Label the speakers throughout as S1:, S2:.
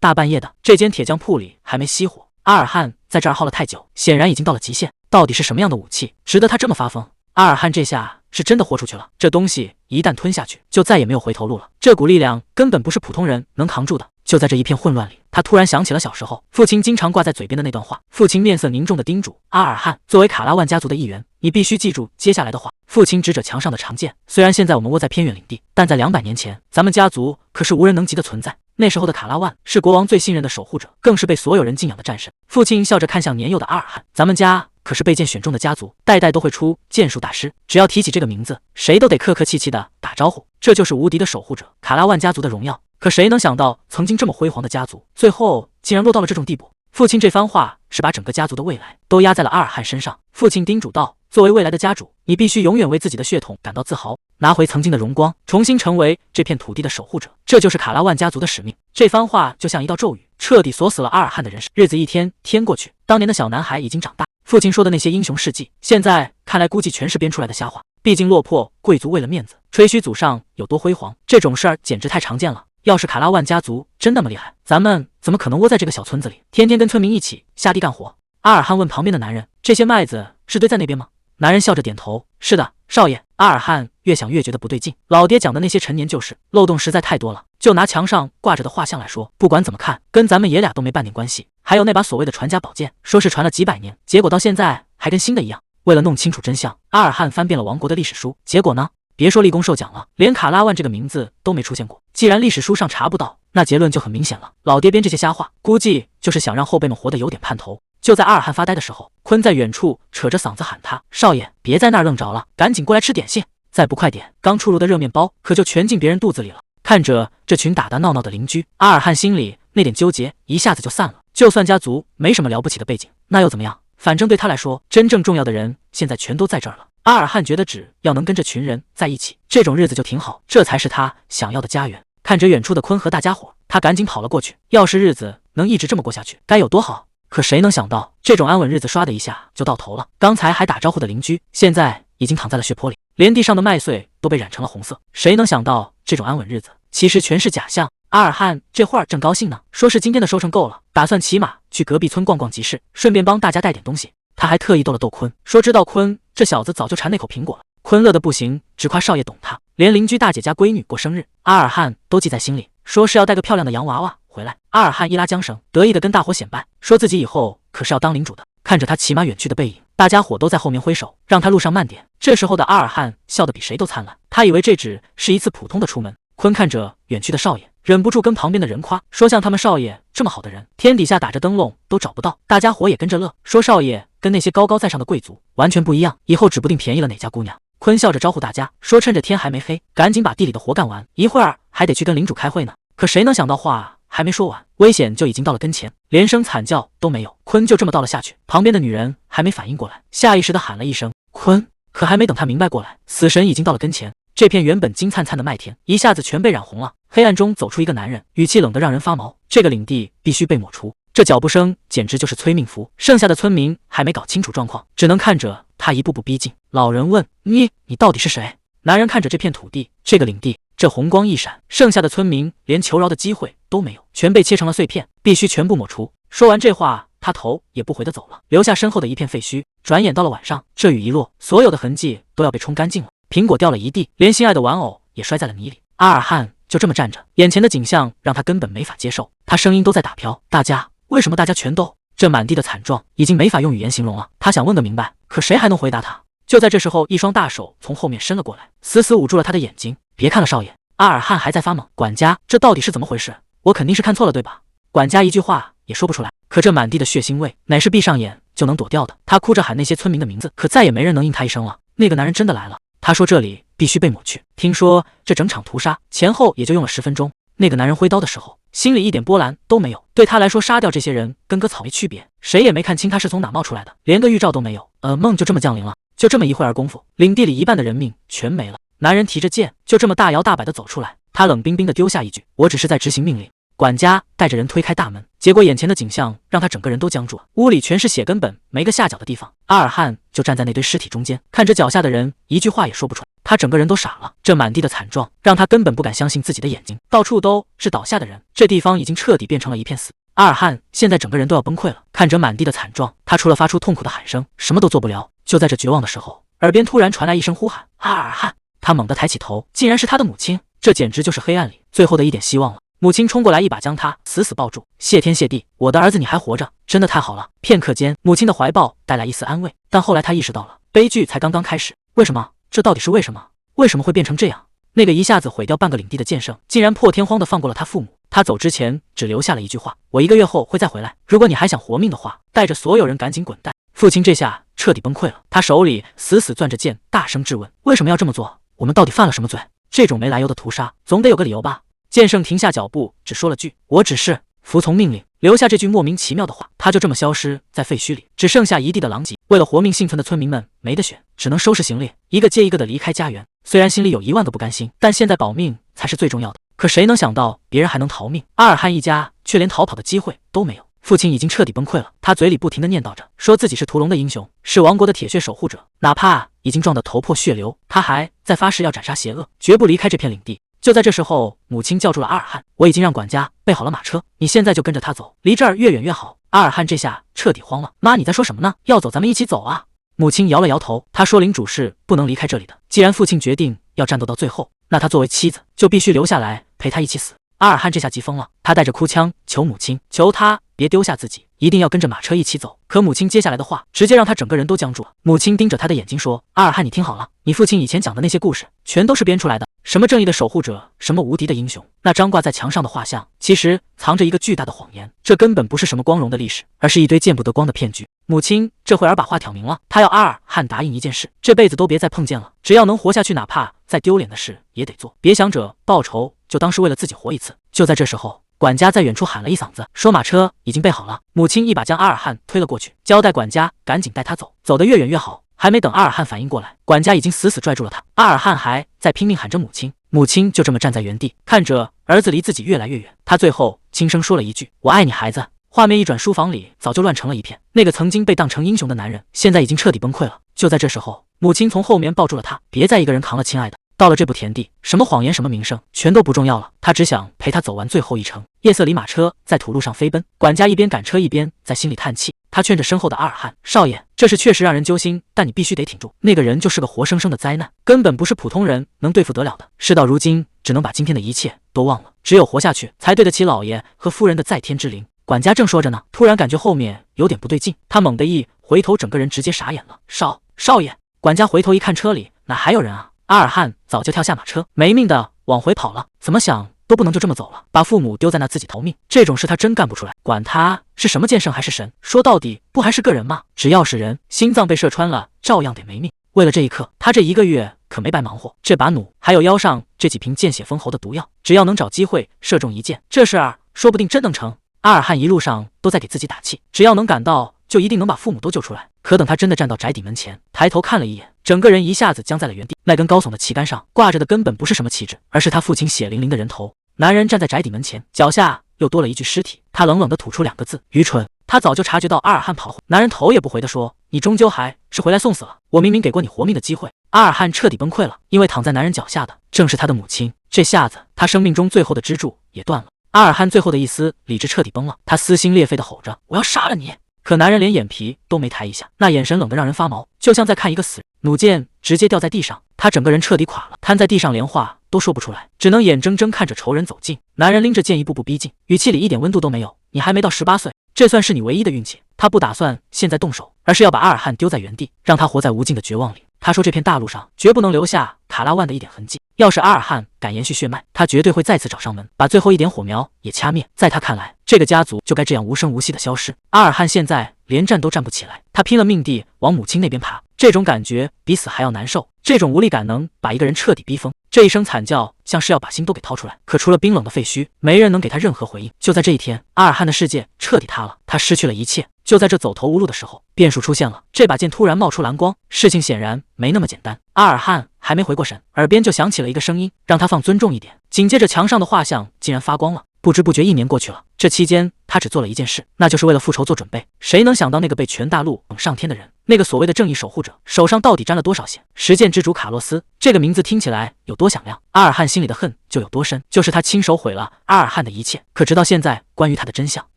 S1: 大半夜的，这间铁匠铺里还没熄火，阿尔汉在这儿耗了太久，显然已经到了极限。到底是什么样的武器，值得他这么发疯？阿尔汉这下是真的豁出去了，这东西一旦吞下去，就再也没有回头路了。这股力量根本不是普通人能扛住的。就在这一片混乱里，他突然想起了小时候父亲经常挂在嘴边的那段话。父亲面色凝重地叮嘱阿尔汉，作为卡拉万家族的一员，你必须记住接下来的话。父亲指着墙上的长剑，虽然现在我们窝在偏远领地，但在200年前，咱们家族可是无人能及的存在。那时候的卡拉万是国王最信任的守护者，更是被所有人敬仰的战神。父亲笑着看向年幼的阿尔汉，咱们家可是被剑选中的家族，代代都会出剑术大师，只要提起这个名字，谁都得客客气气的打招呼。这就是无敌的守护者，卡拉万家族的荣耀。可谁能想到，曾经这么辉煌的家族，最后竟然落到了这种地步？父亲这番话是把整个家族的未来都压在了阿尔汉身上。父亲叮嘱道，作为未来的家主，你必须永远为自己的血统感到自豪，拿回曾经的荣光，重新成为这片土地的守护者，这就是卡拉万家族的使命。这番话就像一道咒语，彻底锁死了阿尔汉的人生。日子一天天过去，当年的小男孩已经长大，父亲说的那些英雄事迹，现在看来估计全是编出来的瞎话。毕竟落魄贵族为了面子吹嘘祖上有多辉煌，这种事儿简直太常见了。要是卡拉万家族真那么厉害，咱们怎么可能窝在这个小村子里，天天跟村民一起下地干活？阿尔汉问旁边的男人，这些麦子是堆在那边吗？男人笑着点头，是的，少爷。阿尔汉越想越觉得不对劲，老爹讲的那些陈年旧事，漏洞实在太多了。就拿墙上挂着的画像来说，不管怎么看，跟咱们爷俩都没半点关系。还有那把所谓的传家宝剑，说是传了几百年，结果到现在还跟新的一样。为了弄清楚真相，阿尔汉翻遍了王国的历史书，结果呢？别说立功受奖了，连卡拉万这个名字都没出现过。既然历史书上查不到，那结论就很明显了。老爹编这些瞎话，估计就是想让后辈们活得有点盼头。就在阿尔汉发呆的时候，坤在远处扯着嗓子喊他：少爷，别在那儿愣着了，赶紧过来吃点心，再不快点，刚出炉的热面包可就全进别人肚子里了。看着这群打打闹闹的邻居，阿尔汉心里那点纠结一下子就散了。就算家族没什么了不起的背景，那又怎么样？反正对他来说，真正重要的人现在全都在这儿了。阿尔汉觉得只要能跟这群人在一起，这种日子就挺好，这才是他想要的家园。看着远处的坤和大家伙，他赶紧跑了过去。要是日子能一直这么过下去，该有多好！可谁能想到，这种安稳日子唰的一下就到头了。刚才还打招呼的邻居，现在已经躺在了血泊里，连地上的麦穗都被染成了红色。谁能想到，这种安稳日子其实全是假象？阿尔汉这会儿正高兴呢，说是今天的收成够了，打算骑马去隔壁村逛逛集市，顺便帮大家带点东西。他还特意逗了逗坤，说知道坤这小子早就馋那口苹果了。坤乐得不行，只夸少爷懂他。连邻居大姐家闺女过生日，阿尔汉都记在心里，说是要带个漂亮的洋娃娃回来。阿尔汉一拉缰绳，得意的跟大伙显摆，说自己以后可是要当领主的。看着他骑马远去的背影，大家伙都在后面挥手，让他路上慢点。这时候的阿尔汉笑得比谁都灿烂，他以为这只是一次普通的出门。坤看着远去的少爷，忍不住跟旁边的人夸，说像他们少爷这么好的人，天底下打着灯笼都找不到。大家伙也跟着乐，说少爷跟那些高高在上的贵族完全不一样，以后指不定便宜了哪家姑娘。坤笑着招呼大家，说趁着天还没黑，赶紧把地里的活干完，一会儿还得去跟领主开会呢。可谁能想到话还没说完，危险就已经到了跟前，连声惨叫都没有，坤就这么倒了下去。旁边的女人还没反应过来，下意识地喊了一声坤，可还没等她明白过来，死神已经到了跟前。这片原本金灿灿的麦田一下子全被染红了，黑暗中走出一个男人，语气冷得让人发毛。这个领地必须被抹除。这脚步声简直就是催命符，剩下的村民还没搞清楚状况，只能看着他一步步逼近。老人问：你到底是谁？男人看着这片土地，这个领地，这红光一闪，剩下的村民连求饶的机会都没有，全被切成了碎片，必须全部抹除。说完这话，他头也不回地走了，留下身后的一片废墟。转眼到了晚上，这雨一落，所有的痕迹都要被冲干净了，苹果掉了一地，连心爱的玩偶也摔在了泥里。阿尔汉就这么站着，眼前的景象让他根本没法接受，他声音都在打飘。大家，为什么大家全都……这满地的惨状已经没法用语言形容了。他想问个明白，可谁还能回答他？就在这时候，一双大手从后面伸了过来，死死捂住了他的眼睛。别看了，少爷。阿尔汉还在发懵，管家，这到底是怎么回事？我肯定是看错了，对吧？管家一句话也说不出来。可这满地的血腥味，乃是闭上眼就能躲掉的。他哭着喊那些村民的名字，可再也没人能应他一声了。那个男人真的来了，他说这里必须被抹去。听说这整场屠杀前后也就用了10分钟。那个男人挥刀的时候，心里一点波澜都没有。对他来说，杀掉这些人跟割草没区别。谁也没看清他是从哪冒出来的，连个预兆都没有。梦就这么降临了。就这么一会儿功夫，领地里一半的人命全没了。男人提着剑，就这么大摇大摆地走出来。他冷冰冰地丢下一句：我只是在执行命令。管家带着人推开大门，结果眼前的景象让他整个人都僵住了。屋里全是血，根本没个下脚的地方。阿尔汉就站在那堆尸体中间，看着脚下的人，一句话也说不出来。他整个人都傻了，这满地的惨状让他根本不敢相信自己的眼睛，到处都是倒下的人，这地方已经彻底变成了一片死。阿尔汉现在整个人都要崩溃了，看着满地的惨状，他除了发出痛苦的喊声，什么都做不了。就在这绝望的时候，耳边突然传来一声呼喊：“阿尔汉！”他猛地抬起头，竟然是他的母亲，这简直就是黑暗里最后的一点希望了。母亲冲过来，一把将他死死抱住。谢天谢地，我的儿子你还活着，真的太好了。片刻间，母亲的怀抱带来一丝安慰，但后来他意识到了，悲剧才刚刚开始。为什么？这到底是为什么？为什么会变成这样？那个一下子毁掉半个领地的剑圣，竟然破天荒地放过了他父母。他走之前只留下了一句话：我1个月后会再回来，如果你还想活命的话，带着所有人赶紧滚蛋。父亲这下彻底崩溃了，他手里死死攥着剑，大声质问：为什么要这么做？我们到底犯了什么罪？这种没来由的屠杀，总得有个理由吧？剑圣停下脚步，只说了句：我只是服从命令。留下这句莫名其妙的话，他就这么消失在废墟里，只剩下一地的狼藉。为了活命幸存的村民们没得选，只能收拾行李，一个接一个的离开家园。虽然心里有1万个不甘心，但现在保命才是最重要的。可谁能想到别人还能逃命，阿尔汉一家却连逃跑的机会都没有。父亲已经彻底崩溃了，他嘴里不停地念叨着，说自己是屠龙的英雄，是王国的铁血守护者，哪怕已经撞得头破血流，他还在发誓要斩杀邪恶，绝不离开这片领地。就在这时候，母亲叫住了阿尔汉：我已经让管家备好了马车，你现在就跟着他走，离这儿越远越好。阿尔汉这下彻底慌了，妈，你在说什么呢？要走咱们一起走啊。母亲摇了摇头，她说领主是不能离开这里的，既然父亲决定要战斗到最后，那他作为妻子就必须留下来陪他一起死。阿尔汉这下急疯了，他带着哭腔求母亲，求他别丢下自己，一定要跟着马车一起走。可母亲接下来的话直接让他整个人都僵住了。母亲盯着他的眼睛说：阿尔汉，你听好了，你父亲以前讲的那些故事全都是编出来的，什么正义的守护者，什么无敌的英雄，那张挂在墙上的画像其实藏着一个巨大的谎言，这根本不是什么光荣的历史，而是一堆见不得光的骗局。母亲这会儿把话挑明了，她要阿尔汉答应一件事，这辈子都别再碰见了，只要能活下去，哪怕再丢脸的事也得做，别想着报仇，就当是为了自己活一次。就在这时候，管家在远处喊了一嗓子，说马车已经备好了。母亲一把将阿尔汉推了过去，交代管家赶紧带他走，走得越远越好。还没等阿尔汉反应过来，管家已经死死拽住了他。阿尔汉还在拼命喊着母亲，母亲就这么站在原地，看着儿子离自己越来越远。他最后轻声说了一句：我爱你，孩子。画面一转，书房里早就乱成了一片。那个曾经被当成英雄的男人，现在已经彻底崩溃了。就在这时候，母亲从后面抱住了他，别再一个人扛了，亲爱的。到了这步田地，什么谎言什么名声全都不重要了，他只想陪他走完最后一程。夜色里，马车在土路上飞奔，管家一边赶车一边在心里叹气。他劝着身后的阿尔汉：少爷，这事确实让人揪心，但你必须得挺住，那个人就是个活生生的灾难，根本不是普通人能对付得了的。事到如今，只能把今天的一切都忘了，只有活下去才对得起老爷和夫人的在天之灵。管家正说着呢，突然感觉后面有点不对劲，他猛地一回头，整个人直接傻眼了。少爷！管家回头一看，车里哪还有人啊？阿尔汉早就跳下马车，没命的往回跑了。怎么想都不能就这么走了，把父母丢在那自己逃命，这种事他真干不出来。管他是什么剑圣还是神，说到底不还是个人吗？只要是人，心脏被射穿了，照样得没命。为了这一刻，他这1个月可没白忙活。这把弩还有腰上这几瓶见血封喉的毒药，只要能找机会射中一箭，这事儿说不定真能成。阿尔汉一路上都在给自己打气，只要能赶到，就一定能把父母都救出来。可等他真的站到宅邸门前，抬头看了一眼，整个人一下子僵在了原地。那根高耸的旗杆上挂着的根本不是什么旗帜，而是他父亲血淋淋的人头。男人站在宅邸门前，脚下又多了一具尸体。他冷冷地吐出2个字：愚蠢。他早就察觉到阿尔汉跑了，男人头也不回地说：你终究还是回来送死了，我明明给过你活命的机会。阿尔汉彻底崩溃了，因为躺在男人脚下的正是他的母亲，这下子他生命中最后的支柱也断了。阿尔汉最后的一丝理智彻底崩了，他撕心裂肺地吼着：我要杀了你！可男人连眼皮都没抬一下，那眼神冷得让人发毛，就像在看一个死人。弩箭直接掉在地上，他整个人彻底垮了，瘫在地上，连话都说不出来，只能眼睁睁看着仇人走近。男人拎着剑一步步逼近，语气里一点温度都没有：你还没到18岁，这算是你唯一的运气。他不打算现在动手，而是要把阿尔汉丢在原地，让他活在无尽的绝望里。他说这片大陆上绝不能留下卡拉万的一点痕迹，要是阿尔汉敢延续血脉，他绝对会再次找上门，把最后一点火苗也掐灭。在他看来，这个家族就该这样无声无息的消失。阿尔汉现在连站都站不起来，他拼了命地往母亲那边爬，这种感觉比死还要难受，这种无力感能把一个人彻底逼疯。这一声惨叫像是要把心都给掏出来，可除了冰冷的废墟，没人能给他任何回应。就在这一天，阿尔汉的世界彻底塌了，他失去了一切。就在这走投无路的时候，变数出现了，这把剑突然冒出蓝光，事情显然没那么简单。阿尔汉还没回过神，耳边就响起了一个声音，让他放尊重一点。紧接着墙上的画像竟然发光了，不知不觉1年过去了，这期间他只做了一件事，那就是为了复仇做准备。谁能想到那个被全大陆捧上天的人，那个所谓的正义守护者，手上到底沾了多少血？实践之主卡洛斯，这个名字听起来有多响亮，阿尔汉心里的恨就有多深。就是他亲手毁了阿尔汉的一切，可直到现在，关于他的真相，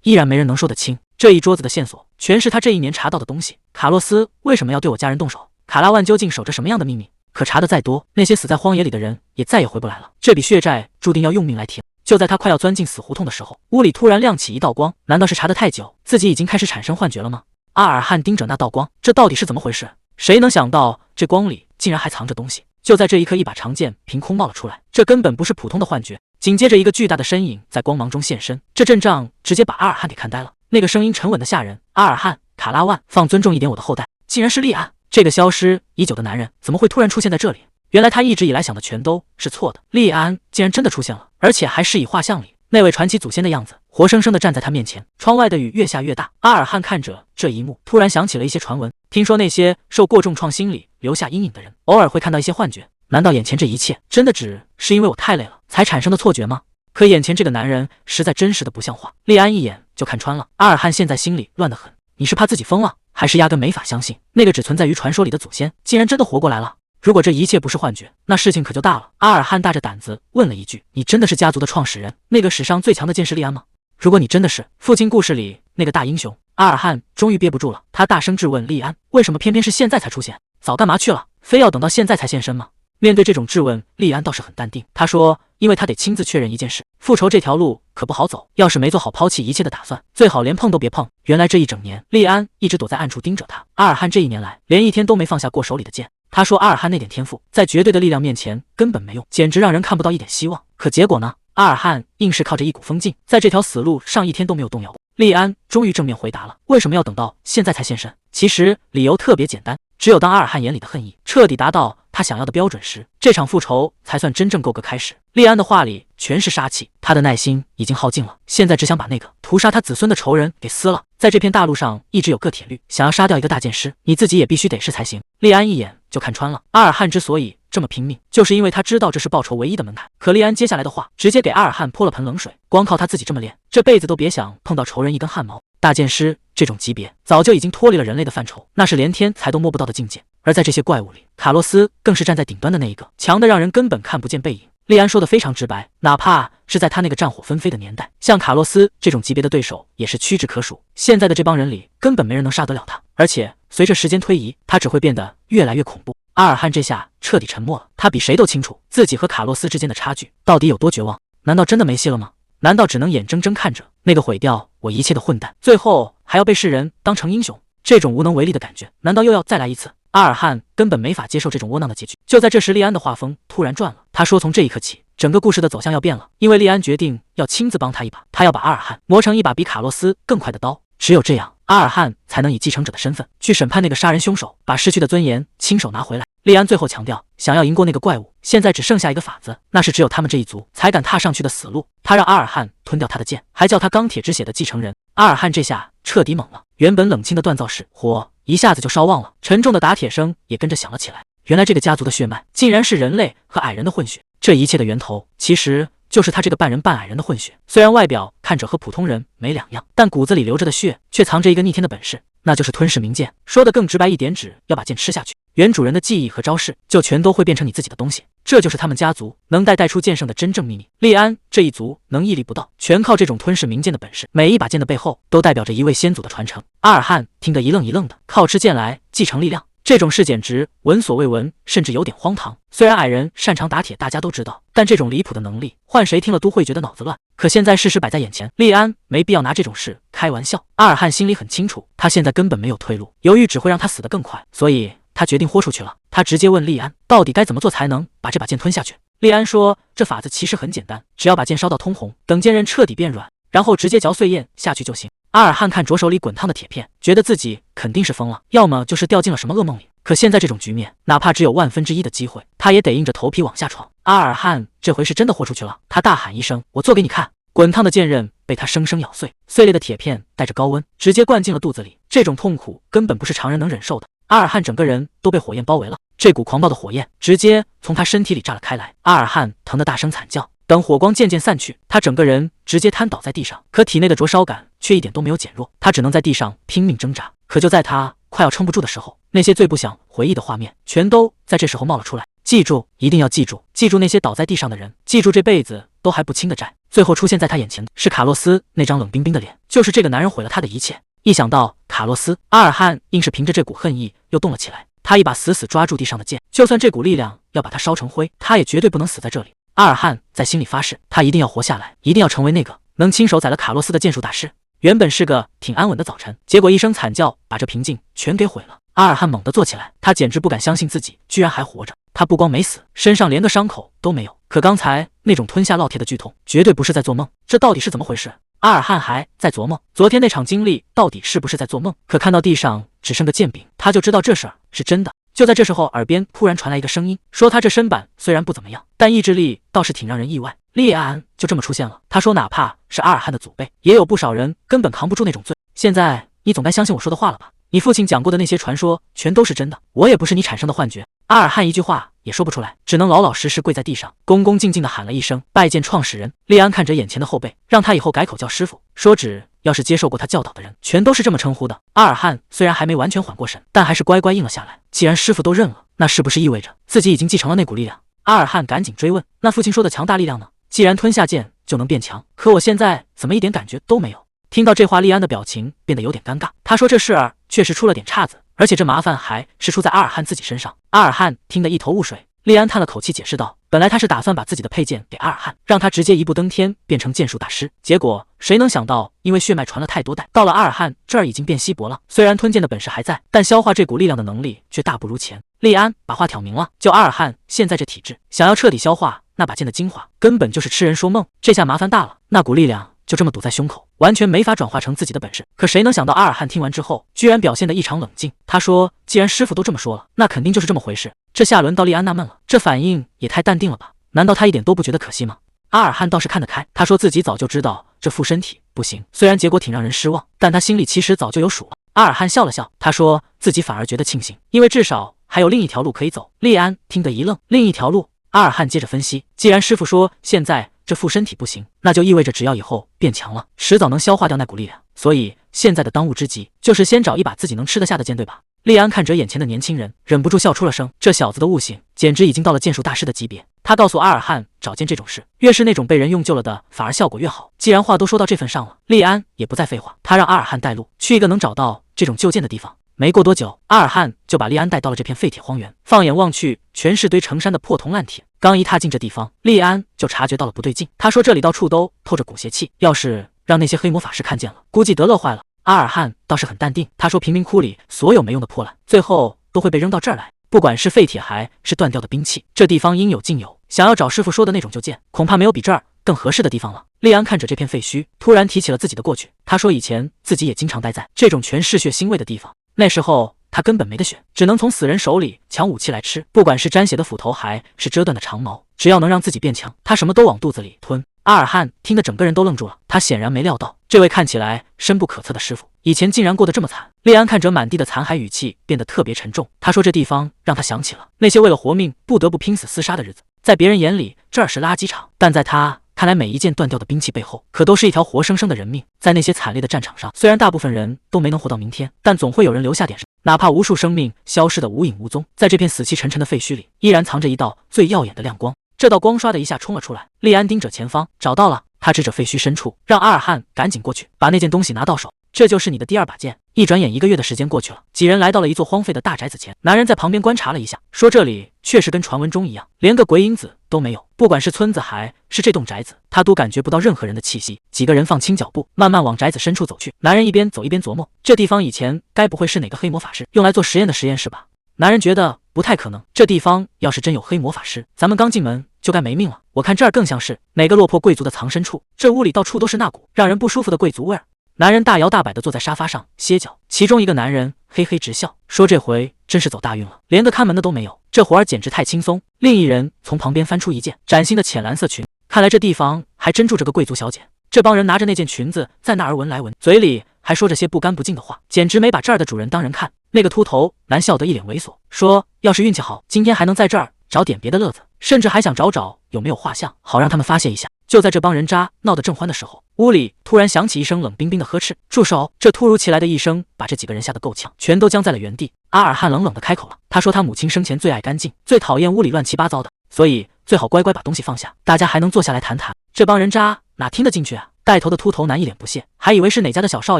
S1: 依然没人能说得清。这一桌子的线索，全是他这1年查到的东西。卡洛斯为什么要对我家人动手？卡拉万究竟守着什么样的秘密？可查得再多，那些死在荒野里的人也再也回不来了。这笔血债注定要用命来填。就在他快要钻进死胡同的时候，屋里突然亮起一道光，难道是查得太久，自己已经开始产生幻觉了吗？阿尔汉盯着那道光，这到底是怎么回事？谁能想到这光里竟然还藏着东西？就在这一刻，一把长剑凭空冒了出来，这根本不是普通的幻觉。紧接着，一个巨大的身影在光芒中现身，这阵仗直接把阿尔汉给看呆了。那个声音沉稳的吓人：“阿尔汉，卡拉万，放尊重一点我的后代。”竟然是利安，这个消失已久的男人怎么会突然出现在这里？原来他一直以来想的全都是错的，利安竟然真的出现了，而且还是以画像里那位传奇祖先的样子，活生生的站在他面前。窗外的雨越下越大，阿尔汉看着这一幕，突然想起了一些传闻，听说那些受过重创心理留下阴影的人，偶尔会看到一些幻觉。难道眼前这一切真的只是因为我太累了才产生的错觉吗？可眼前这个男人实在真实的不像话，利安一眼就看穿了。阿尔汉现在心里乱得很，你是怕自己疯了，还是压根没法相信那个只存在于传说里的祖先竟然真的活过来了？如果这一切不是幻觉，那事情可就大了。阿尔汉大着胆子问了一句：“你真的是家族的创始人，那个史上最强的剑士利安吗？如果你真的是父亲故事里那个大英雄……”阿尔汉终于憋不住了，他大声质问利安：“为什么偏偏是现在才出现？早干嘛去了？非要等到现在才现身吗？”面对这种质问，利安倒是很淡定，他说：“因为他得亲自确认一件事，复仇这条路可不好走，要是没做好抛弃一切的打算，最好连碰都别碰。”原来这一整年，利安一直躲在暗处盯着他。阿尔汉这1年来，连一天都没放下过手里的剑。他说阿尔汉那点天赋，在绝对的力量面前根本没用，简直让人看不到一点希望。可结果呢？阿尔汉硬是靠着一股疯劲，在这条死路上一天都没有动摇过。利安终于正面回答了，为什么要等到现在才现身？其实理由特别简单，只有当阿尔汉眼里的恨意彻底达到他想要的标准时，这场复仇才算真正够个开始。利安的话里全是杀气，他的耐心已经耗尽了，现在只想把那个屠杀他子孙的仇人给撕了。在这片大陆上一直有个铁律，想要杀掉一个大剑师，你自己也必须得是才行。利安一眼就看穿了，阿尔汉之所以这么拼命，就是因为他知道这是报仇唯一的门槛。可利安接下来的话直接给阿尔汉泼了盆冷水，光靠他自己这么练，这辈子都别想碰到仇人一根汗毛。大剑师这种级别早就已经脱离了人类的范畴，那是连天才都摸不到的境界。而在这些怪物里，卡洛斯更是站在顶端的那一个，强的让人根本看不见背影。利安说的非常直白，哪怕是在他那个战火纷飞的年代，像卡洛斯这种级别的对手也是屈指可数。现在的这帮人里，根本没人能杀得了他，而且随着时间推移，他只会变得越来越恐怖。阿尔汉这下彻底沉默了，他比谁都清楚自己和卡洛斯之间的差距到底有多绝望。难道真的没戏了吗？难道只能眼睁睁看着那个毁掉我一切的混蛋，最后还要被世人当成英雄？这种无能为力的感觉，难道又要再来一次？阿尔汉根本没法接受这种窝囊的结局。就在这时，利安的画风突然转了，他说从这一刻起，整个故事的走向要变了，因为利安决定要亲自帮他一把，他要把阿尔汉磨成一把比卡洛斯更快的刀，只有这样，阿尔汉才能以继承者的身份去审判那个杀人凶手，把失去的尊严亲手拿回来。利安最后强调，想要赢过那个怪物，现在只剩下一个法子，那是只有他们这一族才敢踏上去的死路。他让阿尔汉吞掉他的剑，还叫他钢铁之血的继承人。阿尔汉这下彻底懵了，原本冷清的锻造室火一下子就烧旺了，沉重的打铁声也跟着响了起来。原来这个家族的血脉竟然是人类和矮人的混血，这一切的源头其实就是他这个半人半矮人的混血。虽然外表看着和普通人没两样，但骨子里流着的血却藏着一个逆天的本事，那就是吞噬冥剑。说的更直白一点，只要把剑吃下去，原主人的记忆和招式就全都会变成你自己的东西。这就是他们家族能带出剑圣的真正秘密。利安这一族能屹立不倒，全靠这种吞噬冥剑的本事。每一把剑的背后都代表着一位先祖的传承。阿尔汉听得一愣一愣的，靠吃剑来继承力量，这种事简直闻所未闻，甚至有点荒唐。虽然矮人擅长打铁，大家都知道，但这种离谱的能力，换谁听了都会觉得脑子乱。可现在事实摆在眼前，利安没必要拿这种事开玩笑。阿尔汉心里很清楚，他现在根本没有退路，犹豫只会让他死得更快，所以他决定豁出去了。他直接问利安，到底该怎么做才能把这把剑吞下去？利安说，这法子其实很简单，只要把剑烧到通红，等剑刃彻底变软，然后直接嚼碎咽下去就行。阿尔汉看着手里滚烫的铁片，觉得自己肯定是疯了，要么就是掉进了什么噩梦里。可现在这种局面，哪怕只有1/1000的机会，他也得硬着头皮往下闯。阿尔汉这回是真的豁出去了，他大喊一声，我做给你看。滚烫的剑刃被他生生咬碎，碎裂的铁片带着高温直接灌进了肚子里，这种痛苦根本不是常人能忍受的。阿尔汉整个人都被火焰包围了，这股狂暴的火焰直接从他身体里炸了开来。阿尔汉疼得大声惨叫，等火光渐渐散去，他整个人直接瘫倒在地上，可体内的灼烧感却一点都没有减弱，他只能在地上拼命挣扎。可就在他快要撑不住的时候，那些最不想回忆的画面全都在这时候冒了出来。记住，一定要记住，记住那些倒在地上的人，记住这辈子都还不清的债。最后出现在他眼前的是卡洛斯那张冷冰冰的脸，就是这个男人毁了他的一切。一想到卡洛斯，阿尔汉硬是凭着这股恨意又动了起来。他一把死死抓住地上的剑，就算这股力量要把他烧成灰，他也绝对不能死在这里。阿尔汉在心里发誓，他一定要活下来，一定要成为那个能亲手宰了卡洛斯的剑术大师。原本是个挺安稳的早晨，结果一声惨叫把这平静全给毁了。阿尔汉猛地坐起来，他简直不敢相信自己居然还活着。他不光没死，身上连个伤口都没有。可刚才那种吞下烙铁的剧痛，绝对不是在做梦。这到底是怎么回事？阿尔汉还在琢磨，昨天那场经历到底是不是在做梦？可看到地上只剩个剑柄，他就知道这事儿是真的。就在这时候，耳边突然传来一个声音，说他这身板虽然不怎么样，但意志力倒是挺让人意外。烈安就这么出现了。他说哪怕是阿尔汉的祖辈，也有不少人根本扛不住那种罪。现在你总该相信我说的话了吧？你父亲讲过的那些传说全都是真的，我也不是你产生的幻觉。阿尔汉一句话也说不出来，只能老老实实跪在地上，恭恭敬敬地喊了一声拜见创始人。烈安看着眼前的后辈，让他以后改口叫师傅，说只要是接受过他教导的人，全都是这么称呼的。阿尔汉虽然还没完全缓过神，但还是乖乖应了下来。既然师傅都认了，那是不是意味着自己已经继承了那股力量？阿尔汉赶紧追问，那父亲说的强大力量呢？既然吞下剑就能变强，可我现在怎么一点感觉都没有？听到这话，利安的表情变得有点尴尬。他说这事儿确实出了点岔子，而且这麻烦还是出在阿尔汉自己身上。阿尔汉听得一头雾水，利安叹了口气解释道，本来他是打算把自己的佩剑给阿尔汉，让他直接一步登天变成剑术大师，结果谁能想到因为血脉传了太多代，到了阿尔汉这儿已经变稀薄了，虽然吞剑的本事还在，但消化这股力量的能力却大不如前。利安把话挑明了，就阿尔汉现在这体质，想要彻底消化那把剑的精华，根本就是痴人说梦。这下麻烦大了，那股力量就这么堵在胸口，完全没法转化成自己的本事。可谁能想到阿尔汉听完之后居然表现得异常冷静。他说既然师傅都这么说了，那肯定就是这么回事。这下轮到利安纳闷了，这反应也太淡定了吧？难道他一点都不觉得可惜吗？阿尔汉倒是看得开，他说自己早就知道这副身体不行，虽然结果挺让人失望，但他心里其实早就有数了。阿尔汉笑了笑，他说自己反而觉得庆幸，因为至少还有另一条路可以走。利安听得一愣，另一条路？阿尔汉接着分析，既然师傅说现在这副身体不行，那就意味着只要以后变强了，迟早能消化掉那股力量，所以现在的当务之急就是先找一把自己能吃得下的剑，对吧？利安看着眼前的年轻人，忍不住笑出了声，这小子的悟性简直已经到了剑术大师的级别。他告诉阿尔汉，找剑这种事，越是那种被人用旧了的，反而效果越好。既然话都说到这份上了，利安也不再废话，他让阿尔汉带路，去一个能找到这种旧剑的地方。没过多久，阿尔汉就把利安带到了这片废铁荒原，放眼望去，全是堆成山的破铜烂铁。刚一踏进这地方，利安就察觉到了不对劲。他说这里到处都透着古邪气，要是让那些黑魔法师看见了，估计得乐坏了。阿尔汉倒是很淡定，他说贫民窟里所有没用的破烂，最后都会被扔到这儿来，不管是废铁还是断掉的兵器，这地方应有尽有。想要找师傅说的那种旧剑，恐怕没有比这儿更合适的地方了。利安看着这片废墟，突然提起了自己的过去。他说以前自己也经常待在这种全是血腥味的地方，那时候他根本没得选，只能从死人手里抢武器来吃，不管是沾血的斧头还是折断的长矛，只要能让自己变强，他什么都往肚子里吞。阿尔汉听得整个人都愣住了，他显然没料到这位看起来深不可测的师傅以前竟然过得这么惨。利安看着满地的残骸，语气变得特别沉重。他说这地方让他想起了那些为了活命不得不拼死厮杀的日子，在别人眼里这儿是垃圾场，但在他看来每一件断掉的兵器背后可都是一条活生生的人命。在那些惨烈的战场上，虽然大部分人都没能活到明天，但总会有人留下点什么，哪怕无数生命消失得无影无踪，在这片死气沉沉的废墟里依然藏着一道最耀眼的亮光。这道光唰的一下冲了出来，利安盯着前方，找到了。他指着废墟深处，让阿尔汉赶紧过去把那件东西拿到手。这就是你的第二把剑。一转眼1个月的时间过去了，几人来到了一座荒废的大宅子前。男人在旁边观察了一下，说这里确实跟传闻中一样，连个鬼影子都没有，不管是村子还是这栋宅子，他都感觉不到任何人的气息。几个人放轻脚步，慢慢往宅子深处走去。男人一边走一边琢磨，这地方以前该不会是哪个黑魔法师用来做实验的实验室吧？男人觉得不太可能，这地方要是真有黑魔法师，咱们刚进门就该没命了。我看这儿更像是哪个落魄贵族的藏身处，这屋里到处都是那股让人不舒服的贵族味儿。男人大摇大摆地坐在沙发上歇脚，其中一个男人嘿嘿直笑，说这回真是走大运了，连个看门的都没有，这活儿简直太轻松。另一人从旁边翻出一件崭新的浅蓝色裙，看来这地方还真住着个贵族小姐。这帮人拿着那件裙子在那儿闻来闻，嘴里还说着些不干不净的话，简直没把这儿的主人当人看。那个秃头男笑得一脸猥琐，说要是运气好，今天还能在这儿找点别的乐子，甚至还想找有没有画像，好让他们发泄一下。就在这帮人渣闹得正欢的时候，屋里突然响起一声冷冰冰的呵斥：“住手！”这突如其来的一声把这几个人吓得够呛，全都僵在了原地。阿尔汉冷冷地开口了，他说他母亲生前最爱干净，最讨厌屋里乱七八糟的，所以最好乖乖把东西放下，大家还能坐下来谈谈。这帮人渣哪听得进去啊？带头的秃头男一脸不屑，还以为是哪家的小少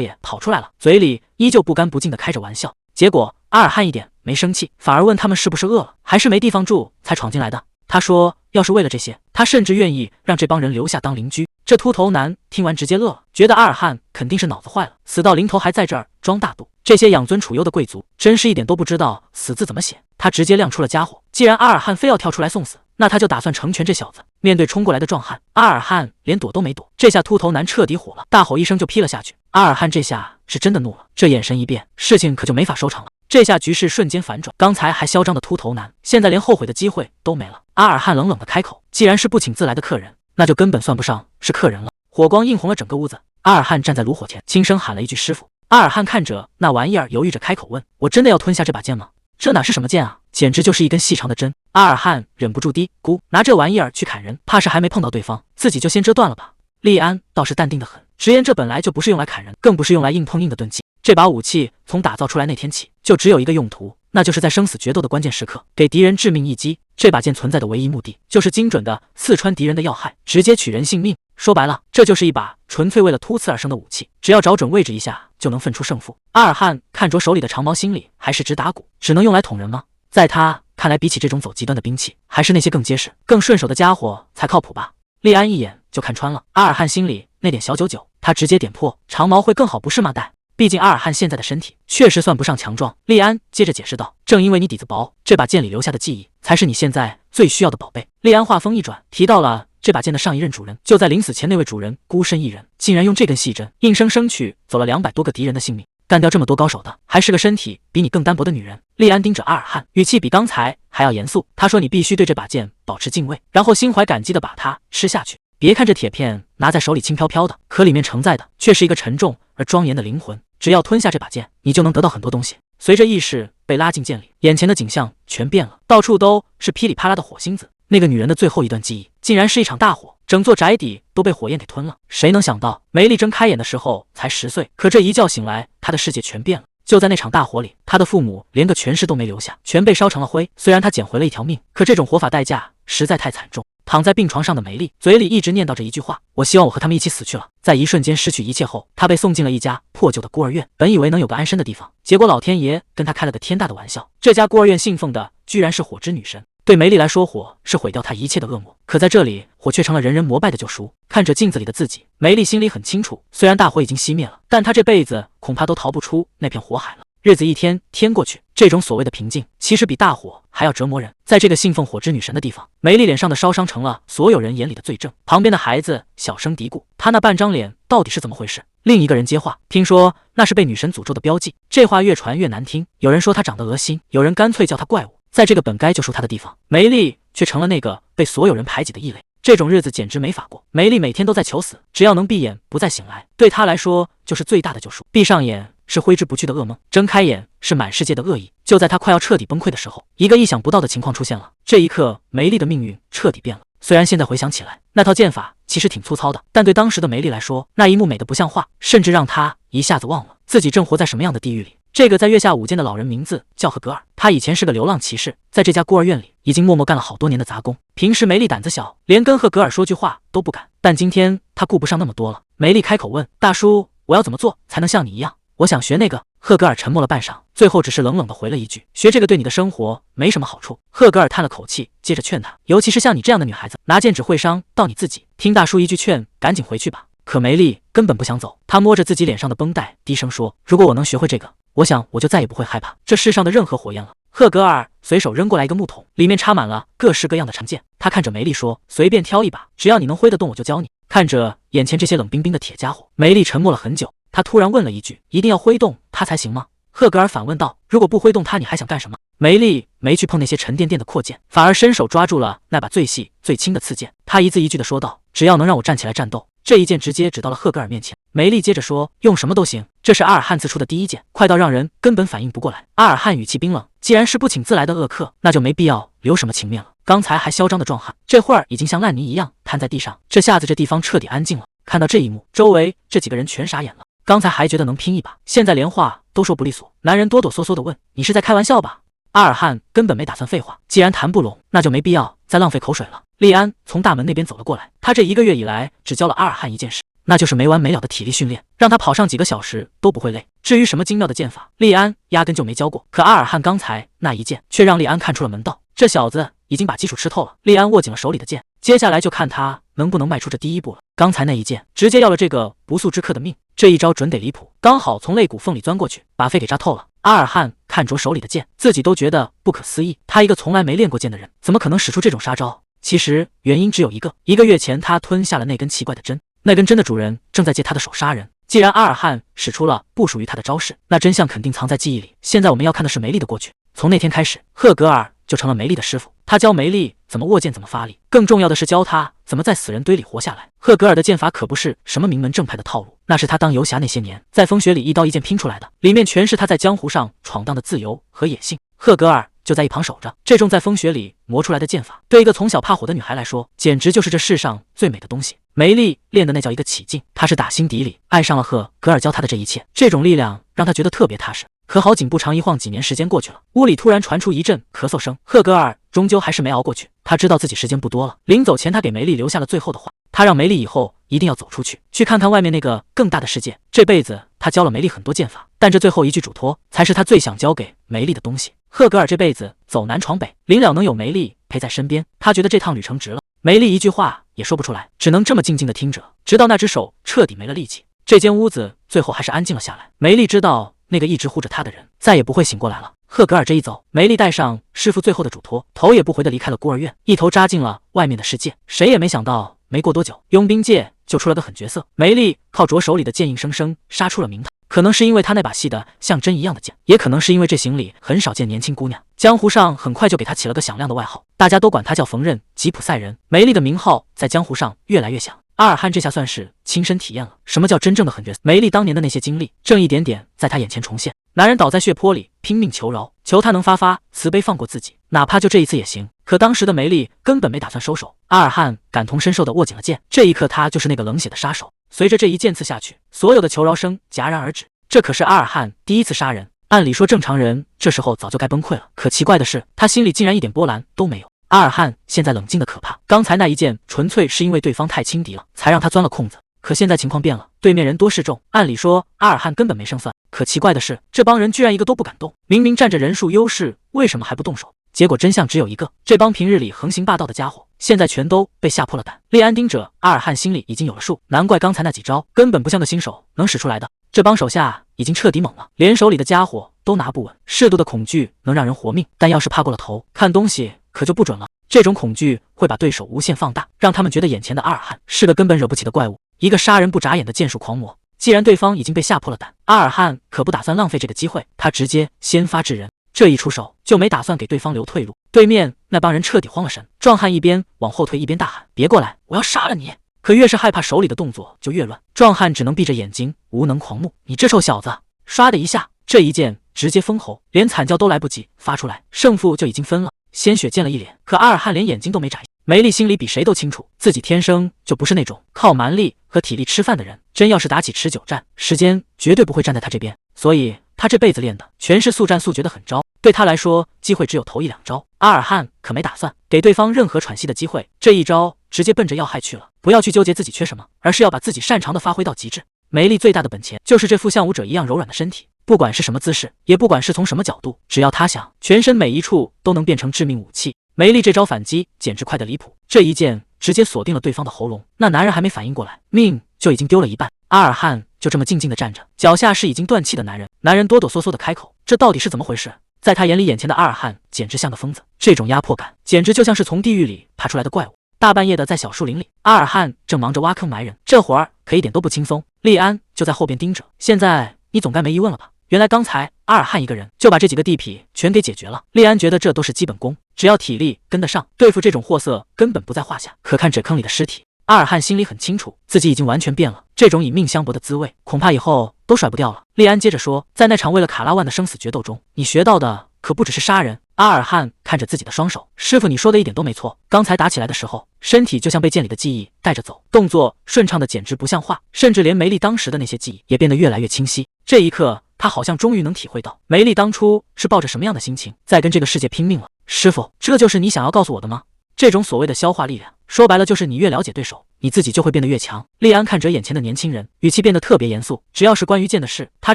S1: 爷跑出来了，嘴里依旧不干不净地开着玩笑。结果阿尔汉一点没生气，反而问他们是不是饿了，还是没地方住才闯进来的。他说要是为了这些，他甚至愿意让这帮人留下当邻居。这秃头男听完直接乐了，觉得阿尔汉肯定是脑子坏了，死到临头还在这儿装大度。这些养尊处优的贵族真是一点都不知道死字怎么写。他直接亮出了家伙，既然阿尔汉非要跳出来送死，那他就打算成全这小子。面对冲过来的壮汉，阿尔汉连躲都没躲，这下秃头男彻底火了，大吼一声就劈了下去。阿尔汉这下是真的怒了，这眼神一变，事情可就没法收场了。这下局势瞬间反转，刚才还嚣张的秃头男，现在连后悔的机会都没了。阿尔汉冷冷的开口，既然是不请自来的客人，那就根本算不上是客人了。火光映红了整个屋子，阿尔汉站在炉火前，轻声喊了一句师傅。阿尔汉看着那玩意儿，犹豫着开口问，我真的要吞下这把剑吗？这哪是什么剑啊，简直就是一根细长的针。阿尔汉忍不住嘀咕，拿这玩意儿去砍人，怕是还没碰到对方，自己就先折断了吧。利安倒是淡定的很，直言这本来就不是用来砍人，更不是用来硬碰硬的钝器。这把武器从打造出来那天起，就只有一个用途，那就是在生死决斗的关键时刻给敌人致命一击。这把剑存在的唯一目的，就是精准的刺穿敌人的要害，直接取人性命。说白了，这就是一把纯粹为了突刺而生的武器，只要找准位置一下就能分出胜负。阿尔汉看着手里的长矛，心里还是直打鼓，只能用来捅人吗？在他看来，比起这种走极端的兵器，还是那些更结实、更顺手的家伙才靠谱吧。利安一眼就看穿了阿尔汉心里那点小九九，他直接点破，长矛会更好不是吗？毕竟阿尔汉现在的身体确实算不上强壮。利安接着解释道，正因为你底子薄，这把剑里留下的记忆才是你现在最需要的宝贝。利安话锋一转，提到了这把剑的上一任主人，就在临死前那位主人孤身一人，竟然用这根细针硬生生去走了200多个敌人的性命，干掉这么多高手的，还是个身体比你更单薄的女人。利安盯着阿尔汉，语气比刚才还要严肃。他说你必须对这把剑保持敬畏，然后心怀感激地把它吃下去。别看这铁片拿在手里轻飘飘的，可里面承载的却是一个沉重而庄严的灵魂。只要吞下这把剑，你就能得到很多东西。随着意识被拉进剑里，眼前的景象全变了，到处都是噼里啪啦的火星子。那个女人的最后一段记忆，竟然是一场大火，整座宅邸都被火焰给吞了。谁能想到，梅丽睁开眼的时候才10岁，可这一觉醒来，她的世界全变了。就在那场大火里，她的父母连个全尸都没留下，全被烧成了灰。虽然她捡回了一条命，可这种活法代价实在太惨重。躺在病床上的梅丽嘴里一直念叨着一句话，我希望我和他们一起死去了。在一瞬间失去一切后，她被送进了一家破旧的孤儿院，本以为能有个安身的地方，结果老天爷跟她开了个天大的玩笑。这家孤儿院信奉的居然是火之女神，对梅丽来说，火是毁掉她一切的恶魔，可在这里，火却成了人人膜拜的救赎。看着镜子里的自己，梅丽心里很清楚，虽然大火已经熄灭了，但她这辈子恐怕都逃不出那片火海了。日子一天天过去，这种所谓的平静，其实比大火还要折磨人。在这个信奉火之女神的地方，梅丽脸上的烧伤成了所有人眼里的罪证。旁边的孩子小声嘀咕，她那半张脸到底是怎么回事？另一个人接话，听说那是被女神诅咒的标记。这话越传越难听，有人说她长得恶心，有人干脆叫她怪物。在这个本该就属她的地方，梅丽却成了那个被所有人排挤的异类。这种日子简直没法过。梅丽每天都在求死，只要能闭眼不再醒来，对她来说就是最大的救赎。闭上眼是挥之不去的噩梦，睁开眼是满世界的恶意。就在她快要彻底崩溃的时候，一个意想不到的情况出现了。这一刻，梅丽的命运彻底变了。虽然现在回想起来，那套剑法其实挺粗糙的，但对当时的梅丽来说，那一幕美得不像话，甚至让她一下子忘了自己正活在什么样的地狱里。这个在月下舞剑的老人名字叫赫格尔，他以前是个流浪骑士，在这家孤儿院里已经默默干了好多年的杂工。平时梅丽胆子小，连跟赫格尔说句话都不敢，但今天他顾不上那么多了。梅丽开口问：大叔，我要怎么做才能像你一样？我想学那个。赫格尔沉默了半晌，最后只是冷冷地回了一句：学这个对你的生活没什么好处。赫格尔叹了口气，接着劝他，尤其是像你这样的女孩子，拿剑只会伤到你自己。听大叔一句劝，赶紧回去吧。可梅丽根本不想走，她摸着自己脸上的绷带，低声说：如果我能学会这个，我想我就再也不会害怕这世上的任何火焰了。赫格尔随手扔过来一个木桶，里面插满了各式各样的长剑。他看着梅丽说：随便挑一把，只要你能挥得动我就教你。看着眼前这些冷冰冰的铁家伙，梅丽沉默了很久。他突然问了一句：一定要挥动它才行吗？赫格尔反问道：如果不挥动它，你还想干什么？梅丽没去碰那些沉甸甸的阔剑，反而伸手抓住了那把最细最轻的刺剑。他一字一句地说道：只要能让我站起来战斗。这一剑直接指到了赫格尔面前。梅丽接着说：用什么都行。这是阿尔汉刺出的第一剑，快到让人根本反应不过来。阿尔汉语气冰冷：既然是不请自来的恶客，那就没必要留什么情面了。刚才还嚣张的壮汉，这会儿已经像烂泥一样瘫在地上。这下子这地方彻底安静了。看到这一幕，周围这几个人全傻眼了。刚才还觉得能拼一把，现在连话都说不利索。男人哆哆嗦嗦地问：“你是在开玩笑吧？”阿尔汉根本没打算废话，既然谈不拢，那就没必要再浪费口水了。利安从大门那边走了过来，他这1个月以来只教了阿尔汉一件事，那就是没完没了的体力训练，让他跑上几个小时都不会累。至于什么精妙的剑法，利安压根就没教过。可阿尔汉刚才那一剑，却让利安看出了门道。这小子已经把基础吃透了。利安握紧了手里的剑，接下来就看他能不能迈出这第一步了。刚才那一剑，直接要了这个不速之客的命。这一招准得离谱，刚好从肋骨缝里钻过去，把肺给扎透了。阿尔汉看着手里的剑，自己都觉得不可思议。他一个从来没练过剑的人，怎么可能使出这种杀招？其实原因只有一个，1个月前他吞下了那根奇怪的针，那根针的主人正在借他的手杀人。既然阿尔汉使出了不属于他的招式，那真相肯定藏在记忆里。现在我们要看的是梅丽的过去。从那天开始，赫格尔就成了梅丽的师傅，他教梅丽怎么握剑，怎么发力，更重要的是教他怎么在死人堆里活下来。赫格尔的剑法可不是什么名门正派的套路，那是他当游侠那些年在风雪里一刀一剑拼出来的，里面全是他在江湖上闯荡的自由和野性。赫格尔就在一旁守着，这种在风雪里磨出来的剑法，对一个从小怕火的女孩来说，简直就是这世上最美的东西。梅丽练的那叫一个起劲，她是打心底里爱上了赫格尔教她的这一切，这种力量让她觉得特别踏实。可好景不长，一晃几年时间过去了，屋里突然传出一阵咳嗽声，赫格尔终究还是没熬过去。他知道自己时间不多了，临走前他给梅丽留下了最后的话，他让梅丽以后一定要走出去，去看看外面那个更大的世界。这辈子他教了梅丽很多剑法，但这最后一句嘱托才是他最想教给梅丽的东西。赫格尔这辈子走南闯北，临了能有梅丽陪在身边，他觉得这趟旅程值了。梅丽一句话也说不出来，只能这么静静的听着，直到那只手彻底没了力气。这间屋子最后还是安静了下来。梅丽知道那个一直护着她的人再也不会醒过来了。赫格尔这一走，梅丽带上师傅最后的嘱托，头也不回的离开了孤儿院，一头扎进了外面的世界。谁也没想到，没过多久，佣兵界就出了个狠角色。梅丽靠着手里的剑硬生生杀出了名堂，可能是因为她那把细的像针一样的剑，也可能是因为这行里很少见年轻姑娘，江湖上很快就给她起了个响亮的外号，大家都管她叫缝纫吉普赛人。梅丽的名号在江湖上越来越响。阿尔汉这下算是亲身体验了什么叫真正的狠角色。梅丽当年的那些经历，正一点点在他眼前重现。男人倒在血泊里，拼命求饶，求他能发慈悲放过自己，哪怕就这一次也行。可当时的梅丽根本没打算收手。阿尔汉感同身受地握紧了剑，这一刻他就是那个冷血的杀手。随着这一剑刺下去，所有的求饶声戛然而止。这可是阿尔汉第一次杀人，按理说正常人这时候早就该崩溃了，可奇怪的是，他心里竟然一点波澜都没有。阿尔汉现在冷静的可怕，刚才那一剑纯粹是因为对方太轻敌了，才让他钻了空子。可现在情况变了，对面人多势众，按理说阿尔汉根本没胜算。可奇怪的是，这帮人居然一个都不敢动，明明占着人数优势，为什么还不动手？结果真相只有一个，这帮平日里横行霸道的家伙，现在全都被吓破了胆。利安盯着阿尔汉，心里已经有了数，难怪刚才那几招根本不像个新手能使出来的。这帮手下已经彻底懵了，连手里的家伙都拿不稳。适度的恐惧能让人活命，但要是怕过了头，看东西可就不准了。这种恐惧会把对手无限放大，让他们觉得眼前的阿尔汉是个根本惹不起的怪物，一个杀人不眨眼的剑术狂魔。既然对方已经被吓破了胆，阿尔汉可不打算浪费这个机会，他直接先发制人，这一出手就没打算给对方留退路。对面那帮人彻底慌了神，壮汉一边往后退一边大喊：“别过来，我要杀了你！”可越是害怕，手里的动作就越乱，壮汉只能闭着眼睛无能狂怒。你这臭小子！唰的一下，这一剑直接封喉，连惨叫都来不及发出来，胜负就已经分了。鲜血溅了一脸，可阿尔汉连眼睛都没眨。梅丽心里比谁都清楚，自己天生就不是那种靠蛮力和体力吃饭的人，真要是打起持久战，时间绝对不会站在他这边。所以他这辈子练的全是速战速决的狠招，对他来说，机会只有头1-2招。阿尔汉可没打算给对方任何喘息的机会，这一招直接奔着要害去了。不要去纠结自己缺什么，而是要把自己擅长的发挥到极致。梅丽最大的本钱就是这副像武者一样柔软的身体，不管是什么姿势，也不管是从什么角度，只要他想，全身每一处都能变成致命武器。梅丽这招反击简直快得离谱，这一剑直接锁定了对方的喉咙。那男人还没反应过来，命就已经丢了一半。阿尔汉就这么静静地站着，脚下是已经断气的男人。男人哆哆嗦嗦地开口：“这到底是怎么回事？”在他眼里，眼前的阿尔汉简直像个疯子，这种压迫感简直就像是从地狱里爬出来的怪物。大半夜的，在小树林里，阿尔汉正忙着挖坑埋人，这活儿可一点都不轻松。利安就在后边盯着。现在你总该没疑问了吧？原来刚才阿尔汉一个人就把这几个地痞全给解决了。利安觉得这都是基本功，只要体力跟得上，对付这种货色根本不在话下。可看这坑里的尸体，阿尔汉心里很清楚，自己已经完全变了，这种以命相搏的滋味，恐怕以后都甩不掉了。利安接着说，在那场为了卡拉万的生死决斗中，你学到的可不只是杀人，阿尔汉看着自己的双手，师傅，你说的一点都没错。刚才打起来的时候，身体就像被剑里的记忆带着走，动作顺畅的简直不像话，甚至连梅丽当时的那些记忆也变得越来越清晰。这一刻，他好像终于能体会到梅丽当初是抱着什么样的心情，在跟这个世界拼命了。师傅，这就是你想要告诉我的吗？这种所谓的消化力量，说白了就是你越了解对手，你自己就会变得越强。厉安看着眼前的年轻人，语气变得特别严肃。只要是关于剑的事，他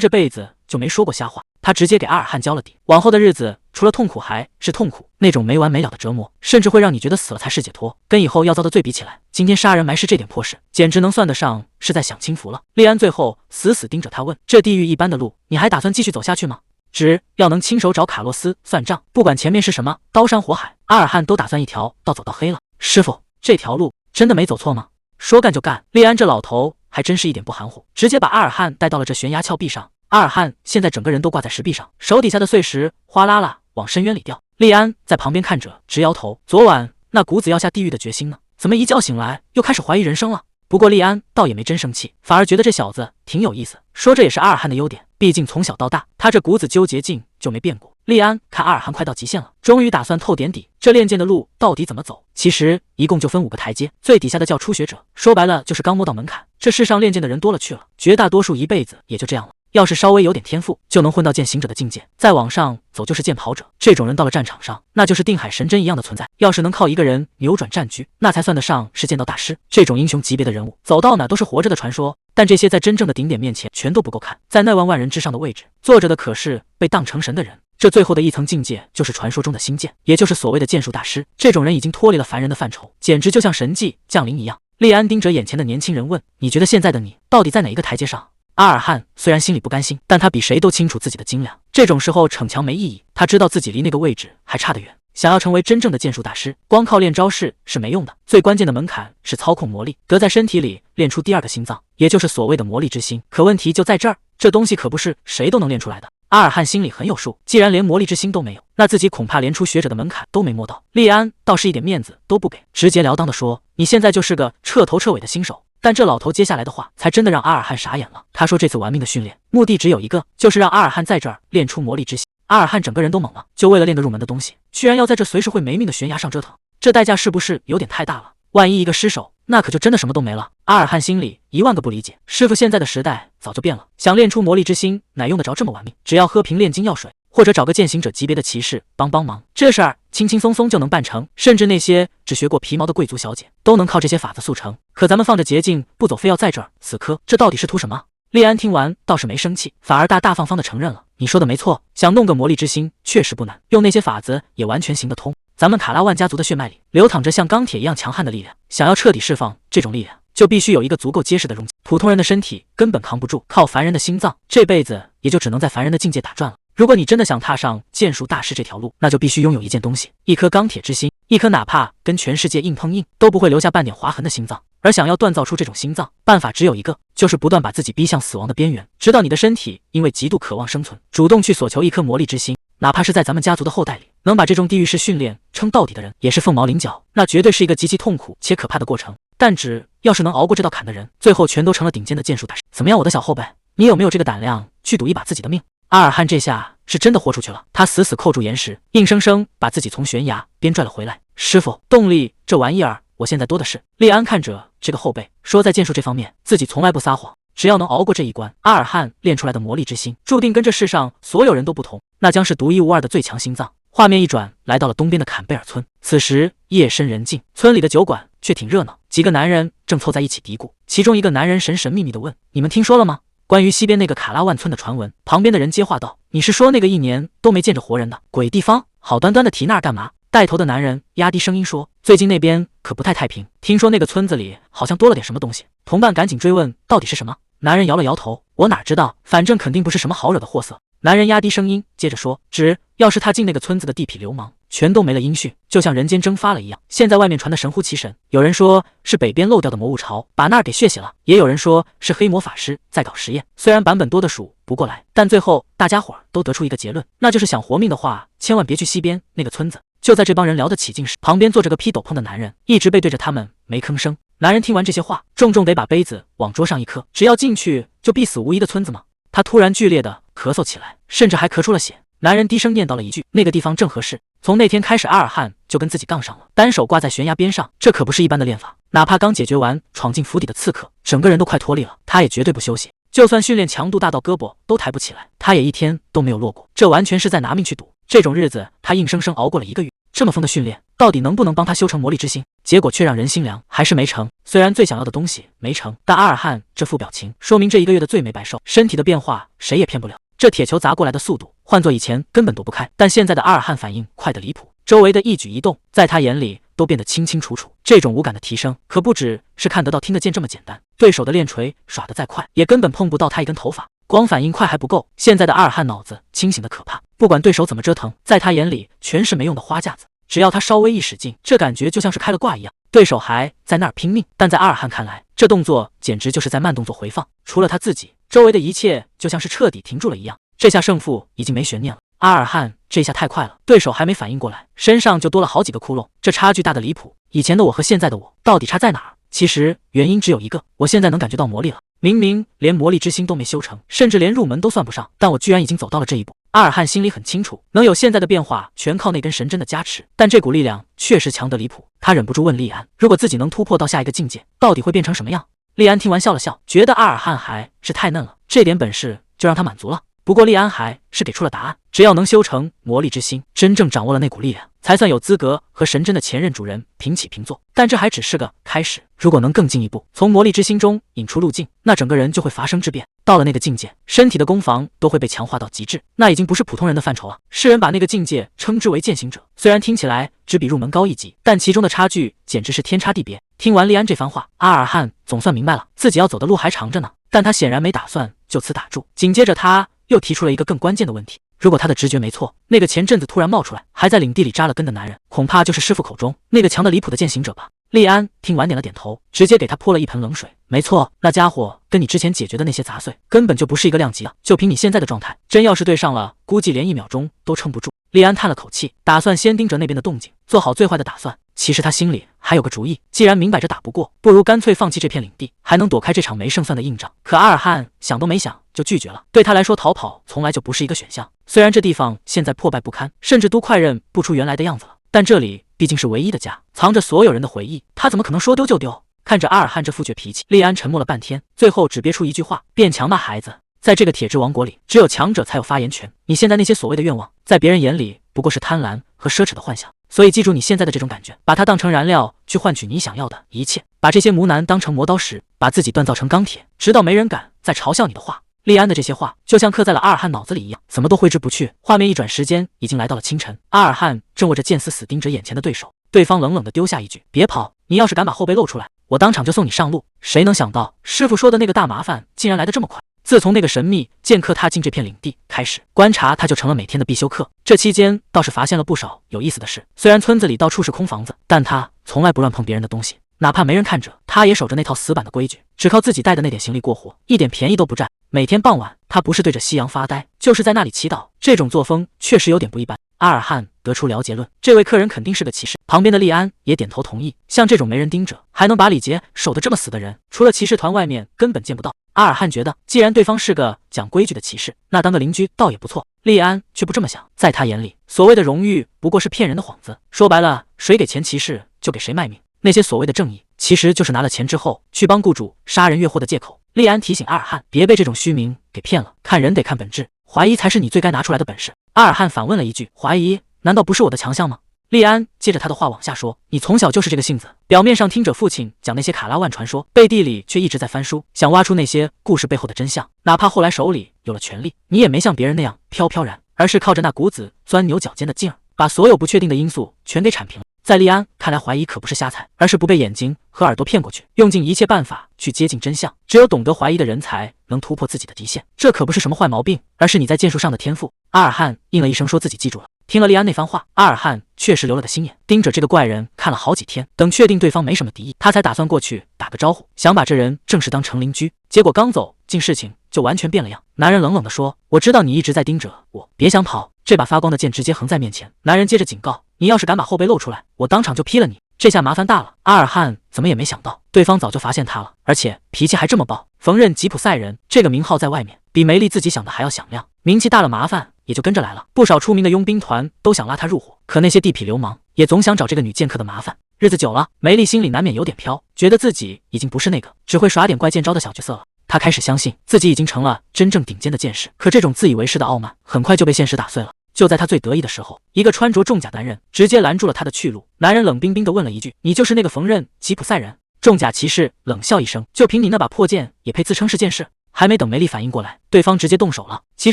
S1: 这辈子就没说过瞎话。他直接给阿尔汉交了底，往后的日子除了痛苦还是痛苦，那种没完没了的折磨，甚至会让你觉得死了才是解脱。跟以后要遭的罪比起来，今天杀人埋尸这点破事，简直能算得上是在享清福了。厉安最后死死盯着他问：这地狱一般的路，你还打算继续走下去吗？只要能亲手找卡洛斯算账，不管前面是什么刀山火海，阿尔汉都打算一条道走到黑了。师傅，这条路真的没走错吗？说干就干，厉安这老头还真是一点不含糊，直接把阿尔汉带到了这悬崖峭壁上。阿尔汉现在整个人都挂在石壁上，手底下的碎石哗啦啦往深渊里掉。厉安在旁边看着直摇头，昨晚那股子要下地狱的决心呢，怎么一觉醒来又开始怀疑人生了？不过厉安倒也没真生气，反而觉得这小子挺有意思，说这也是阿尔汉的优点，毕竟从小到大他这股子纠结劲就没变过。厉安看阿尔汉快到极限了，终于打算透点底，这练剑的路到底怎么走？其实一共就分5个台阶，最底下的叫初学者，说白了就是刚摸到门槛。这世上练剑的人多了去了，绝大多数一辈子也就这样了。要是稍微有点天赋，就能混到剑行者的境界，再往上走就是剑跑者。这种人到了战场上，那就是定海神针一样的存在。要是能靠一个人扭转战局，那才算得上是剑道大师。这种英雄级别的人物，走到哪都是活着的传说。但这些在真正的顶点面前，全都不够看。在那万人之上的位置，坐着的可是被当成神的人。这最后的一层境界，就是传说中的星剑，也就是所谓的剑术大师。这种人已经脱离了凡人的范畴，简直就像神迹降临一样。厉安盯着眼前的年轻人问：你觉得现在的你，到底在哪一个台阶上？阿尔汉虽然心里不甘心，但他比谁都清楚自己的斤两。这种时候逞强没意义，他知道自己离那个位置还差得远。想要成为真正的剑术大师，光靠练招式是没用的，最关键的门槛是操控魔力，得在身体里练出第2个心脏，也就是所谓的魔力之心。可问题就在这儿，这东西可不是谁都能练出来的。阿尔汉心里很有数，既然连魔力之心都没有，那自己恐怕连初学者的门槛都没摸到。厉安倒是一点面子都不给，直截了当的说：你现在就是个彻头彻尾的新手。但这老头接下来的话，才真的让阿尔汉傻眼了。他说这次玩命的训练，目的只有一个，就是让阿尔汉在这儿练出魔力之心。阿尔汉整个人都懵了，就为了练个入门的东西，居然要在这随时会没命的悬崖上折腾，这代价是不是有点太大了？万一一个失手，那可就真的什么都没了。阿尔汉心里10000个不理解，师傅，现在的时代早就变了，想练出魔力之心，哪用得着这么玩命？只要喝瓶炼金药水，或者找个剑行者级别的骑士帮忙，这事儿轻轻松松就能办成。甚至那些只学过皮毛的贵族小姐，都能靠这些法子速成。可咱们放着捷径不走，非要在这儿死磕，这到底是图什么？厉安听完倒是没生气，反而大大方方的承认了：你说的没错，想弄个魔力之心确实不难，用那些法子也完全行得通。咱们卡拉万家族的血脉里流淌着像钢铁一样强悍的力量，想要彻底释放这种力量，就必须有一个足够结实的容器。普通人的身体根本扛不住，靠凡人的心脏，这辈子也就只能在凡人的境界打转了。如果你真的想踏上剑术大师这条路，那就必须拥有一件东西，一颗钢铁之心，一颗哪怕跟全世界硬碰硬都不会留下半点划痕的心脏。而想要锻造出这种心脏，办法只有一个，就是不断把自己逼向死亡的边缘，直到你的身体因为极度渴望生存，主动去索求一颗魔力之心。哪怕是在咱们家族的后代里，能把这种地狱式训练撑到底的人，也是凤毛麟角。那绝对是一个极其痛苦且可怕的过程。但只要是能熬过这道坎的人，最后全都成了顶尖的剑术大师。怎么样，我的小后辈，你有没有这个胆量去赌一把自己的命？阿尔汉这下是真的豁出去了，他死死扣住岩石，硬生生把自己从悬崖边拽了回来。师傅，动力这玩意儿我现在多的是。厉安看着这个后辈说，在剑术这方面自己从来不撒谎，只要能熬过这一关，阿尔汉练出来的魔力之心注定跟这世上所有人都不同，那将是独一无二的最强心脏。画面一转，来到了东边的坎贝尔村。此时夜深人静，村里的酒馆却挺热闹，几个男人正凑在一起嘀咕。其中一个男人神神秘秘地问：你们听说了吗？关于西边那个卡拉万村的传闻。旁边的人接话道：你是说那个1年都没见着活人的鬼地方？好端端的提那儿干嘛？带头的男人压低声音说：最近那边可不太太平，听说那个村子里好像多了点什么东西。同伴赶紧追问到底是什么。男人摇了摇头：我哪知道，反正肯定不是什么好惹的货色。男人压低声音接着说：只要是他进那个村子的地痞流氓，全都没了音讯，就像人间蒸发了一样。现在外面传的神乎其神，有人说是北边漏掉的魔物潮把那儿给血洗了，也有人说是黑魔法师在搞实验。虽然版本多的数不过来，但最后大家伙都得出一个结论，那就是想活命的话，千万别去西边那个村子。就在这帮人聊得起劲时，旁边坐着个披斗篷的男人，一直背对着他们没吭声。男人听完这些话，重重得把杯子往桌上一磕，只要进去就必死无疑的村子吗？他突然剧烈的咳嗽起来，甚至还咳出了血。男人低声念叨了一句：那个地方正合适。从那天开始，阿尔汉就跟自己杠上了，单手挂在悬崖边上，这可不是一般的练法。哪怕刚解决完闯进府邸的刺客，整个人都快脱力了，他也绝对不休息。就算训练强度大到胳膊都抬不起来，他也一天都没有落过。这完全是在拿命去赌。这种日子，他硬生生熬过了1个月。这么疯的训练，到底能不能帮他修成魔力之心？结果却让人心凉，还是没成。虽然最想要的东西没成，但阿尔汉这副表情，说明这1个月的罪没白受。身体的变化，谁也骗不了。这铁球砸过来的速度，换做以前根本躲不开，但现在的阿尔汉反应快得离谱，周围的一举一动，在他眼里都变得清清楚楚。这种五感的提升，可不只是看得到、听得见这么简单。对手的链锤耍得再快，也根本碰不到他一根头发。光反应快还不够，现在的阿尔汉脑子清醒的可怕，不管对手怎么折腾，在他眼里全是没用的花架子。只要他稍微一使劲，这感觉就像是开了挂一样。对手还在那儿拼命，但在阿尔汉看来，这动作简直就是在慢动作回放。除了他自己，周围的一切就像是彻底停住了一样。这下胜负已经没悬念了。阿尔汉这下太快了，对手还没反应过来，身上就多了好几个窟窿，这差距大的离谱。以前的我和现在的我到底差在哪儿？其实原因只有一个，我现在能感觉到魔力了。明明连魔力之心都没修成，甚至连入门都算不上，但我居然已经走到了这一步。阿尔汉心里很清楚，能有现在的变化，全靠那根神针的加持。但这股力量确实强得离谱。他忍不住问利安，如果自己能突破到下一个境界，到底会变成什么样？利安听完笑了笑，觉得阿尔汉还是太嫩了，这点本事就让他满足了。不过利安还是给出了答案，只要能修成魔力之心，真正掌握了那股力量，才算有资格和神针的前任主人平起平坐。但这还只是个开始，如果能更进一步，从魔力之心中引出路径，那整个人就会发生质变。到了那个境界，身体的攻防都会被强化到极致，那已经不是普通人的范畴了。世人把那个境界称之为践行者，虽然听起来只比入门高一级，但其中的差距简直是天差地别。听完利安这番话，阿尔汉总算明白了，自己要走的路还长着呢。但他显然没打算就此打住，紧接着他又提出了一个更关键的问题。如果他的直觉没错，那个前阵子突然冒出来还在领地里扎了根的男人，恐怕就是师傅口中那个强得离谱的践行者吧。利安听完点了点头，直接给他泼了一盆冷水。没错，那家伙跟你之前解决的那些杂碎根本就不是一个量级啊！就凭你现在的状态，真要是对上了，估计连1秒钟都撑不住。利安叹了口气，打算先盯着那边的动静，做好最坏的打算。其实他心里还有个主意，既然明摆着打不过，不如干脆放弃这片领地，还能躲开这场没胜算的硬仗。可阿尔汉想都没想就拒绝了，对他来说逃跑从来就不是一个选项。虽然这地方现在破败不堪，甚至都快认不出原来的样子了，但这里毕竟是唯一的家，藏着所有人的回忆，他怎么可能说丢就丢？看着阿尔汉这副倔脾气，利安沉默了半天，最后只憋出一句话：变强吧，孩子。在这个铁质王国里，只有强者才有发言权。你现在那些所谓的愿望，在别人眼里不过是贪婪和奢侈的幻想。所以记住你现在的这种感觉，把它当成燃料，去换取你想要的一切。把这些磨难当成磨刀石，把自己锻造成钢铁，直到没人敢再嘲笑你的话。利安的这些话就像刻在了阿尔汉脑子里一样，怎么都挥之不去。画面一转，时间已经来到了清晨，阿尔汉正握着剑死死盯着眼前的对手。对方冷冷地丢下一句：别跑，你要是敢把后背露出来，我当场就送你上路。谁能想到师傅说的那个大麻烦竟然来得这么快。自从那个神秘剑客踏进这片领地开始，观察他就成了每天的必修课。这期间倒是发现了不少有意思的事。虽然村子里到处是空房子，但他从来不乱碰别人的东西，哪怕没人看着，他也守着那套死板的规矩，只靠自己带的那点行李过活，一点便宜都不占。每天傍晚，他不是对着夕阳发呆，就是在那里祈祷。这种作风确实有点不一般。阿尔汉得出了结论，这位客人肯定是个骑士。旁边的利安也点头同意。像这种没人盯着，还能把礼节守得这么死的人，除了骑士团外面根本见不到。阿尔汉觉得，既然对方是个讲规矩的骑士，那当个邻居倒也不错。利安却不这么想，在他眼里，所谓的荣誉不过是骗人的幌子。说白了，谁给钱骑士就给谁卖命。那些所谓的正义，其实就是拿了钱之后去帮雇主杀人越货的借口。利安提醒阿尔汉，别被这种虚名给骗了，看人得看本质，怀疑才是你最该拿出来的本事。阿尔汉反问了一句，怀疑难道不是我的强项吗？利安接着他的话往下说，你从小就是这个性子，表面上听着父亲讲那些卡拉万传说，背地里却一直在翻书，想挖出那些故事背后的真相。哪怕后来手里有了权力，你也没像别人那样飘飘然，而是靠着那股子钻牛角尖的劲儿，把所有不确定的因素全给铲平了。在利安看来，怀疑可不是瞎猜，而是不被眼睛和耳朵骗过去，用尽一切办法去接近真相。只有懂得怀疑的人才能突破自己的极限，这可不是什么坏毛病，而是你在剑术上的天赋。阿尔汉应了一声，说自己记住了。听了利安那番话，阿尔汉确实留了个心眼，盯着这个怪人看了好几天。等确定对方没什么敌意，他才打算过去打个招呼，想把这人正式当成邻居。结果刚走进，事情就完全变了样。男人冷冷地说，我知道你一直在盯着我，别想跑。这把发光的剑直接横在面前。男人接着警告，你要是敢把后背露出来，我当场就劈了你。这下麻烦大了。阿尔汉怎么也没想到，对方早就发现他了，而且脾气还这么暴。缝纫吉普赛人这个名号在外面比梅丽自己想的还要响亮，名气大了麻烦也就跟着来了。不少出名的佣兵团都想拉他入伙，可那些地痞流氓也总想找这个女剑客的麻烦。日子久了，梅丽心里难免有点飘，觉得自己已经不是那个只会耍点怪剑招的小角色了。她开始相信自己已经成了真正顶尖的剑士，可这种自以为是的傲慢很快就被现实打碎了。就在他最得意的时候，一个穿着重甲男人直接拦住了他的去路。男人冷冰冰地问了一句：“你就是那个缝纫吉普赛人？”重甲骑士冷笑一声：“就凭你那把破剑，也配自称是剑士？”还没等梅丽反应过来，对方直接动手了。骑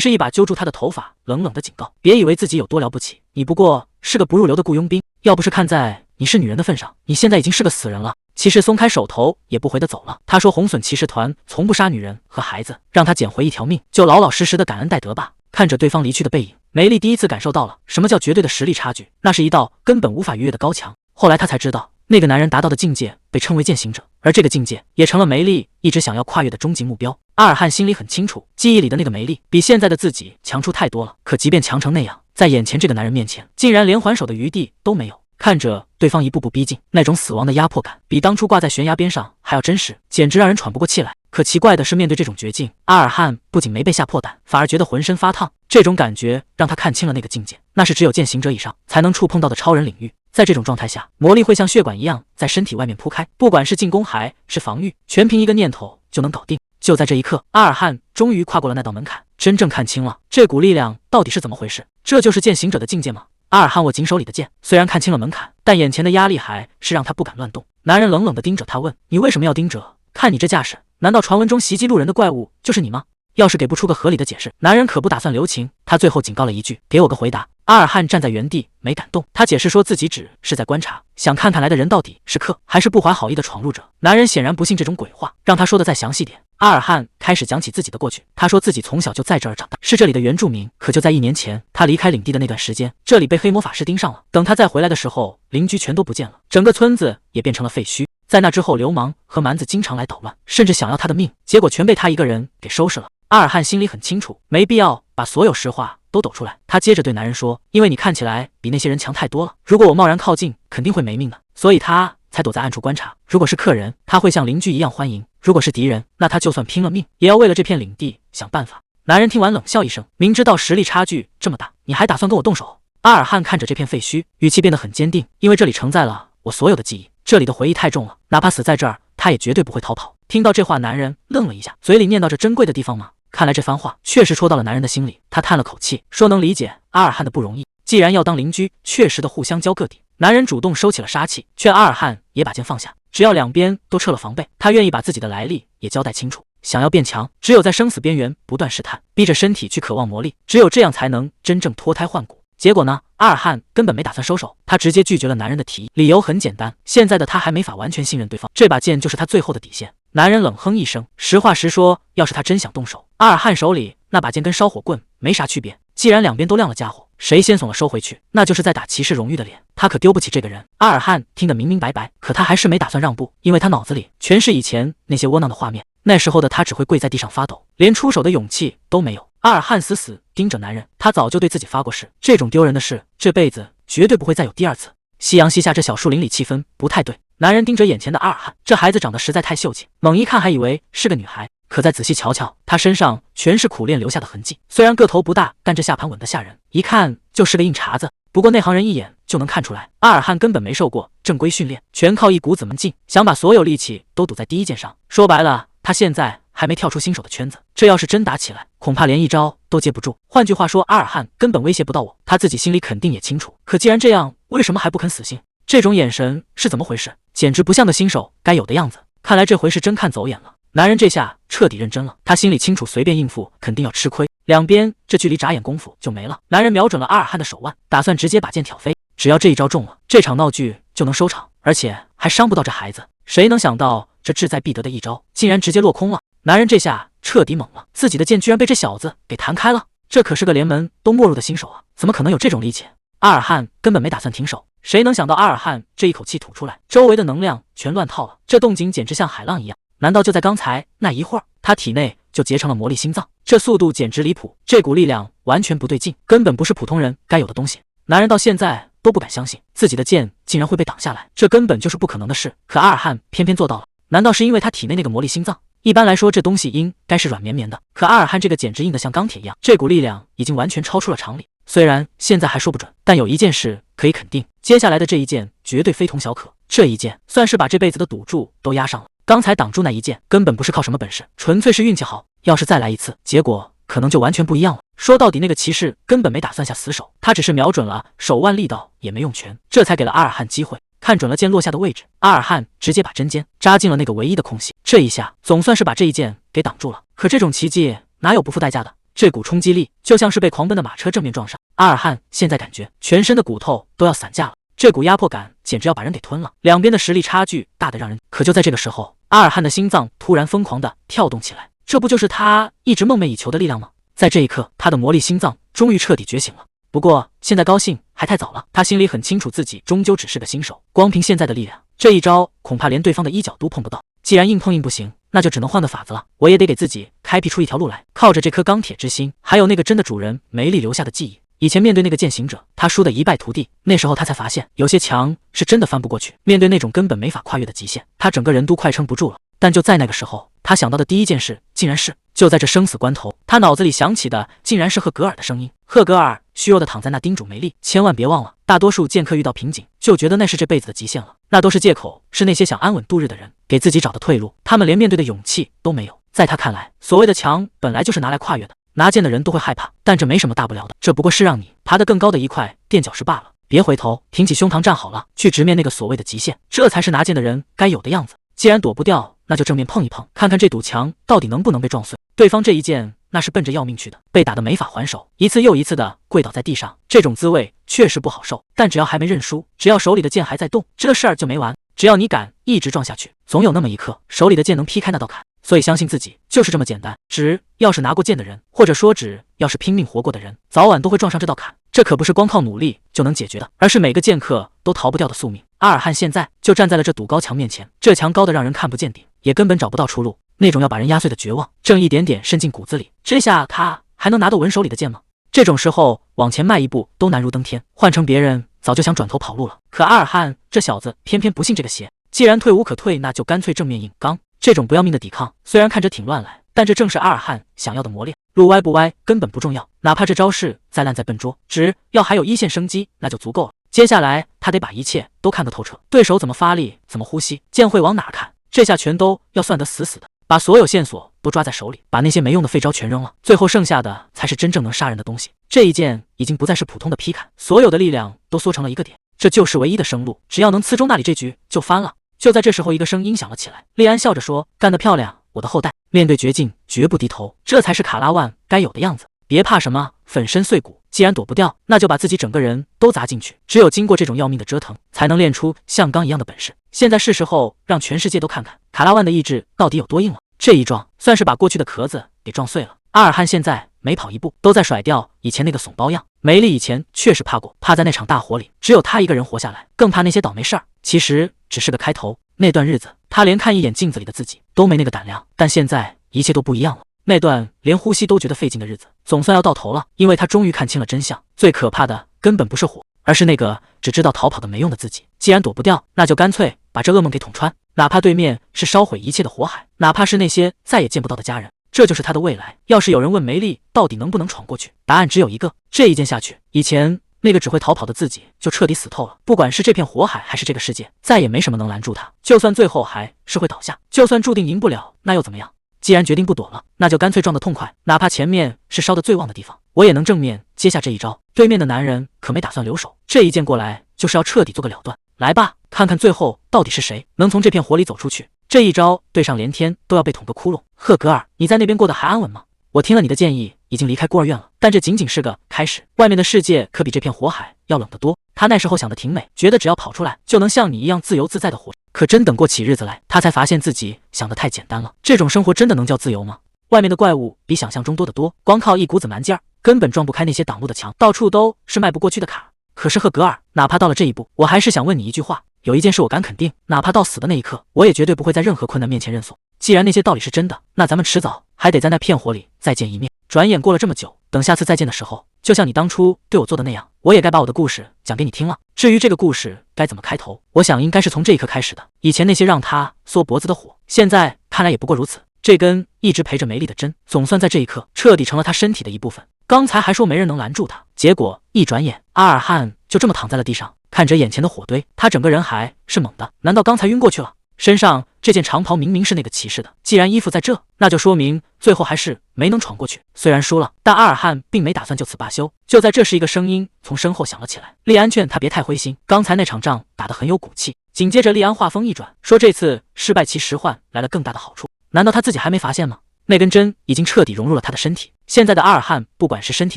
S1: 士一把揪住他的头发，冷冷地警告：“别以为自己有多了不起，你不过是个不入流的雇佣兵。要不是看在你是女人的份上，你现在已经是个死人了。”骑士松开手头，也不回地走了。他说：“红隼骑士团从不杀女人和孩子，让他捡回一条命，就老老实实的感恩戴德吧。”看着对方离去的背影，梅丽第一次感受到了什么叫绝对的实力差距，那是一道根本无法逾越的高墙。后来他才知道，那个男人达到的境界被称为践行者，而这个境界也成了梅丽一直想要跨越的终极目标。阿尔汉心里很清楚，记忆里的那个梅丽比现在的自己强出太多了，可即便强成那样，在眼前这个男人面前，竟然连还手的余地都没有。看着对方一步步逼近，那种死亡的压迫感比当初挂在悬崖边上还要真实，简直让人喘不过气来。可奇怪的是，面对这种绝境，阿尔汉不仅没被吓破胆，反而觉得浑身发烫。这种感觉让他看清了那个境界，那是只有践行者以上才能触碰到的超人领域。在这种状态下，魔力会像血管一样在身体外面铺开，不管是进攻还是防御，全凭一个念头就能搞定。就在这一刻，阿尔汉终于跨过了那道门槛，真正看清了这股力量到底是怎么回事。这就是践行者的境界吗？阿尔汉握紧手里的剑，虽然看清了门槛，但眼前的压力还是让他不敢乱动。男人冷冷地盯着他问：“你为什么要盯着？看你这架势，难道传闻中袭击路人的怪物就是你吗？”要是给不出个合理的解释，男人可不打算留情。他最后警告了一句：“给我个回答。”阿尔汉站在原地没敢动，他解释说自己只是在观察，想看看来的人到底是客还是不怀好意的闯入者。男人显然不信这种鬼话，让他说的再详细点。阿尔汉开始讲起自己的过去，他说自己从小就在这儿长大，是这里的原住民。可就在1年前，他离开领地的那段时间，这里被黑魔法师盯上了。等他再回来的时候，邻居全都不见了，整个村子也变成了废墟。在那之后，流氓和蛮子经常来捣乱，甚至想要他的命，结果全被他一个人给收拾了。阿尔汉心里很清楚，没必要把所有实话都抖出来。他接着对男人说：“因为你看起来比那些人强太多了，如果我贸然靠近，肯定会没命的，所以他才躲在暗处观察。如果是客人，他会像邻居一样欢迎；如果是敌人，那他就算拼了命，也要为了这片领地想办法。”男人听完冷笑一声：“明知道实力差距这么大，你还打算跟我动手？”阿尔汉看着这片废墟，语气变得很坚定：“因为这里承载了我所有的记忆，这里的回忆太重了，哪怕死在这儿，他也绝对不会逃跑。”听到这话，男人愣了一下，嘴里念叨着珍贵的地方吗？看来这番话确实戳到了男人的心里，他叹了口气，说能理解阿尔汉的不容易，既然要当邻居，确实的互相交个底。男人主动收起了杀气，劝阿尔汉也把剑放下，只要两边都撤了防备，他愿意把自己的来历也交代清楚。想要变强，只有在生死边缘不断试探，逼着身体去渴望魔力，只有这样才能真正脱胎换骨。结果呢，阿尔汉根本没打算收手，他直接拒绝了男人的提议，理由很简单，现在的他还没法完全信任对方，这把剑就是他最后的底线。男人冷哼一声，实话实说，要是他真想动手，阿尔汉手里那把剑跟烧火棍没啥区别。既然两边都亮了家伙，谁先怂了收回去，那就是在打骑士荣誉的脸，他可丢不起这个人。阿尔汉听得明明白白，可他还是没打算让步，因为他脑子里全是以前那些窝囊的画面，那时候的他只会跪在地上发抖，连出手的勇气都没有。阿尔汉死死盯着男人，他早就对自己发过誓，这种丢人的事，这辈子绝对不会再有第二次。夕阳西下，这小树林里气氛不太对。男人盯着眼前的阿尔汉，这孩子长得实在太秀气，猛一看还以为是个女孩，可再仔细瞧瞧，她身上全是苦练留下的痕迹。虽然个头不大，但这下盘稳得吓人，一看就是个硬茬子。不过内行人一眼就能看出来，阿尔汉根本没受过正规训练，全靠一股子门劲，想把所有力气都赌在第一剑上。说白了，他现在还没跳出新手的圈子，这要是真打起来，恐怕连一招都接不住。换句话说，阿尔汉根本威胁不到我，他自己心里肯定也清楚。可既然这样，为什么还不肯死心？这种眼神是怎么回事？简直不像个新手该有的样子。看来这回是真看走眼了。男人这下彻底认真了，他心里清楚，随便应付肯定要吃亏，两边这距离眨眼功夫就没了。男人瞄准了阿尔汉的手腕，打算直接把剑挑飞。只要这一招中了，这场闹剧就能收场，而且还伤不到这孩子。谁能想到这志在必得的一招竟然直接落空了？男人这下彻底懵了，自己的剑居然被这小子给弹开了，这可是个连门都没入的新手啊，怎么可能有这种力气？阿尔汉根本没打算停手，谁能想到阿尔汉这一口气吐出来，周围的能量全乱套了，这动静简直像海浪一样。难道就在刚才那一会儿，他体内就结成了魔力心脏？这速度简直离谱，这股力量完全不对劲，根本不是普通人该有的东西。男人到现在都不敢相信自己的剑竟然会被挡下来，这根本就是不可能的事。可阿尔汉偏偏做到了，难道是因为他体内那个魔力心脏？一般来说，这东西应该是软绵绵的，可阿尔汉这个简直硬得像钢铁一样，这股力量已经完全超出了常理。虽然现在还说不准，但有一件事可以肯定，接下来的这一剑绝对非同小可。这一剑算是把这辈子的赌注都押上了。刚才挡住那一剑根本不是靠什么本事，纯粹是运气好。要是再来一次，结果可能就完全不一样了。说到底，那个骑士根本没打算下死手，他只是瞄准了，手腕力道也没用全，这才给了阿尔汉机会。看准了剑落下的位置，阿尔汉直接把针尖扎进了那个唯一的空隙。这一下总算是把这一剑给挡住了。可这种奇迹哪有不付代价的？这股冲击力就像是被狂奔的马车正面撞上，阿尔汉现在感觉全身的骨头都要散架了。这股压迫感简直要把人给吞了，两边的实力差距大得让人……可就在这个时候，阿尔汉的心脏突然疯狂地跳动起来，这不就是他一直梦寐以求的力量吗？在这一刻，他的魔力心脏终于彻底觉醒了。不过现在高兴还太早了，他心里很清楚自己终究只是个新手，光凭现在的力量，这一招恐怕连对方的衣角都碰不到。既然硬碰硬不行，那就只能换个法子了。我也得给自己开辟出一条路来，靠着这颗钢铁之心，还有那个真的主人梅丽留下的记忆。以前面对那个剑行者，他输得一败涂地，那时候他才发现，有些墙是真的翻不过去。面对那种根本没法跨越的极限，他整个人都快撑不住了。但就在那个时候，他想到的第一件事，竟然是就在这生死关头，他脑子里想起的竟然是赫格尔的声音。赫格尔虚弱的躺在那叮嘱梅丽，千万别忘了，大多数剑客遇到瓶颈，就觉得那是这辈子的极限了，那都是借口，是那些想安稳度日的人给自己找的退路，他们连面对的勇气都没有。在他看来，所谓的墙本来就是拿来跨越的，拿剑的人都会害怕，但这没什么大不了的，这不过是让你爬得更高的一块垫脚石罢了。别回头，挺起胸膛站好了，去直面那个所谓的极限，这才是拿剑的人该有的样子。既然躲不掉，那就正面碰一碰，看看这堵墙到底能不能被撞碎。对方这一剑那是奔着要命去的，被打得没法还手，一次又一次的跪倒在地上，这种滋味确实不好受。但只要还没认输，只要手里的剑还在动，这事儿就没完。只要你敢一直撞下去，总有那么一刻，手里的剑能劈开那道坎。所以相信自己就是这么简单。只要是拿过剑的人，或者说只要是拼命活过的人，早晚都会撞上这道坎。这可不是光靠努力就能解决的，而是每个剑客都逃不掉的宿命。阿尔汉现在就站在了这堵高墙面前，这墙高的让人看不见顶，也根本找不到出路，那种要把人压碎的绝望正一点点渗进骨子里。这下他还能拿得稳手里的剑吗？这种时候往前迈一步都难如登天，换成别人早就想转头跑路了。可阿尔汉这小子偏偏不信这个邪，既然退无可退，那就干脆正面硬刚。这种不要命的抵抗虽然看着挺乱来，但这正是阿尔汉想要的磨练。路歪不歪根本不重要，哪怕这招式再烂再笨拙，只要还有一线生机那就足够了。接下来他得把一切都看个透彻，对手怎么发力，怎么呼吸，剑会往哪看，这下全都要算得死死的，把所有线索都抓在手里，把那些没用的废招全扔了，最后剩下的才是真正能杀人的东西。这一剑已经不再是普通的劈砍，所有的力量都缩成了一个点，这就是唯一的生路，只要能刺中那里，这局就翻了。就在这时候，一个声音响了起来，利安笑着说：“干得漂亮，我的后代。面对绝境绝不低头，这才是卡拉万该有的样子。别怕什么粉身碎骨，既然躲不掉，那就把自己整个人都砸进去。只有经过这种要命的折腾，才能练出像钢一样的本事。现在是时候让全世界都看看卡拉万的意志到底有多硬了。”这一撞算是把过去的壳子给撞碎了。阿尔汉现在每跑一步都在甩掉以前那个怂包样。梅丽以前确实怕过，怕在那场大火里只有他一个人活下来，更怕那些倒霉事儿。其实只是个开头，那段日子他连看一眼镜子里的自己都没那个胆量，但现在一切都不一样了。那段连呼吸都觉得费劲的日子总算要到头了，因为他终于看清了真相。最可怕的根本不是火，而是那个只知道逃跑的没用的自己。既然躲不掉，那就干脆把这噩梦给捅穿，哪怕对面是烧毁一切的火海，哪怕是那些再也见不到的家人，这就是他的未来。要是有人问梅丽到底能不能闯过去，答案只有一个，这一剑下去，以前那个只会逃跑的自己就彻底死透了。不管是这片火海还是这个世界，再也没什么能拦住他。就算最后还是会倒下，就算注定赢不了，那又怎么样？既然决定不躲了，那就干脆撞得痛快，哪怕前面是烧得最旺的地方，我也能正面接下这一招。对面的男人可没打算留手，这一剑过来就是要彻底做个了断。来吧，看看最后到底是谁能从这片火里走出去。这一招对上连天都要被捅个窟窿。赫格尔，你在那边过得还安稳吗？我听了你的建议，已经离开孤儿院了，但这仅仅是个开始，外面的世界可比这片火海要冷得多。他那时候想的挺美，觉得只要跑出来就能像你一样自由自在的活着。可真等过起日子来，他才发现自己想的太简单了。这种生活真的能叫自由吗？外面的怪物比想象中多得多，光靠一股子蛮劲儿，根本撞不开那些挡路的墙，到处都是迈不过去的坎。可是赫格尔，哪怕到了这一步，我还是想问你一句话。有一件事我敢肯定，哪怕到死的那一刻，我也绝对不会在任何困难面前认怂。既然那些道理是真的，那咱们迟早还得在那片火里再见一面。转眼过了这么久，等下次再见的时候，就像你当初对我做的那样，我也该把我的故事讲给你听了。至于这个故事该怎么开头，我想应该是从这一刻开始的。以前那些让他缩脖子的火，现在看来也不过如此。这根一直陪着梅丽的针，总算在这一刻彻底成了他身体的一部分。刚才还说没人能拦住他，结果一转眼，阿尔汉就这么躺在了地上，看着眼前的火堆，他整个人还是懵的。难道刚才晕过去了？身上这件长袍明明是那个骑士的，既然衣服在这，那就说明最后还是没能闯过去。虽然输了，但阿尔汉并没打算就此罢休。就在这时，一个声音从身后响了起来。利安劝他别太灰心，刚才那场仗打得很有骨气。紧接着，利安话锋一转，说这次失败其实换来了更大的好处。难道他自己还没发现吗？那根针已经彻底融入了他的身体。现在的阿尔汉，不管是身体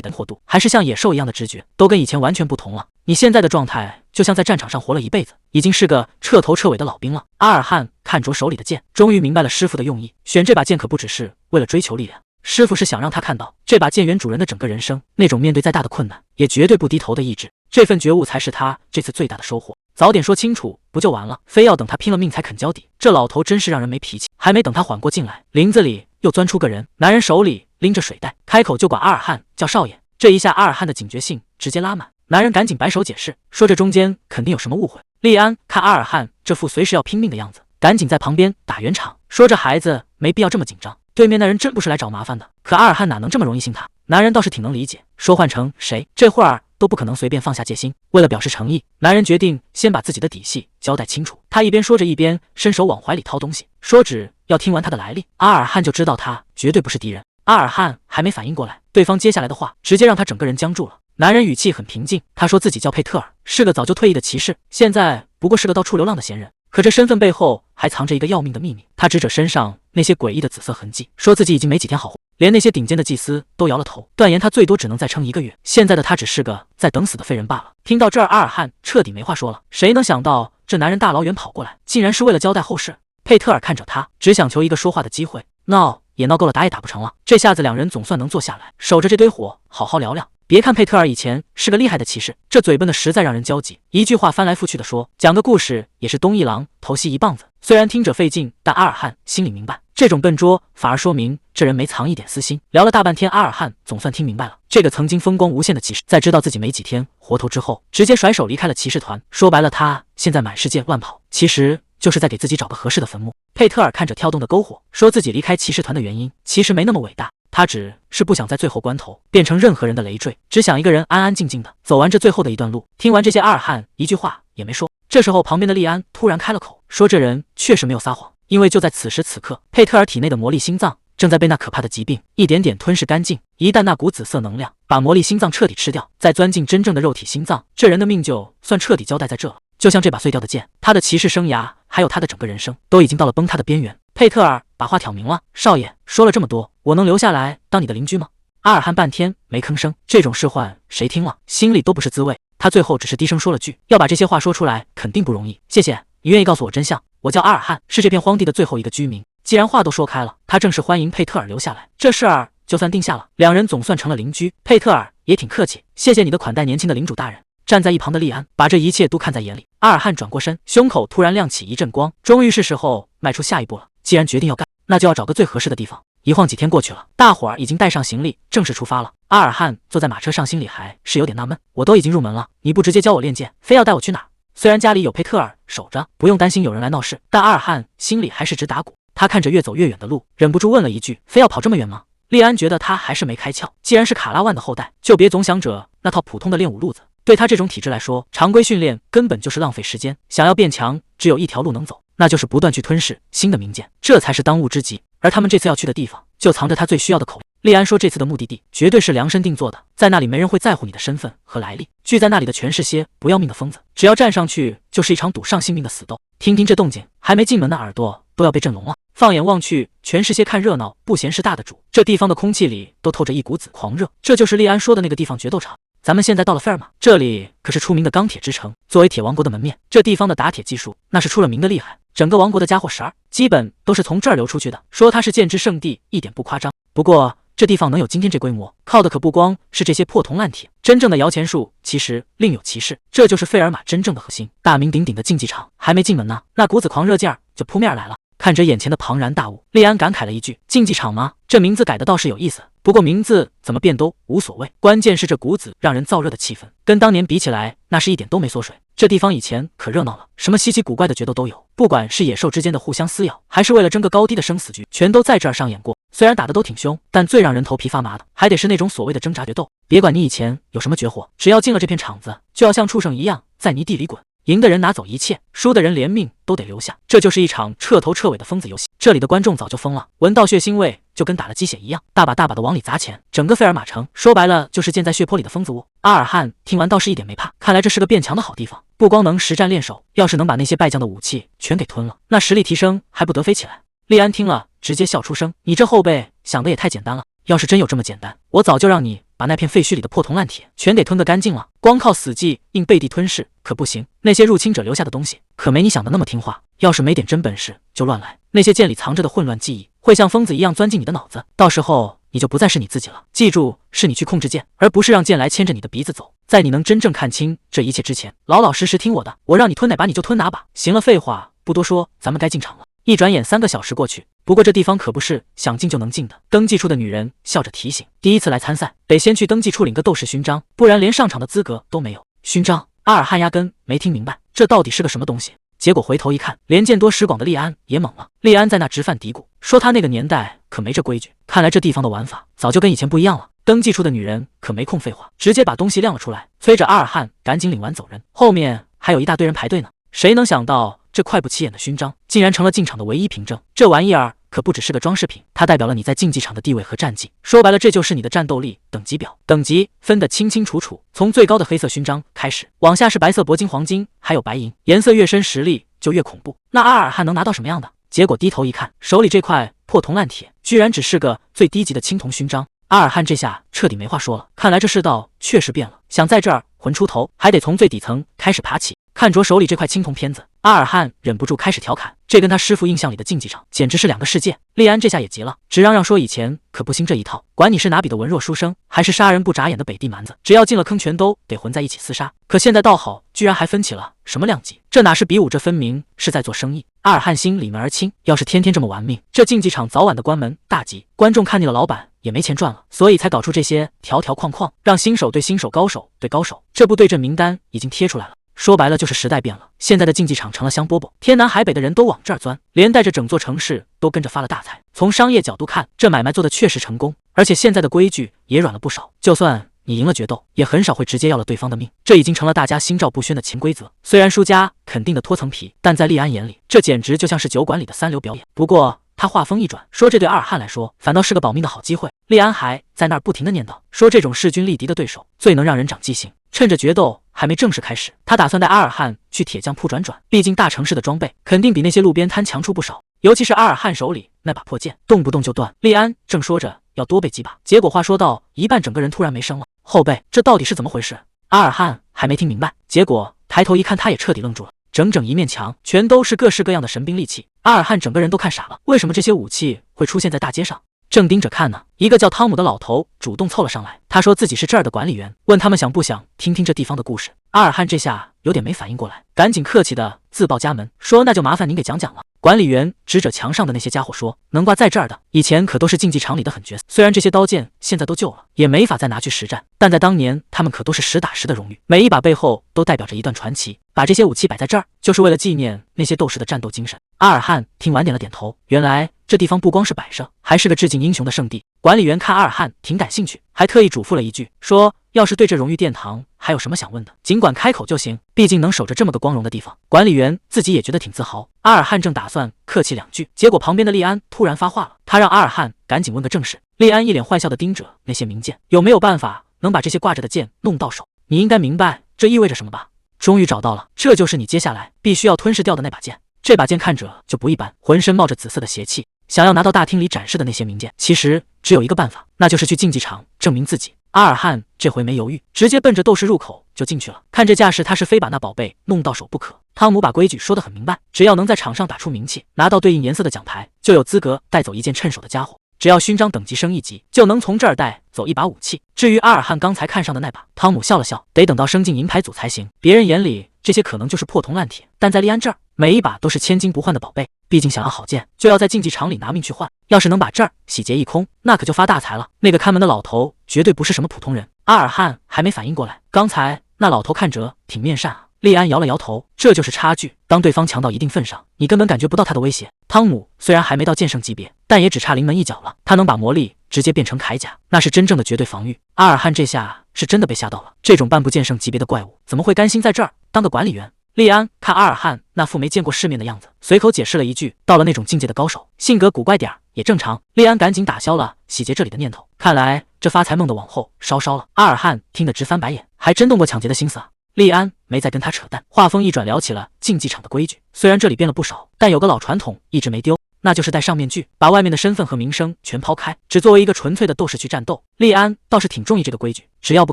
S1: 的灵活度，还是像野兽一样的知觉，都跟以前完全不同了。你现在的状态，就像在战场上活了一辈子，已经是个彻头彻尾的老兵了。阿尔汉看着手里的剑，终于明白了师傅的用意。选这把剑可不只是为了追求力量，师傅是想让他看到这把剑原主人的整个人生，那种面对再大的困难也绝对不低头的意志。这份觉悟才是他这次最大的收获。早点说清楚不就完了，非要等他拼了命才肯交底。这老头真是让人没脾气。还没等他缓过劲来，林子里又钻出个人，男人手里拎着水袋，开口就管阿尔汉叫少爷。这一下阿尔汉的警觉性直接拉满，男人赶紧摆手解释，说这中间肯定有什么误会。利安看阿尔汉这副随时要拼命的样子，赶紧在旁边打圆场，说这孩子没必要这么紧张，对面那人真不是来找麻烦的。可阿尔汉哪能这么容易信他？男人倒是挺能理解，说换成谁这会儿都不可能随便放下戒心。为了表示诚意，男人决定先把自己的底细交代清楚。他一边说着，一边伸手往怀里掏东西，说只要听完他的来历，阿尔汉就知道他绝对不是敌人。阿尔汉还没反应过来，对方接下来的话直接让他整个人僵住了。男人语气很平静，他说自己叫佩特尔，是个早就退役的骑士，现在不过是个到处流浪的闲人。可这身份背后还藏着一个要命的秘密。他指着身上那些诡异的紫色痕迹，说自己已经没几天好活。连那些顶尖的祭司都摇了头，断言他最多只能再撑1个月。现在的他只是个在等死的废人罢了。听到这儿，阿尔汉彻底没话说了。谁能想到这男人大老远跑过来，竟然是为了交代后事？佩特尔看着他，只想求一个说话的机会。闹也闹够了，打也打不成了。这下子两人总算能坐下来，守着这堆火好好聊聊。别看佩特尔以前是个厉害的骑士，这嘴笨的实在让人焦急，一句话翻来覆去的说，讲个故事也是东一榔头西一棒子。虽然听着费劲，但阿尔汉心里明白，这种笨拙反而说明这人没藏一点私心。聊了大半天，阿尔汉总算听明白了，这个曾经风光无限的骑士，在知道自己没几天活头之后，直接甩手离开了骑士团。说白了，他现在满世界乱跑，其实就是在给自己找个合适的坟墓。佩特尔看着跳动的篝火，说自己离开骑士团的原因其实没那么伟大，他只是不想在最后关头变成任何人的累赘，只想一个人安安静静的走完这最后的一段路。听完这些，阿尔汉一句话也没说。这时候，旁边的利安突然开了口，说这人确实没有撒谎，因为就在此时此刻，佩特尔体内的魔力心脏正在被那可怕的疾病一点点吞噬干净。一旦那股紫色能量把魔力心脏彻底吃掉，再钻进真正的肉体心脏，这人的命就算彻底交代在这了。就像这把碎掉的剑，他的骑士生涯还有他的整个人生都已经到了崩塌的边缘。佩特尔把话挑明了，少爷说了这么多，我能留下来当你的邻居吗？阿尔汉半天没吭声，这种事唤谁听了心里都不是滋味。他最后只是低声说了句，要把这些话说出来肯定不容易，谢谢你愿意告诉我真相，我叫阿尔汉，是这片荒地的最后一个居民。既然话都说开了，他正式欢迎佩特尔留下来，这事儿就算定下了，两人总算成了邻居。佩特尔也挺客气，谢谢你的款待，年轻的领主大人。站在一旁的利安把这一切都看在眼里。阿尔汉转过身，胸口突然亮起一阵光，终于是时候迈出下一步了。既然决定要干，那就要找个最合适的地方。一晃几天过去了，大伙儿已经带上行李，正式出发了。阿尔汉坐在马车上，心里还是有点纳闷，我都已经入门了，你不直接教我练剑，非要带我去哪儿？虽然家里有佩特尔守着，不用担心有人来闹事，但阿尔汉心里还是直打鼓。他看着越走越远的路，忍不住问了一句，非要跑这么远吗？利安觉得他还是没开窍，既然是卡拉万的后代，就别总想着那套普通的练武路子。对他这种体质来说，常规训练根本就是浪费时间。想要变强，只有一条路能走，那就是不断去吞噬新的名剑，这才是当务之急。而他们这次要去的地方，就藏着他最需要的口味。利安说，这次的目的地绝对是量身定做的，在那里没人会在乎你的身份和来历，聚在那里的全是些不要命的疯子，只要站上去就是一场赌上性命的死斗。听听这动静，还没进门的耳朵都要被震聋了。放眼望去，全是些看热闹不嫌事大的主，这地方的空气里都透着一股子狂热，这就是利安说的那个地方决斗场。咱们现在到了费尔玛，这里可是出名的钢铁之城，作为铁王国的门面，这地方的打铁技术那是出了名的厉害，整个王国的家伙12基本都是从这儿流出去的，说它是剑之圣地一点不夸张。不过这地方能有今天这规模，靠的可不光是这些破铜烂铁，真正的摇钱树其实另有其事，这就是费尔玛真正的核心，大名鼎鼎的竞技场。还没进门呢，那股子狂热劲儿就扑面来了。看着眼前的庞然大物，利安感慨了一句，竞技场吗？这名字改的倒是有意思，不过名字怎么变都无所谓，关键是这股子让人燥热的气氛，跟当年比起来，那是一点都没缩水。这地方以前可热闹了，什么稀奇古怪的决斗都有，不管是野兽之间的互相撕咬，还是为了争个高低的生死局，全都在这儿上演过。虽然打的都挺凶，但最让人头皮发麻的，还得是那种所谓的挣扎决斗。别管你以前有什么绝活，只要进了这片场子，就要像畜生一样在泥地里滚。赢的人拿走一切，输的人连命都得留下。这就是一场彻头彻尾的疯子游戏。这里的观众早就疯了，闻到血腥味就跟打了鸡血一样，大把大把的往里砸钱。整个费尔马城说白了就是建在血泊里的疯子窝。阿尔汉听完倒是一点没怕，看来这是个变强的好地方，不光能实战练手，要是能把那些败将的武器全给吞了，那实力提升还不得飞起来。利安听了直接笑出声，你这后辈想的也太简单了，要是真有这么简单，我早就让你把那片废墟里的破铜烂铁全给吞个干净了，光靠死记硬背地吞噬可不行。那些入侵者留下的东西可没你想的那么听话，要是没点真本事就乱来，那些剑里藏着的混乱记忆会像疯子一样钻进你的脑子，到时候你就不再是你自己了。记住，是你去控制剑，而不是让剑来牵着你的鼻子走。在你能真正看清这一切之前，老老实实听我的，我让你吞哪把你就吞哪把。行了，废话不多说，咱们该进场了。一转眼3个小时过去，不过这地方可不是想进就能进的。登记处的女人笑着提醒，第一次来参赛，得先去登记处领个斗士勋章，不然连上场的资格都没有。勋章？阿尔汉压根没听明白，这到底是个什么东西？结果回头一看，连见多识广的利安也懵了。利安在那直犯嘀咕，说他那个年代可没这规矩，看来这地方的玩法早就跟以前不一样了。登记处的女人可没空废话，直接把东西亮了出来，催着阿尔汉赶紧领完走人。后面还有一大堆人排队呢。谁能想到这快不起眼的勋章竟然成了进场的唯一凭证？这玩意儿可不只是个装饰品，它代表了你在竞技场的地位和战绩。说白了，这就是你的战斗力等级表。等级分得清清楚楚，从最高的黑色勋章开始，往下是白色铂金、黄金，还有白银，颜色越深实力就越恐怖。那阿尔汉能拿到什么样的？结果低头一看，手里这块破铜烂铁居然只是个最低级的青铜勋章。阿尔汉这下彻底没话说了，看来这世道确实变了，想在这儿混出头，还得从最底层开始爬起。看着手里这块青铜片子，阿尔汉忍不住开始调侃，这跟他师傅印象里的竞技场简直是2个世界。利安这下也急了，直嚷嚷说以前可不兴这一套，管你是哪比的文弱书生，还是杀人不眨眼的北地蛮子，只要进了坑全都得混在一起厮杀。可现在倒好，居然还分起了什么量级，这哪是比武，这分明是在做生意。阿尔汉心里门儿清，要是天天这么玩命，这竞技场早晚的关门大吉。观众看腻了老板也没钱赚了，所以才搞出这些条条框框，让新手对新手，高手对高手。这部对阵名单已经贴出来了，说白了就是时代变了，现在的竞技场成了香饽饽，天南海北的人都往这儿钻，连带着整座城市都跟着发了大财。从商业角度看，这买卖做的确实成功，而且现在的规矩也软了不少，就算你赢了决斗，也很少会直接要了对方的命，这已经成了大家心照不宣的潜规则。虽然输家肯定的脱层皮，但在利安眼里，这简直就像是酒馆里的3流表演。不过他话锋一转，说这对阿尔汉来说反倒是个保命的好机会。利安还在那儿不停的念叨，说这种势均力敌的对手最能让人长记性。趁着决斗还没正式开始，他打算带阿尔汉去铁匠铺转转，毕竟大城市的装备肯定比那些路边摊强出不少，尤其是阿尔汉手里那把破剑，动不动就断。利安正说着要多备几把，结果话说到一半，整个人突然没声了。后辈，这到底是怎么回事？阿尔汉还没听明白，结果抬头一看，他也彻底愣住了。整整一面墙全都是各式各样的神兵利器，阿尔汉整个人都看傻了。为什么这些武器会出现在大街上？正盯着看呢，一个叫汤姆的老头主动凑了上来，他说自己是这儿的管理员，问他们想不想听听这地方的故事。阿尔汉这下有点没反应过来，赶紧客气的自报家门，说那就麻烦您给讲讲了。管理员指着墙上的那些家伙说，能挂在这儿的以前可都是竞技场里的狠角色，虽然这些刀剑现在都旧了，也没法再拿去实战，但在当年他们可都是实打实的荣誉，每一把背后都代表着一段传奇。把这些武器摆在这儿，就是为了纪念那些斗士的战斗精神。阿尔汉听完点了点头，原来这地方不光是摆设，还是个致敬英雄的圣地。管理员看阿尔汉挺感兴趣，还特意嘱咐了一句，说要是对这荣誉殿堂还有什么想问的，尽管开口就行，毕竟能守着这么个光荣的地方。管理员自己也觉得挺自豪。阿尔汉正打算客气2句，结果旁边的利安突然发话了，他让阿尔汉赶紧问个正事。利安一脸坏笑的盯着那些名剑，有没有办法能把这些挂着的剑弄到手？你应该明白这意味着什么吧？终于找到了，这就是你接下来必须要吞噬掉的那把剑。这把剑看着就不一般，浑身冒着紫色的邪气，想要拿到大厅里展示的那些名剑，其实只有一个办法，那就是去竞技场证明自己。阿尔汉这回没犹豫，直接奔着斗士入口就进去了。看这架势，他是非把那宝贝弄到手不可。汤姆把规矩说得很明白，只要能在场上打出名气，拿到对应颜色的奖牌，就有资格带走一件趁手的家伙。只要勋章等级升1级，就能从这儿带走一把武器。至于阿尔汉刚才看上的那把，汤姆笑了笑，得等到升进银牌组才行。别人眼里这些可能就是破铜烂铁，但在利安这儿，每一把都是千金不换的宝贝。毕竟想要好剑，就要在竞技场里拿命去换。要是能把这儿洗劫一空，那可就发大财了。那个看门的老头绝对不是什么普通人。阿尔汉还没反应过来，刚才那老头看着挺面善啊，利安摇了摇头，这就是差距。当对方强到一定份上，你根本感觉不到他的威胁。汤姆虽然还没到剑圣级别，但也只差临门一脚了。他能把魔力直接变成铠甲，那是真正的绝对防御。阿尔汉这下是真的被吓到了，这种半步剑圣级别的怪物，怎么会甘心在这儿当个管理员？利安看阿尔汉那副没见过世面的样子，随口解释了一句：“到了那种境界的高手，性格古怪点也正常。”利安赶紧打消了洗劫这里的念头，看来这发财梦的往后稍稍了。阿尔汉听得直翻白眼，还真动过抢劫的心思啊！利安没再跟他扯淡，话锋一转聊起了竞技场的规矩。虽然这里变了不少，但有个老传统一直没丢，那就是戴上面具，把外面的身份和名声全抛开，只作为一个纯粹的斗士去战斗。利安倒是挺中意这个规矩，只要不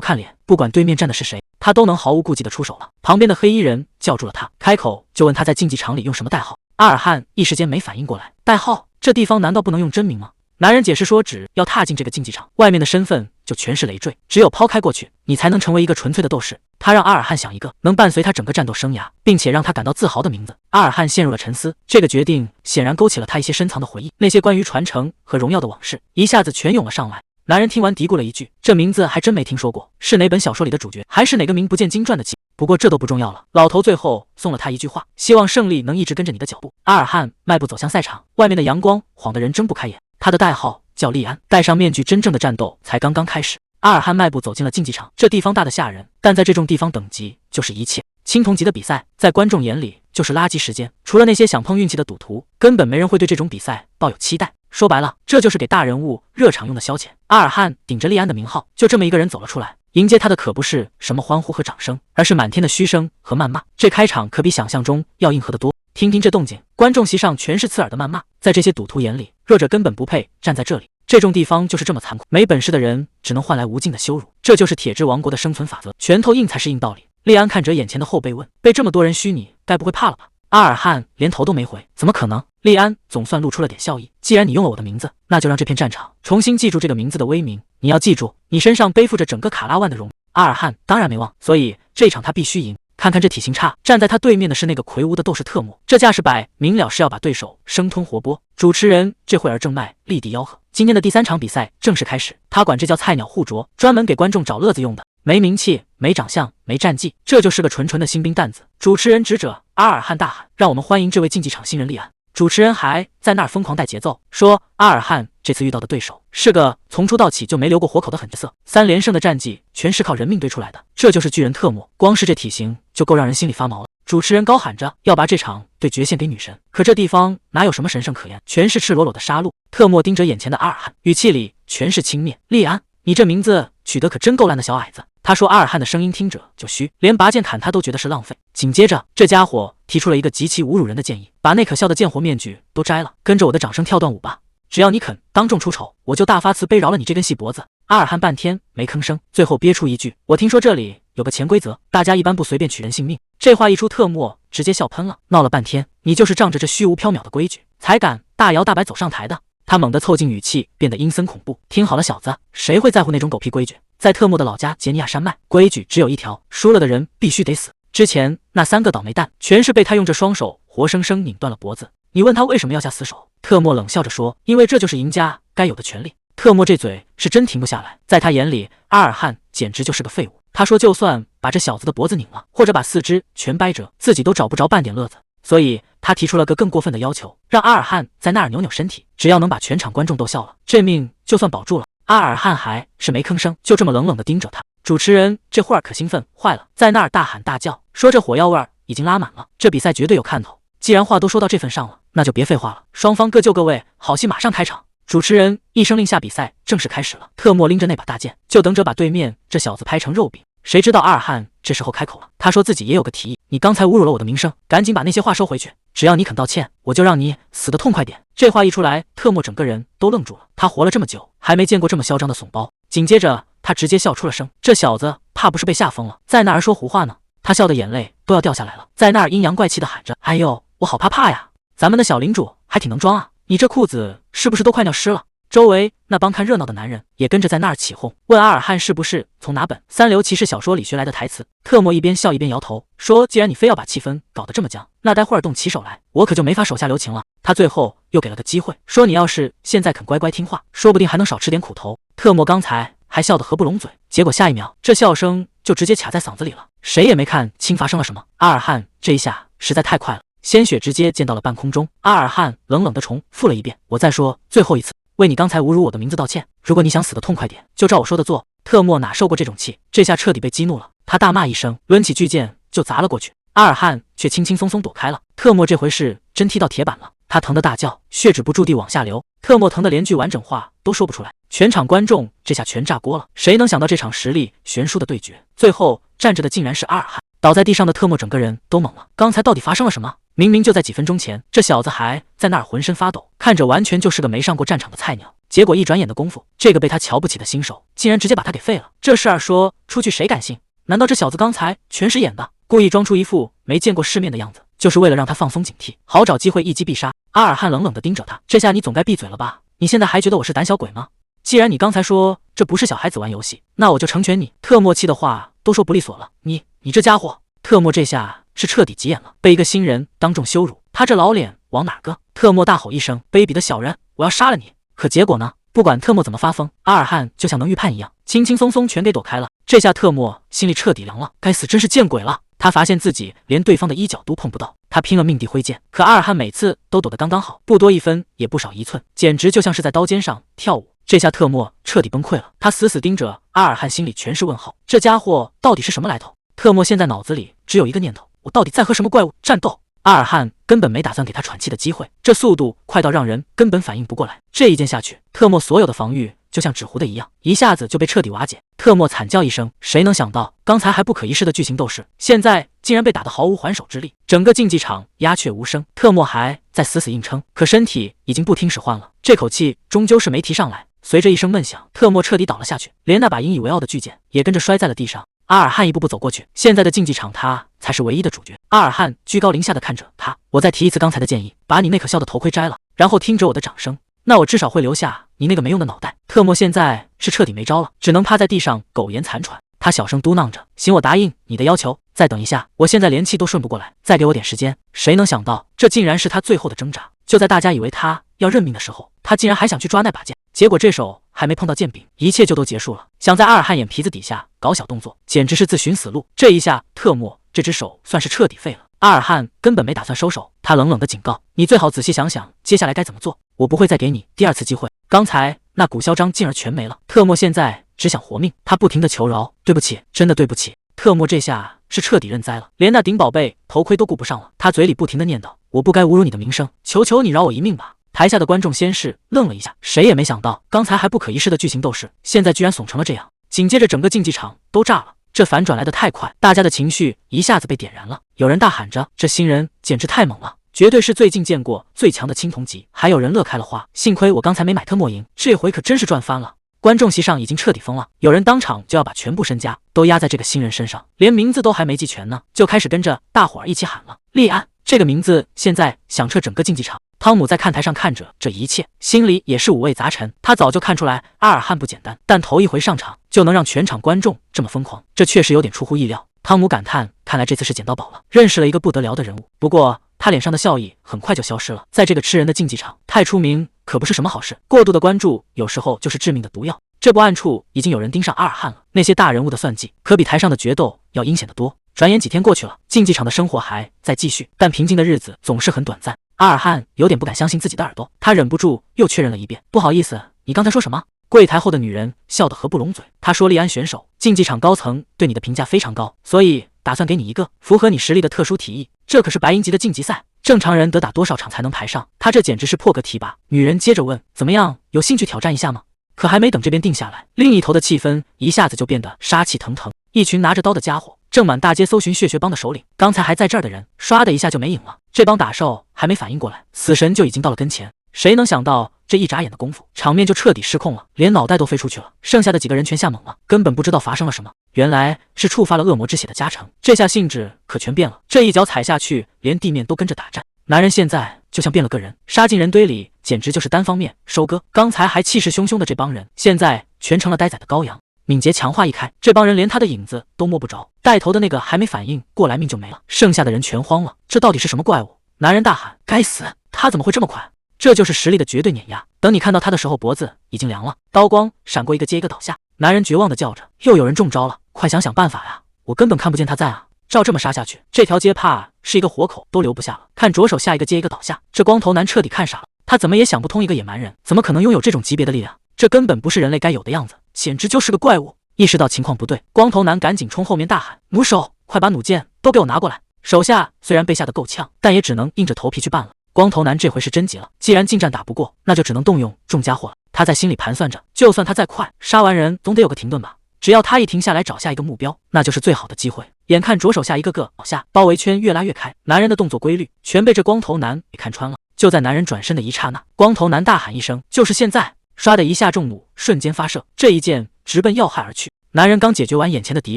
S1: 看脸，不管对面站的是谁，他都能毫无顾忌的出手了。旁边的黑衣人叫住了他，开口就问他在竞技场里用什么代号。阿尔汉一时间没反应过来，代号？这地方难道不能用真名吗？男人解释说，只要踏进这个竞技场，外面的身份就全是累赘，只有抛开过去，你才能成为一个纯粹的斗士。他让阿尔汉想一个能伴随他整个战斗生涯，并且让他感到自豪的名字。阿尔汉陷入了沉思，这个决定显然勾起了他一些深藏的回忆，那些关于传承和荣耀的往事一下子全涌了上来。男人听完嘀咕了一句，这名字还真没听说过，是哪本小说里的主角，还是哪个名不见经传的不过这都不重要了。老头最后送了他一句话，希望胜利能一直跟着你的脚步。阿尔汉迈步走向赛场，外面的阳光晃得人睁不开眼。他的代号叫利安，戴上面具，真正的战斗才刚刚开始。阿尔汉迈步走进了竞技场，这地方大得吓人，但在这种地方等级就是一切。青铜级的比赛，在观众眼里就是垃圾时间，除了那些想碰运气的赌徒，根本没人会对这种比赛抱有期待。说白了，这就是给大人物热场用的消遣。阿尔汉顶着利安的名号，就这么一个人走了出来，迎接他的可不是什么欢呼和掌声，而是满天的嘘声和谩骂。这开场可比想象中要硬核得多。听听这动静，观众席上全是刺耳的谩骂。在这些赌徒眼里，弱者根本不配站在这里。这种地方就是这么残酷，没本事的人只能换来无尽的羞辱，这就是铁之王国的生存法则，拳头硬才是硬道理。利安看着眼前的后辈问，被这么多人嘘你，该不会怕了吧？阿尔汉连头都没回，怎么可能？利安总算露出了点笑意，既然你用了我的名字，那就让这片战场重新记住这个名字的威名。你要记住，你身上背负着整个卡拉万的荣誉。阿尔汉当然没忘，所以这场他必须赢。看看这体型差，站在他对面的是那个魁梧的斗士特莫，这架势摆明了是要把对手生吞活剥。主持人这会儿正脉立地吆喝，今天的第3场比赛正式开始。他管这叫菜鸟互啄，专门给观众找乐子用的，没名气，没长相，没战绩，这就是个纯纯的新兵蛋子。主持人指着阿尔汉大喊，让我们欢迎这位竞技场新人利安。主持人还在那儿疯狂带节奏，说阿尔汉这次遇到的对手是个从出道起就没留过活口的狠角色，3连胜的战绩全是靠人命堆出来的，这就是巨人特莫，光是这体型就够让人心里发毛了。主持人高喊着要把这场对决献给女神，可这地方哪有什么神圣可言，全是赤裸裸的杀戮。特莫盯着眼前的阿尔汉，语气里全是轻蔑。利安，你这名字取得可真够烂的，小矮子。他说阿尔汉的声音听着就虚，连拔剑砍他都觉得是浪费。紧接着这家伙提出了一个极其侮辱人的建议，把那可笑的贱货面具都摘了，跟着我的掌声跳段舞吧，只要你肯当众出丑，我就大发慈悲饶了你这根细脖子。阿尔汉半天没吭声，最后憋出一句，我听说这里有个潜规则，大家一般不随便取人性命。这话一出，特莫直接笑喷了，闹了半天你就是仗着这虚无缥缈的规矩才敢大摇大摆走上台的。他猛地凑近语气，变得阴森恐怖，听好了小子，谁会在乎那种狗屁规矩？在特莫的老家杰尼亚山脉，规矩只有一条，输了的人必须得死。之前那3个倒霉蛋全是被他用这双手活生生拧断了脖子。你问他为什么要下死手，特莫冷笑着说，因为这就是赢家该有的权利。特莫这嘴是真停不下来，在他眼里阿尔汉简直就是个废物。他说就算把这小子的脖子拧了，或者把4肢全掰折，自己都找不着半点乐子。所以他提出了个更过分的要求，让阿尔汉在那儿扭扭身体，只要能把全场观众逗笑了，这命就算保住了。阿尔汉还是没吭声，就这么冷冷地盯着他。主持人这会儿可兴奋坏了，在那儿大喊大叫，说这火药味儿已经拉满了，这比赛绝对有看头。既然话都说到这份上了，那就别废话了，双方各就各位，好戏马上开场。主持人一声令下，比赛正式开始了。特莫拎着那把大剑，就等着把对面这小子拍成肉饼。谁知道阿尔汉这时候开口了，他说自己也有个提议，你刚才侮辱了我的名声，赶紧把那些话收回去，只要你肯道歉，我就让你死得痛快点。这话一出来，特莫整个人都愣住了，他活了这么久，还没见过这么嚣张的怂包。紧接着他直接笑出了声，这小子怕不是被吓疯了，在那儿说胡话呢。他笑的眼泪都要掉下来了，在那儿阴阳怪气的喊着，哎呦，我好怕呀，咱们的小领主还挺能装啊，你这裤子是不是都快尿湿了？周围那帮看热闹的男人也跟着在那儿起哄，问阿尔汉是不是从哪本三流骑士小说里学来的台词。特莫一边笑一边摇头，说既然你非要把气氛搞得这么僵，那待会儿动起手来，我可就没法手下留情了。他最后又给了个机会，说你要是现在肯乖乖听话，说不定还能少吃点苦头。特莫刚才还笑得合不拢嘴，结果下一秒这笑声就直接卡在嗓子里了。谁也没看清发生了什么。阿尔汉这一下实在太快了，鲜血直接溅到了半空中。阿尔汉冷冷地重复了一遍：“我再说最后一次，为你刚才侮辱我的名字道歉。如果你想死得痛快点，就照我说的做。”特莫哪受过这种气，这下彻底被激怒了，他大骂一声，抡起巨剑就砸了过去。阿尔汉却轻轻松松躲开了。特莫这回是真踢到铁板了，他疼得大叫，血止不住地往下流。特莫疼得连句完整话都说不出来。全场观众这下全炸锅了，谁能想到这场实力悬殊的对决，最后站着的竟然是阿尔汉。倒在地上的特莫整个人都懵了，刚才到底发生了什么？明明就在几分钟前，这小子还在那儿浑身发抖，看着完全就是个没上过战场的菜鸟。结果一转眼的功夫，这个被他瞧不起的新手竟然直接把他给废了。这事儿说出去谁敢信？难道这小子刚才全是演的，故意装出一副没见过世面的样子，就是为了让他放松警惕，好找机会一击必杀？阿尔汉冷冷地盯着他，这下你总该闭嘴了吧？你现在还觉得我是胆小鬼吗？既然你刚才说这不是小孩子玩游戏，那我就成全你。特莫气的话都说不利索了，你这家伙！特莫这下是彻底急眼了，被一个新人当众羞辱，他这老脸往哪搁？特莫大吼一声：“卑鄙的小人，我要杀了你！”可结果呢？不管特莫怎么发疯，阿尔汉就像能预判一样，轻轻松松全给躲开了。这下特莫心里彻底凉了，该死，真是见鬼了！他发现自己连对方的衣角都碰不到，他拼了命地挥剑，可阿尔汉每次都躲得刚刚好，不多一分也不少一寸，简直就像是在刀尖上跳舞。这下特莫彻底崩溃了，他死死盯着阿尔汉，心里全是问号，这家伙到底是什么来头？特莫现在脑子里只有一个念头，我到底在和什么怪物战斗？阿尔汉根本没打算给他喘气的机会，这速度快到让人根本反应不过来。这一剑下去，特莫所有的防御就像纸糊的一样，一下子就被彻底瓦解。特莫惨叫一声，谁能想到刚才还不可一世的巨型斗士，现在竟然被打得毫无还手之力，整个竞技场鸦雀无声。特莫还在死死硬撑，可身体已经不听使唤了，这口气终究是没提上来。随着一声闷响，特莫彻底倒了下去，连那把引以为傲的巨剑也跟着摔在了地上。阿尔汉一步步走过去，现在的竞技场他才是唯一的主角。阿尔汉居高临下的看着他，我再提一次刚才的建议，把你那可笑的头盔摘了，然后听着我的掌声，那我至少会留下你那个没用的脑袋。特莫现在是彻底没招了，只能趴在地上苟延残喘。他小声嘟囔着：“行，我答应你的要求，再等一下，我现在连气都顺不过来，再给我点时间。”谁能想到，这竟然是他最后的挣扎。就在大家以为他要认命的时候，他竟然还想去抓那把剑，结果这手还没碰到剑柄，一切就都结束了。想在阿尔汉眼皮子底下搞小动作，简直是自寻死路。这一下，特莫这只手算是彻底废了。阿尔汉根本没打算收手，他冷冷的警告：“你最好仔细想想接下来该怎么做，我不会再给你第二次机会。”刚才那股嚣张竟然全没了。特莫现在只想活命，他不停的求饶：“对不起，真的对不起。”特莫这下是彻底认栽了，连那顶宝贝头盔都顾不上了。他嘴里不停的念叨：“我不该侮辱你的名声，求求你饶我一命吧。”台下的观众先是愣了一下，谁也没想到刚才还不可一世的巨型斗士，现在居然怂成了这样。紧接着整个竞技场都炸了，这反转来得太快，大家的情绪一下子被点燃了。有人大喊着：“这新人简直太猛了，绝对是最近见过最强的青铜级！”还有人乐开了花，幸亏我刚才没买特莫赢，这回可真是赚翻了。观众席上已经彻底疯了，有人当场就要把全部身家都压在这个新人身上，连名字都还没记全呢，就开始跟着大伙儿一起喊了：“立案！”这个名字现在响彻整个竞技场。汤姆在看台上看着这一切，心里也是五味杂陈。他早就看出来阿尔汉不简单，但头一回上场就能让全场观众这么疯狂，这确实有点出乎意料。汤姆感叹，看来这次是捡到宝了，认识了一个不得了的人物。不过他脸上的笑意很快就消失了，在这个吃人的竞技场，太出名可不是什么好事，过度的关注有时候就是致命的毒药。这不，暗处已经有人盯上阿尔汉了，那些大人物的算计可比台上的决斗要阴险得多。转眼几天过去了，竞技场的生活还在继续，但平静的日子总是很短暂。阿尔汉有点不敢相信自己的耳朵，他忍不住又确认了一遍：“不好意思，你刚才说什么？”柜台后的女人笑得合不拢嘴，她说：“立安选手，竞技场高层对你的评价非常高，所以打算给你一个符合你实力的特殊提议。这可是白银级的晋级赛，正常人得打多少场才能排上？他这简直是破格提拔。”女人接着问：“怎么样，有兴趣挑战一下吗？”可还没等这边定下来，另一头的气氛一下子就变得杀气腾腾。一群拿着刀的家伙正满大街搜寻血血帮的首领，刚才还在这儿的人，唰的一下就没影了。这帮打手还没反应过来，死神就已经到了跟前。谁能想到这一眨眼的功夫，场面就彻底失控了，连脑袋都飞出去了。剩下的几个人全吓懵了，根本不知道发生了什么。原来是触发了恶魔之血的加成，这下性质可全变了。这一脚踩下去，连地面都跟着打颤。男人现在就像变了个人，杀进人堆里简直就是单方面收割。刚才还气势汹汹的这帮人，现在全成了待宰的羔羊。敏捷强化一开，这帮人连他的影子都摸不着。带头的那个还没反应过来，命就没了。剩下的人全慌了，这到底是什么怪物？男人大喊：“该死，他怎么会这么快？”这就是实力的绝对碾压。等你看到他的时候，脖子已经凉了，刀光闪过，一个接一个倒下。男人绝望的叫着：“又有人中招了，快想想办法呀！”我根本看不见他在啊！照这么杀下去，这条街怕是一个活口都留不下了。看着手下一个接一个倒下，这光头男彻底看傻了。他怎么也想不通，一个野蛮人怎么可能拥有这种级别的力量？这根本不是人类该有的样子，简直就是个怪物！意识到情况不对，光头男赶紧冲后面大喊：“弩手，快把弩箭都给我拿过来！”手下虽然被吓得够呛，但也只能硬着头皮去办了。光头男这回是真急了，既然近战打不过，那就只能动用重家伙了。他在心里盘算着，就算他再快，杀完人总得有个停顿吧。只要他一停下来找下一个目标，那就是最好的机会。眼看着手下一个个倒下，包围圈越拉越开，男人的动作规律全被这光头男给看穿了。就在男人转身的一刹那，光头男大喊一声：“就是现在！”唰的一下重弩瞬间发射，这一箭直奔要害而去。男人刚解决完眼前的敌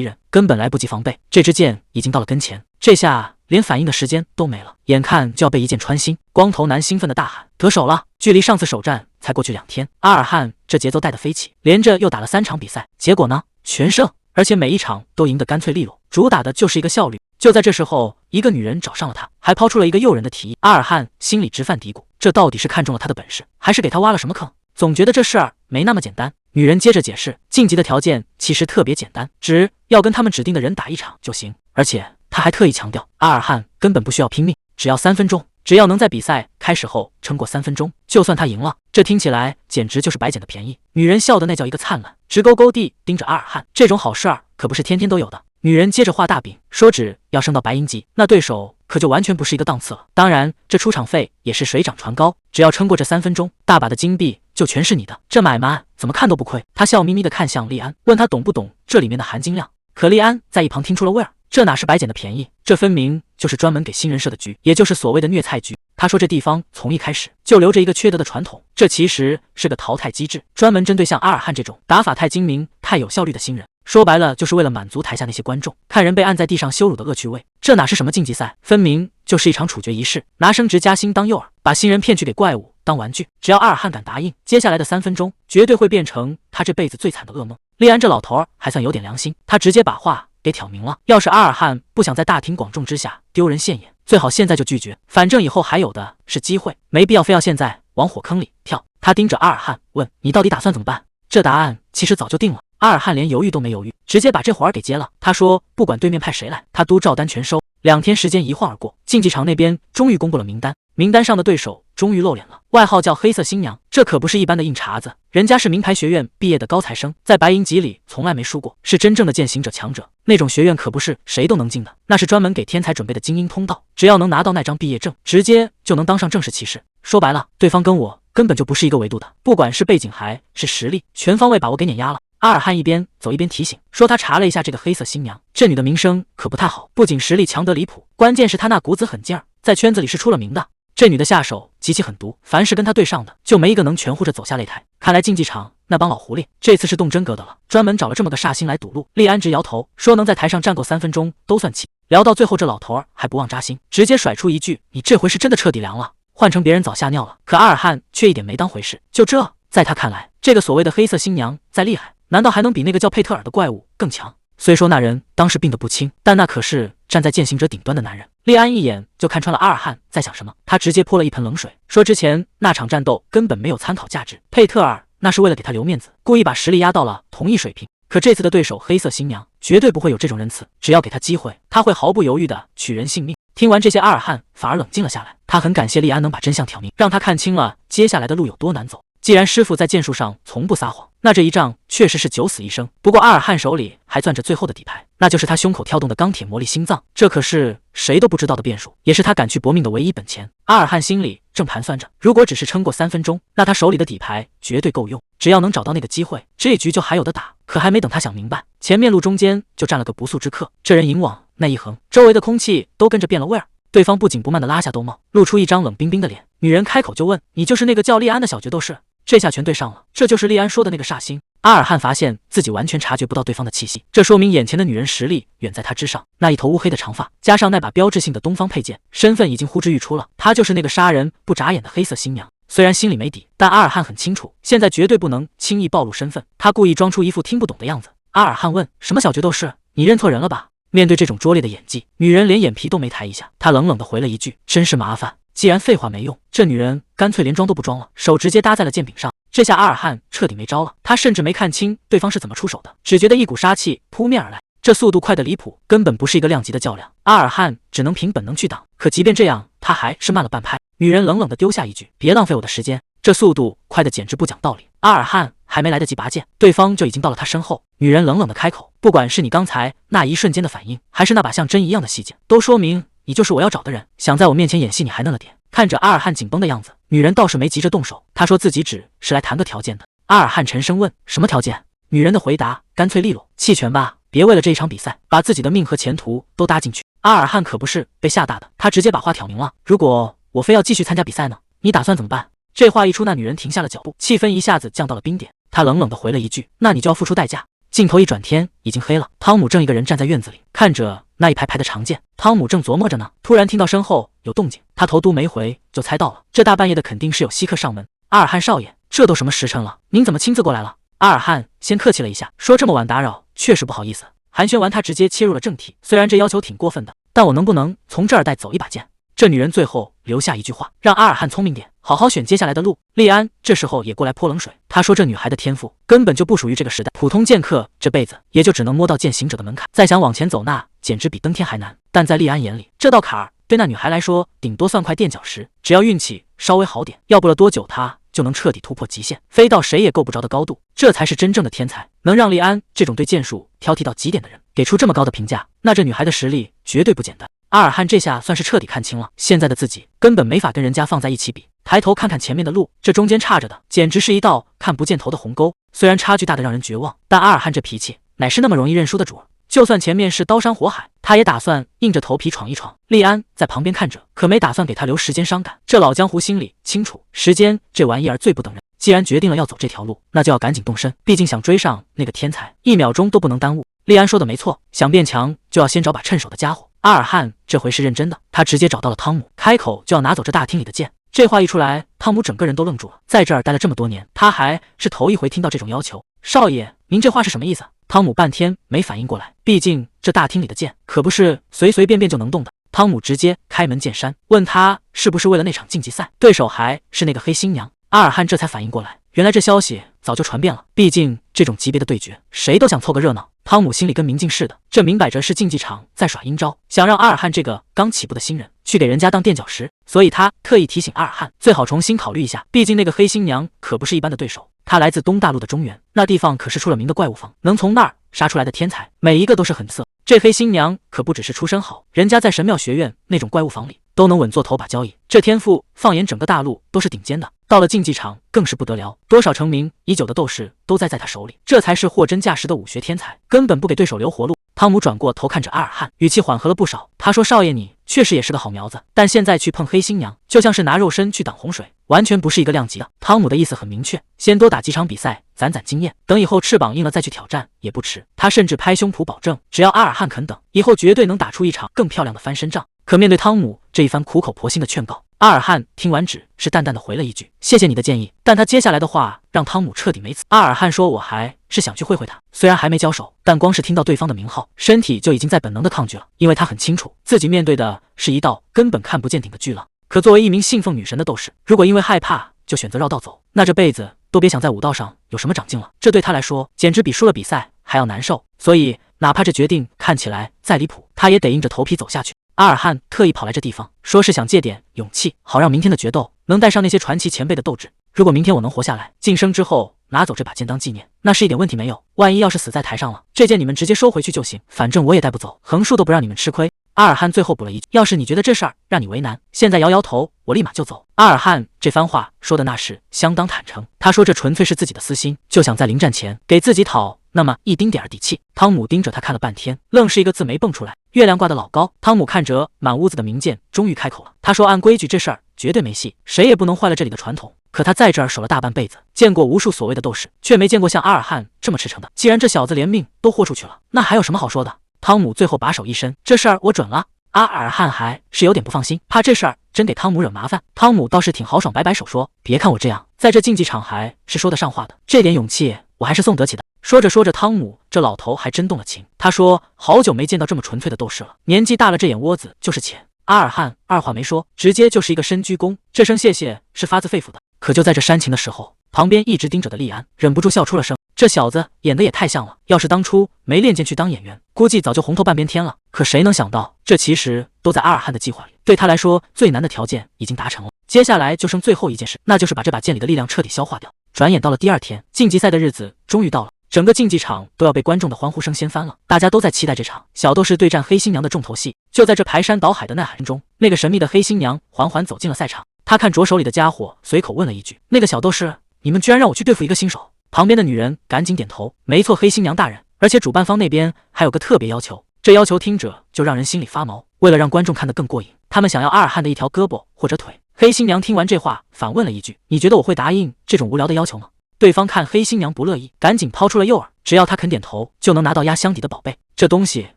S1: 人，根本来不及防备，这支箭已经到了跟前，这下连反应的时间都没了，眼看就要被一箭穿心。光头男兴奋的大喊：“得手了！”距离上次首战才过去2天，阿尔汉这节奏带得飞起，连着又打了3场比赛，结果呢，全胜，而且每一场都赢得干脆利落，主打的就是一个效率。就在这时候，一个女人找上了他，还抛出了一个诱人的提议。阿尔汉心里直犯嘀咕，这到底是看中了他的本事，还是给他挖了什么坑？总觉得这事儿没那么简单。女人接着解释，晋级的条件其实特别简单，只要跟他们指定的人打一场就行。而且他还特意强调，阿尔汉根本不需要拼命，只要3分钟，只要能在比赛开始后撑过3分钟，就算他赢了。这听起来简直就是白捡的便宜。女人笑得那叫一个灿烂，直勾勾地盯着阿尔汉。这种好事儿可不是天天都有的。女人接着画大饼，说只要升到白银级，那对手可就完全不是一个档次了。当然，这出场费也是水涨船高，只要撑过这3分钟，大把的金币就全是你的。这买卖怎么看都不亏。他笑眯眯地看向利安，问他懂不懂这里面的含金量。可利安在一旁听出了味儿，这哪是白捡的便宜，这分明就是专门给新人设的局，也就是所谓的虐菜局。他说这地方从一开始就留着一个缺德的传统，这其实是个淘汰机制，专门针对像阿尔汉这种打法太精明、太有效率的新人。说白了，就是为了满足台下那些观众看人被按在地上羞辱的恶趣味。这哪是什么竞技赛，分明就是一场处决仪式，拿升职加薪当诱饵，把新人骗去给怪物当玩具。只要阿尔汉敢答应，接下来的3分钟绝对会变成他这辈子最惨的噩梦。利安这老头还算有点良心，他直接把话给挑明了，要是阿尔汉不想在大庭广众之下丢人现眼，最好现在就拒绝，反正以后还有的是机会，没必要非要现在往火坑里跳。他盯着阿尔汉问，你到底打算怎么办？这答案其实早就定了。阿尔汉连犹豫都没犹豫，直接把这活儿给接了。他说不管对面派谁来，他都照单全收。2天时间一晃而过，竞技场那边终于公布了名单，名单上的对手终于露脸了，外号叫黑色新娘，这可不是一般的硬茬子，人家是名牌学院毕业的高材生，在白银级里从来没输过，是真正的践行者强者。那种学院可不是谁都能进的，那是专门给天才准备的精英通道，只要能拿到那张毕业证，直接就能当上正式骑士。说白了，对方跟我根本就不是一个维度的，不管是背景还是实力，全方位把我给碾压了。阿尔汉一边走一边提醒说，他查了一下这个黑色新娘，这女的名声可不太好，不仅实力强得离谱，关键是她那股子狠劲儿，在圈子里是出了名的。这女的下手极其狠毒，凡是跟她对上的，就没一个能全护着走下擂台。看来竞技场那帮老狐狸这次是动真格的了，专门找了这么个煞星来堵路。利安直摇头说，能在台上站够3分钟都算奇。聊到最后，这老头还不忘扎心，直接甩出一句，你这回是真的彻底凉了，换成别人早吓尿了。可阿尔汉却一点没当回事，就这，在他看来，这个所谓的黑色新娘再厉害，难道还能比那个叫佩特尔的怪物更强？虽说那人当时病得不轻，但那可是站在践行者顶端的男人。利安一眼就看穿了阿尔汉在想什么，他直接泼了一盆冷水，说之前那场战斗根本没有参考价值，佩特尔那是为了给他留面子，故意把实力压到了同一水平。可这次的对手黑色新娘绝对不会有这种仁慈，只要给他机会，他会毫不犹豫地取人性命。听完这些，阿尔汉反而冷静了下来，他很感谢利安能把真相挑明，让他看清了接下来的路有多难走。既然师傅在剑术上从不撒谎，那这一仗确实是九死一生。不过阿尔汉手里还攥着最后的底牌，那就是他胸口跳动的钢铁魔力心脏，这可是谁都不知道的变数，也是他敢去搏命的唯一本钱。阿尔汉心里正盘算着，如果只是撑过3分钟，那他手里的底牌绝对够用，只要能找到那个机会，这局就还有的打。可还没等他想明白，前面路中间就站了个不速之客，这人影往那一横，周围的空气都跟着变了味儿。对方不紧不慢地拉下兜帽，露出一张冷冰冰的脸。女人开口就问，你就是那个叫利安的小决斗士？这下全对上了，这就是利安说的那个煞星。阿尔汉发现自己完全察觉不到对方的气息，这说明眼前的女人实力远在他之上。那一头乌黑的长发，加上那把标志性的东方佩剑，身份已经呼之欲出了，她就是那个杀人不眨眼的黑色新娘。虽然心里没底，但阿尔汉很清楚，现在绝对不能轻易暴露身份。他故意装出一副听不懂的样子。阿尔汉问，什么小决斗士？你认错人了吧？面对这种拙劣的演技，女人连眼皮都没抬一下，她冷冷地回了一句，真是麻烦。既然废话没用，这女人干脆连装都不装了，手直接搭在了剑柄上。这下阿尔汉彻底没招了，他甚至没看清对方是怎么出手的，只觉得一股杀气扑面而来。这速度快得离谱，根本不是一个量级的较量。阿尔汉只能凭本能去挡，可即便这样，他还是慢了半拍。女人冷冷地丢下一句：“别浪费我的时间。”这速度快得简直不讲道理。阿尔汉还没来得及拔剑，对方就已经到了他身后。女人冷冷地开口：“不管是你刚才那一瞬间的反应，还是那把像针一样的细剑，都说明你就是我要找的人。想在我面前演戏，你还嫩了点。”看着阿尔汉紧绷的样子，女人倒是没急着动手。她说自己只是来谈个条件的。阿尔汉沉声问：“什么条件？”女人的回答干脆利落：“弃权吧，别为了这一场比赛把自己的命和前途都搭进去。”阿尔汉可不是被吓大的，他直接把话挑明了：“如果我非要继续参加比赛呢？你打算怎么办？”这话一出，那女人停下了脚步，气氛一下子降到了冰点。她冷冷地回了一句：“那你就要付出代价。”镜头一转，天已经黑了。汤姆正一个人站在院子里，看着那一排排的长剑。汤姆正琢磨着呢，突然听到身后有动静，他头都没回就猜到了，这大半夜的肯定是有稀客上门。阿尔汉少爷，这都什么时辰了，您怎么亲自过来了？阿尔汉先客气了一下，说这么晚打扰，确实不好意思。寒暄完，他直接切入了正题，虽然这要求挺过分的，但我能不能从这儿带走一把剑？这女人最后留下一句话，让阿尔汉聪明点，好好选接下来的路。利安这时候也过来泼冷水，他说这女孩的天赋根本就不属于这个时代，普通剑客这辈子也就只能摸到剑行者的门槛，再想往前走那简直比登天还难。但在利安眼里，这道坎儿对那女孩来说顶多算块垫脚石，只要运气稍微好点，要不了多久她就能彻底突破极限，飞到谁也够不着的高度。这才是真正的天才，能让利安这种对剑术挑剔到极点的人给出这么高的评价，那这女孩的实力绝对不简单。阿尔汉这下算是彻底看清了，现在的自己根本没法跟人家放在一起比。抬头看看前面的路，这中间插着的简直是一道看不见头的鸿沟。虽然差距大得让人绝望，但阿尔汉这脾气乃是那么容易认输的主儿，就算前面是刀山火海，他也打算硬着头皮闯一闯。利安在旁边看着，可没打算给他留时间伤感。这老江湖心里清楚，时间这玩意儿最不等人。既然决定了要走这条路，那就要赶紧动身，毕竟想追上那个天才，一秒钟都不能耽误。利安说的没错，想变强就要先找把趁手的家伙。阿尔汉这回是认真的，他直接找到了汤姆，开口就要拿走这大厅里的剑。这话一出来，汤姆整个人都愣住了，在这儿待了这么多年，他还是头一回听到这种要求。少爷，您这话是什么意思？汤姆半天没反应过来，毕竟这大厅里的剑可不是随随便便就能动的。汤姆直接开门见山问他是不是为了那场竞技赛，对手还是那个黑新娘。阿尔汉这才反应过来，原来这消息早就传遍了，毕竟这种级别的对决，谁都想凑个热闹。汤姆心里跟明镜似的，这明摆着是竞技场在耍阴招，想让阿尔汉这个刚起步的新人去给人家当垫脚石，所以他特意提醒阿尔汉最好重新考虑一下，毕竟那个黑新娘可不是一般的对手，她来自东大陆的中原，那地方可是出了名的怪物房，能从那儿杀出来的天才每一个都是狠色。这黑新娘可不只是出身好，人家在神庙学院那种怪物房里都能稳坐头把交椅，这天赋放眼整个大陆都是顶尖的，到了竞技场更是不得了，多少成名已久的斗士都在他手里，这才是货真价实的武学天才，根本不给对手留活路。汤姆转过头看着阿尔汉，语气缓和了不少，他说少爷你确实也是个好苗子，但现在去碰黑新娘就像是拿肉身去挡洪水，完全不是一个量级的。汤姆的意思很明确，先多打几场比赛攒攒经验，等以后翅膀硬了再去挑战也不迟。他甚至拍胸脯保证，只要阿尔汉肯等，以后绝对能打出一场更漂亮的翻身仗。可面对汤姆这一番苦口婆心的劝告，阿尔汉听完只是淡淡的回了一句谢谢你的建议，但他接下来的话让汤姆彻底没词。阿尔汉说我还是想去会会他，虽然还没交手，但光是听到对方的名号，身体就已经在本能的抗拒了，因为他很清楚自己面对的是一道根本看不见顶的巨浪。可作为一名信奉女神的斗士，如果因为害怕就选择绕道走，那这辈子都别想在武道上有什么长进了，这对他来说简直比输了比赛还要难受。所以哪怕这决定看起来再离谱，他也得硬着头皮走下去。阿尔汉特意跑来这地方，说是想借点勇气，好让明天的决斗能带上那些传奇前辈的斗志。如果明天我能活下来，晋升之后拿走这把剑当纪念，那是一点问题没有。万一要是死在台上了，这剑你们直接收回去就行，反正我也带不走，横竖都不让你们吃亏。阿尔汉最后补了一句，要是你觉得这事儿让你为难，现在摇摇头，我立马就走。阿尔汉这番话说的那是相当坦诚，他说这纯粹是自己的私心，就想在临战前给自己讨那么一丁点儿底气。汤姆盯着他看了半天，愣是一个字没蹦出来。月亮挂得老高，汤姆看着满屋子的名剑，终于开口了。他说按规矩这事儿绝对没戏，谁也不能坏了这里的传统。可他在这儿守了大半辈子，见过无数所谓的斗士，却没见过像阿尔汉这么赤诚的。既然这小子连命都豁出去了，那还有什么好说的？汤姆最后把手一伸，这事儿我准了。阿尔汉还是有点不放心，怕这事儿真给汤姆惹麻烦。汤姆倒是挺豪爽，摆摆手说别看我这样，在这竞技场还是说得上话的，这点勇气我还是送得起的。说着说着，汤姆这老头还真动了情，他说好久没见到这么纯粹的斗士了，年纪大了这眼窝子就是浅。阿尔汉二话没说，直接就是一个深鞠躬，这声谢谢是发自肺腑的。可就在这煽情的时候，旁边一直盯着的利安忍不住笑出了声。这小子演的也太像了，要是当初没练剑去当演员，估计早就红透半边天了。可谁能想到，这其实都在阿尔汉的计划里。对他来说，最难的条件已经达成了，接下来就剩最后一件事，那就是把这把剑里的力量彻底消化掉。转眼到了第二天，晋级赛的日子终于到了。整个竞技场都要被观众的欢呼声掀翻了，大家都在期待这场小斗士对战黑新娘的重头戏。就在这排山倒海的呐喊中，那个神秘的黑新娘缓缓走进了赛场。她看着手里的家伙，随口问了一句：“那个小斗士，你们居然让我去对付一个新手？”旁边的女人赶紧点头：“没错，黑新娘大人，而且主办方那边还有个特别要求，这要求听着就让人心里发毛。为了让观众看得更过瘾，他们想要阿尔汉的一条胳膊或者腿。”黑新娘听完这话，反问了一句：“你觉得我会答应这种无聊的要求吗？”对方看黑新娘不乐意，赶紧抛出了诱饵，只要她肯点头，就能拿到压箱底的宝贝。这东西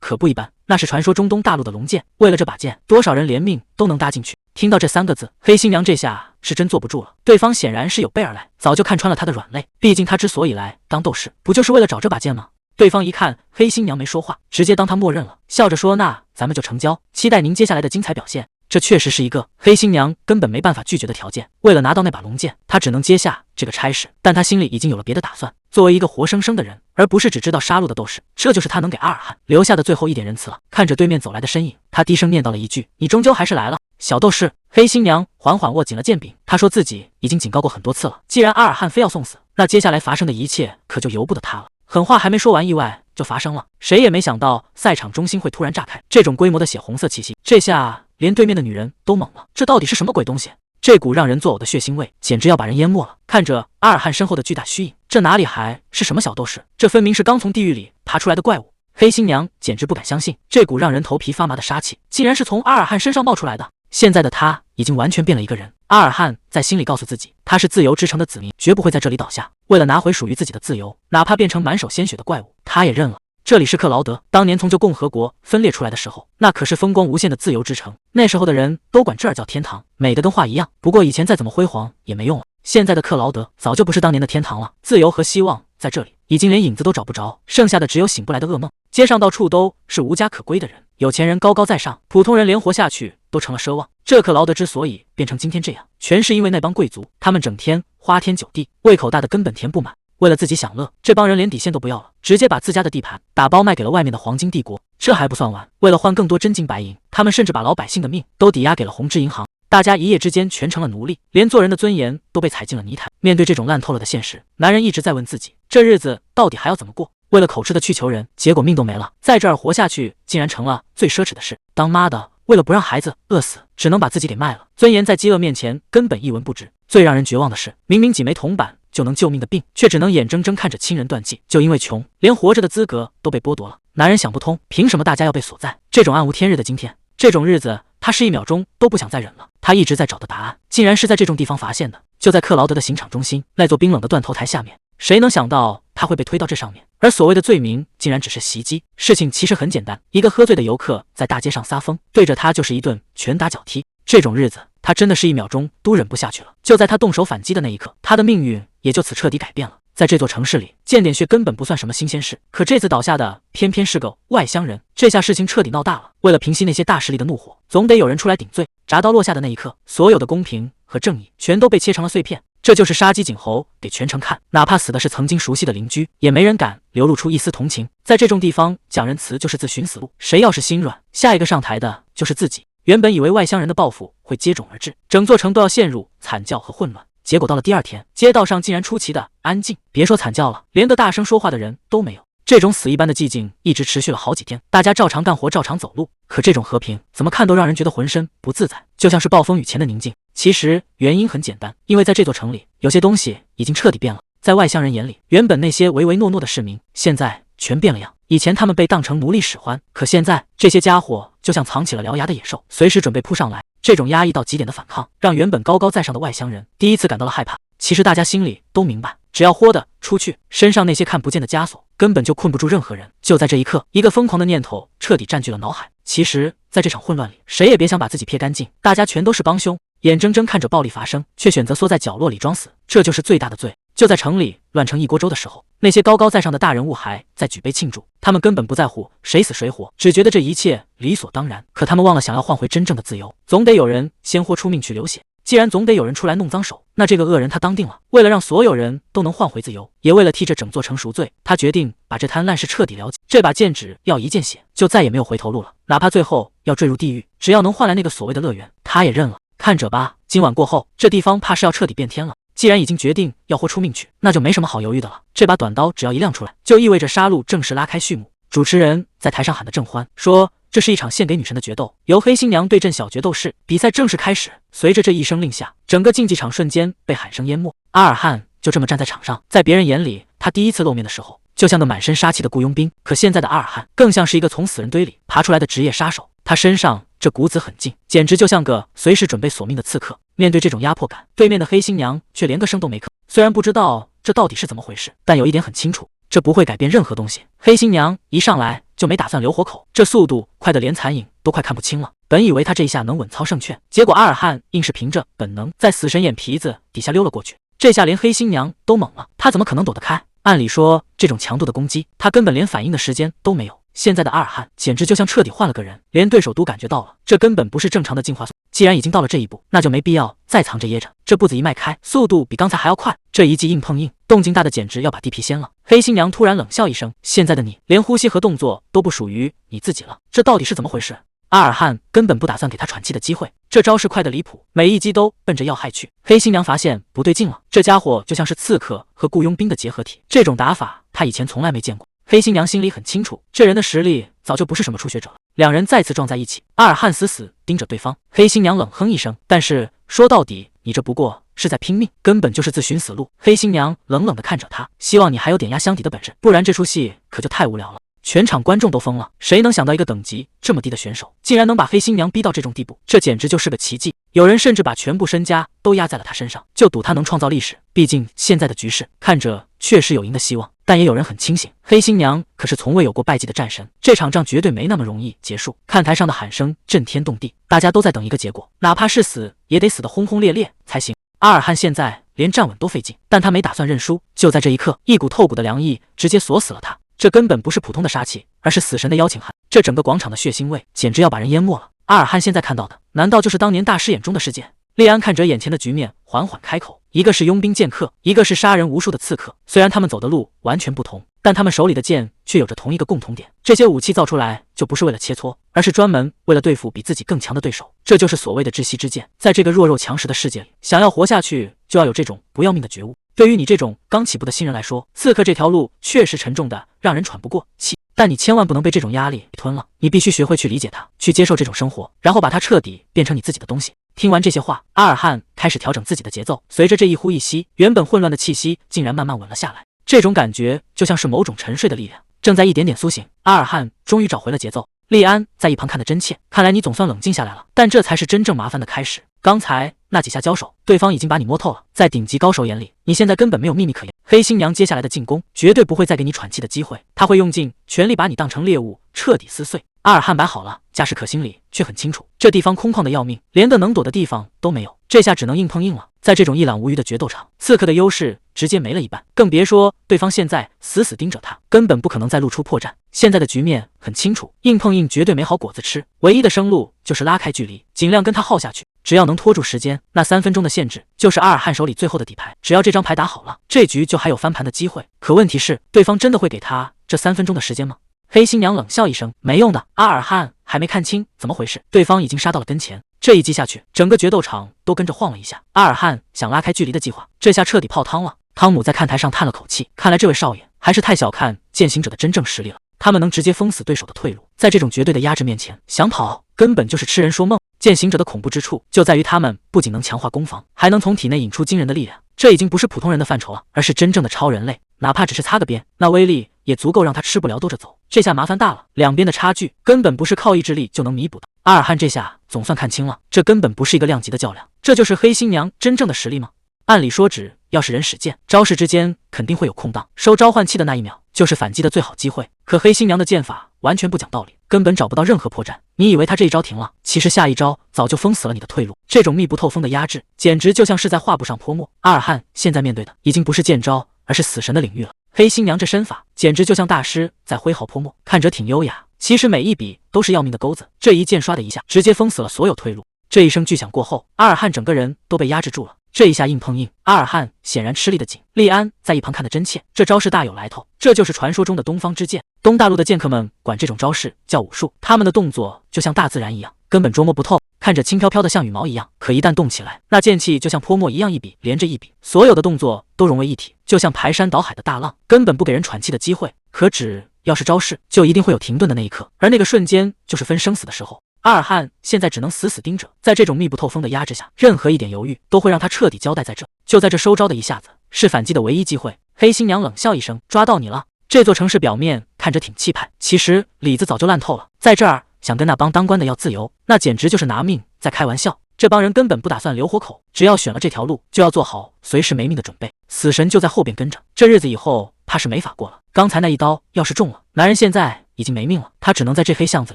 S1: 可不一般，那是传说中东大陆的龙剑。为了这把剑，多少人连命都能搭进去。听到这3个字，黑新娘这下是真坐不住了。对方显然是有备而来，早就看穿了她的软肋。毕竟她之所以来当斗士，不就是为了找这把剑吗？对方一看黑新娘没说话，直接当她默认了，笑着说：“那咱们就成交，期待您接下来的精彩表现。”这确实是一个黑新娘根本没办法拒绝的条件。为了拿到那把龙剑，她只能接下这个差事。但她心里已经有了别的打算。作为一个活生生的人，而不是只知道杀戮的斗士，这就是她能给阿尔汉留下的最后一点仁慈了。看着对面走来的身影，她低声念叨了一句：“你终究还是来了，小斗士。”黑新娘缓缓握紧了剑柄，她说自己已经警告过很多次了，既然阿尔汉非要送死，那接下来发生的一切可就由不得他了。狠话还没说完，意外就发生了。谁也没想到赛场中心会突然炸开，这种规模的血红色气息，这下连对面的女人都懵了，这到底是什么鬼东西？这股让人作呕的血腥味，简直要把人淹没了。看着阿尔汉身后的巨大虚影，这哪里还是什么小斗士？这分明是刚从地狱里爬出来的怪物。黑新娘简直不敢相信，这股让人头皮发麻的杀气，竟然是从阿尔汉身上冒出来的。现在的他已经完全变了一个人。阿尔汉在心里告诉自己，他是自由之城的子民，绝不会在这里倒下。为了拿回属于自己的自由，哪怕变成满手鲜血的怪物，他也认了。这里是克劳德，当年从旧共和国分裂出来的时候，那可是风光无限的自由之城。那时候的人都管这儿叫天堂，美得跟画一样。不过以前再怎么辉煌也没用了。现在的克劳德早就不是当年的天堂了，自由和希望在这里已经连影子都找不着，剩下的只有醒不来的噩梦。街上到处都是无家可归的人，有钱人高高在上，普通人连活下去都成了奢望。这克劳德之所以变成今天这样，全是因为那帮贵族，他们整天花天酒地，胃口大的根本填不满。为了自己享乐，这帮人连底线都不要了，直接把自家的地盘打包卖给了外面的黄金帝国。这还不算完，为了换更多真金白银，他们甚至把老百姓的命都抵押给了红之银行。大家一夜之间全成了奴隶，连做人的尊严都被踩进了泥潭。面对这种烂透了的现实，男人一直在问自己，这日子到底还要怎么过？为了口吃的去求人，结果命都没了，在这儿活下去竟然成了最奢侈的事。当妈的为了不让孩子饿死，只能把自己给卖了。尊严在饥饿面前根本一文不值。最让人绝望的是，明明几枚铜板就能救命的病，却只能眼睁睁看着亲人断气。就因为穷，连活着的资格都被剥夺了。男人想不通，凭什么大家要被锁在这种暗无天日的今天？这种日子他是1秒钟都不想再忍了。他一直在找的答案，竟然是在这种地方发现的，就在克劳德的刑场中心那座冰冷的断头台下面。谁能想到他会被推到这上面？而所谓的罪名竟然只是袭击。事情其实很简单，一个喝醉的游客在大街上撒疯，对着他就是一顿拳打脚踢。这种日子他真的是1秒钟都忍不下去了。就在他动手反击的那一刻，他的命运也就此彻底改变了。在这座城市里，见点血根本不算什么新鲜事，可这次倒下的偏偏是个外乡人。这下事情彻底闹大了。为了平息那些大势力的怒火，总得有人出来顶罪。铡刀落下的那一刻，所有的公平和正义全都被切成了碎片。这就是杀鸡儆猴给全城看，哪怕死的是曾经熟悉的邻居，也没人敢流露出一丝同情。在这种地方讲仁慈就是自寻死路，谁要是心软，下一个上台的就是自己。原本以为外乡人的报复会接踵而至，整座城都要陷入惨叫和混乱，结果到了第2天，街道上竟然出奇的安静，别说惨叫了，连个大声说话的人都没有。这种死一般的寂静一直持续了好几天，大家照常干活，照常走路。可这种和平怎么看都让人觉得浑身不自在，就像是暴风雨前的宁静。其实原因很简单，因为在这座城里，有些东西已经彻底变了。在外乡人眼里，原本那些唯唯诺诺的市民，现在全变了样。以前他们被当成奴隶使唤，可现在这些家伙就像藏起了獠牙的野兽，随时准备扑上来。这种压抑到极点的反抗，让原本高高在上的外乡人第一次感到了害怕。其实大家心里都明白，只要豁得出去，身上那些看不见的枷锁根本就困不住任何人。就在这一刻，一个疯狂的念头彻底占据了脑海。其实在这场混乱里，谁也别想把自己撇干净，大家全都是帮凶，眼睁睁看着暴力发生，却选择缩在角落里装死，这就是最大的罪。就在城里乱成一锅粥的时候，那些高高在上的大人物还在举杯庆祝，他们根本不在乎谁死谁活，只觉得这一切理所当然。可他们忘了，想要换回真正的自由，总得有人先豁出命去流血。既然总得有人出来弄脏手，那这个恶人他当定了。为了让所有人都能换回自由，也为了替这整座城赎罪，他决定把这摊烂事彻底了解。这把剑指要一见血，就再也没有回头路了。哪怕最后要坠入地狱，只要能换来那个所谓的乐园，他也认了。看着吧，今晚过后，这地方怕是要彻底变天了。既然已经决定要豁出命去，那就没什么好犹豫的了。这把短刀只要一亮出来，就意味着杀戮正式拉开序幕。主持人在台上喊得正欢，说这是一场献给女神的决斗，由黑新娘对阵小决斗士，比赛正式开始。随着这一声令下，整个竞技场瞬间被喊声淹没。阿尔汉就这么站在场上，在别人眼里，他第一次露面的时候，就像个满身杀气的雇佣兵，可现在的阿尔汉更像是一个从死人堆里爬出来的职业杀手。他身上这骨子很劲，简直就像个随时准备索命的刺客。面对这种压迫感，对面的黑新娘却连个声都没吭。虽然不知道这到底是怎么回事，但有一点很清楚，这不会改变任何东西。黑新娘一上来就没打算留活口，这速度快得连残影都快看不清了。本以为他这一下能稳操胜券，结果阿尔汉硬是凭着本能在死神眼皮子底下溜了过去。这下连黑新娘都懵了，他怎么可能躲得开？按理说这种强度的攻击，他根本连反应的时间都没有。现在的阿尔汉简直就像彻底换了个人，连对手都感觉到了，这根本不是正常的进化速度。既然已经到了这一步，那就没必要再藏着掖着。这步子一迈开，速度比刚才还要快。这一记硬碰硬，动静大的简直要把地皮掀了。黑新娘突然冷笑一声：“现在的你，连呼吸和动作都不属于你自己了，这到底是怎么回事？”阿尔汉根本不打算给他喘气的机会，这招式快得离谱，每一击都奔着要害去。黑新娘发现不对劲了，这家伙就像是刺客和雇佣兵的结合体，这种打法他以前从来没见过。黑新娘心里很清楚，这人的实力早就不是什么初学者了。两人再次撞在一起，阿尔汉死死盯着对方，黑新娘冷哼一声，但是说到底，你这不过是在拼命，根本就是自寻死路。黑新娘冷冷地看着他，希望你还有点压箱底的本事，不然这出戏可就太无聊了。全场观众都疯了，谁能想到一个等级这么低的选手，竟然能把黑新娘逼到这种地步？这简直就是个奇迹。有人甚至把全部身家都压在了他身上，就赌他能创造历史。毕竟现在的局势看着确实有赢的希望，但也有人很清醒，黑新娘可是从未有过败绩的战神，这场仗绝对没那么容易结束。看台上的喊声震天动地，大家都在等一个结果，哪怕是死也得死得轰轰烈烈才行。阿尔汉现在连站稳都费劲，但他没打算认输。就在这一刻，一股透骨的凉意直接锁死了他。这根本不是普通的杀气，而是死神的邀请函。这整个广场的血腥味简直要把人淹没了。阿尔汉现在看到的，难道就是当年大师眼中的世界？利安看着眼前的局面，缓缓开口：“一个是佣兵剑客，一个是杀人无数的刺客。虽然他们走的路完全不同，但他们手里的剑却有着同一个共同点。这些武器造出来就不是为了切磋，而是专门为了对付比自己更强的对手。这就是所谓的窒息之剑。在这个弱肉强食的世界里，想要活下去，就要有这种不要命的觉悟。对于你这种刚起步的新人来说，刺客这条路确实沉重的让人喘不过气。但你千万不能被这种压力吞了，你必须学会去理解它，去接受这种生活，然后把它彻底变成你自己的东西。”听完这些话，阿尔汉开始调整自己的节奏，随着这一呼一吸，原本混乱的气息竟然慢慢稳了下来。这种感觉就像是某种沉睡的力量正在一点点苏醒。阿尔汉终于找回了节奏。利安在一旁看得真切，看来你总算冷静下来了，但这才是真正麻烦的开始。刚才那几下交手，对方已经把你摸透了，在顶级高手眼里，你现在根本没有秘密可言。黑新娘接下来的进攻绝对不会再给你喘气的机会，她会用尽全力把你当成猎物，彻底撕碎。阿尔汉摆好了架势，可心里却很清楚，这地方空旷的要命，连个能躲的地方都没有，这下只能硬碰硬了。在这种一览无余的决斗场，刺客的优势直接没了一半，更别说对方现在死死盯着他，根本不可能再露出破绽。现在的局面很清楚，硬碰硬绝对没好果子吃，唯一的生路就是拉开距离，尽量跟他耗下去。只要能拖住时间，那3分钟的限制就是阿尔汉手里最后的底牌。只要这张牌打好了，这局就还有翻盘的机会。可问题是，对方真的会给他这3分钟的时间吗？黑新娘冷笑一声：“没用的。”阿尔汉还没看清怎么回事，对方已经杀到了跟前。这一击下去，整个决斗场都跟着晃了一下。阿尔汉想拉开距离的计划，这下彻底泡汤了。汤姆在看台上叹了口气，看来这位少爷还是太小看践行者的真正实力了。他们能直接封死对手的退路，在这种绝对的压制面前，想跑根本就是痴人说梦。践行者的恐怖之处就在于他们不仅能强化攻防，还能从体内引出惊人的力量。这已经不是普通人的范畴了，而是真正的超人类。哪怕只是擦个边，那威力也足够让他吃不了兜着走。这下麻烦大了，两边的差距根本不是靠意志力就能弥补的。阿尔汉这下总算看清了，这根本不是一个量级的较量，这就是黑新娘真正的实力吗？按理说，只要是人使剑，招式之间肯定会有空档，收召唤器的那一秒就是反击的最好机会。可黑新娘的剑法完全不讲道理，根本找不到任何破绽。你以为他这一招停了，其实下一招早就封死了你的退路。这种密不透风的压制，简直就像是在画布上泼墨。阿尔汉现在面对的已经不是剑招，而是死神的领域了。黑新娘这身法简直就像大师在挥毫泼墨，看着挺优雅，其实每一笔都是要命的钩子。这一剑刷的一下，直接封死了所有退路。这一声巨响过后，阿尔汉整个人都被压制住了。这一下硬碰硬，阿尔汉显然吃力的紧。利安在一旁看得真切，这招式大有来头，这就是传说中的东方之剑。东大陆的剑客们管这种招式叫武术，他们的动作就像大自然一样，根本捉摸不透，看着轻飘飘的像羽毛一样，可一旦动起来，那剑气就像泼墨一样，一笔连着一笔，所有的动作都融为一体，就像排山倒海的大浪，根本不给人喘气的机会。可只要是招式，就一定会有停顿的那一刻，而那个瞬间就是分生死的时候。阿尔汉现在只能死死盯着，在这种密不透风的压制下，任何一点犹豫都会让他彻底交代在这。就在这收招的一下子，是反击的唯一机会。黑新娘冷笑一声，抓到你了。这座城市表面看着挺气派，其实里子早就烂透了。在这儿想跟那帮当官的要自由，那简直就是拿命在开玩笑。这帮人根本不打算留活口，只要选了这条路，就要做好随时没命的准备。死神就在后边跟着，这日子以后怕是没法过了。刚才那一刀要是中了，男人现在已经没命了，他只能在这黑巷子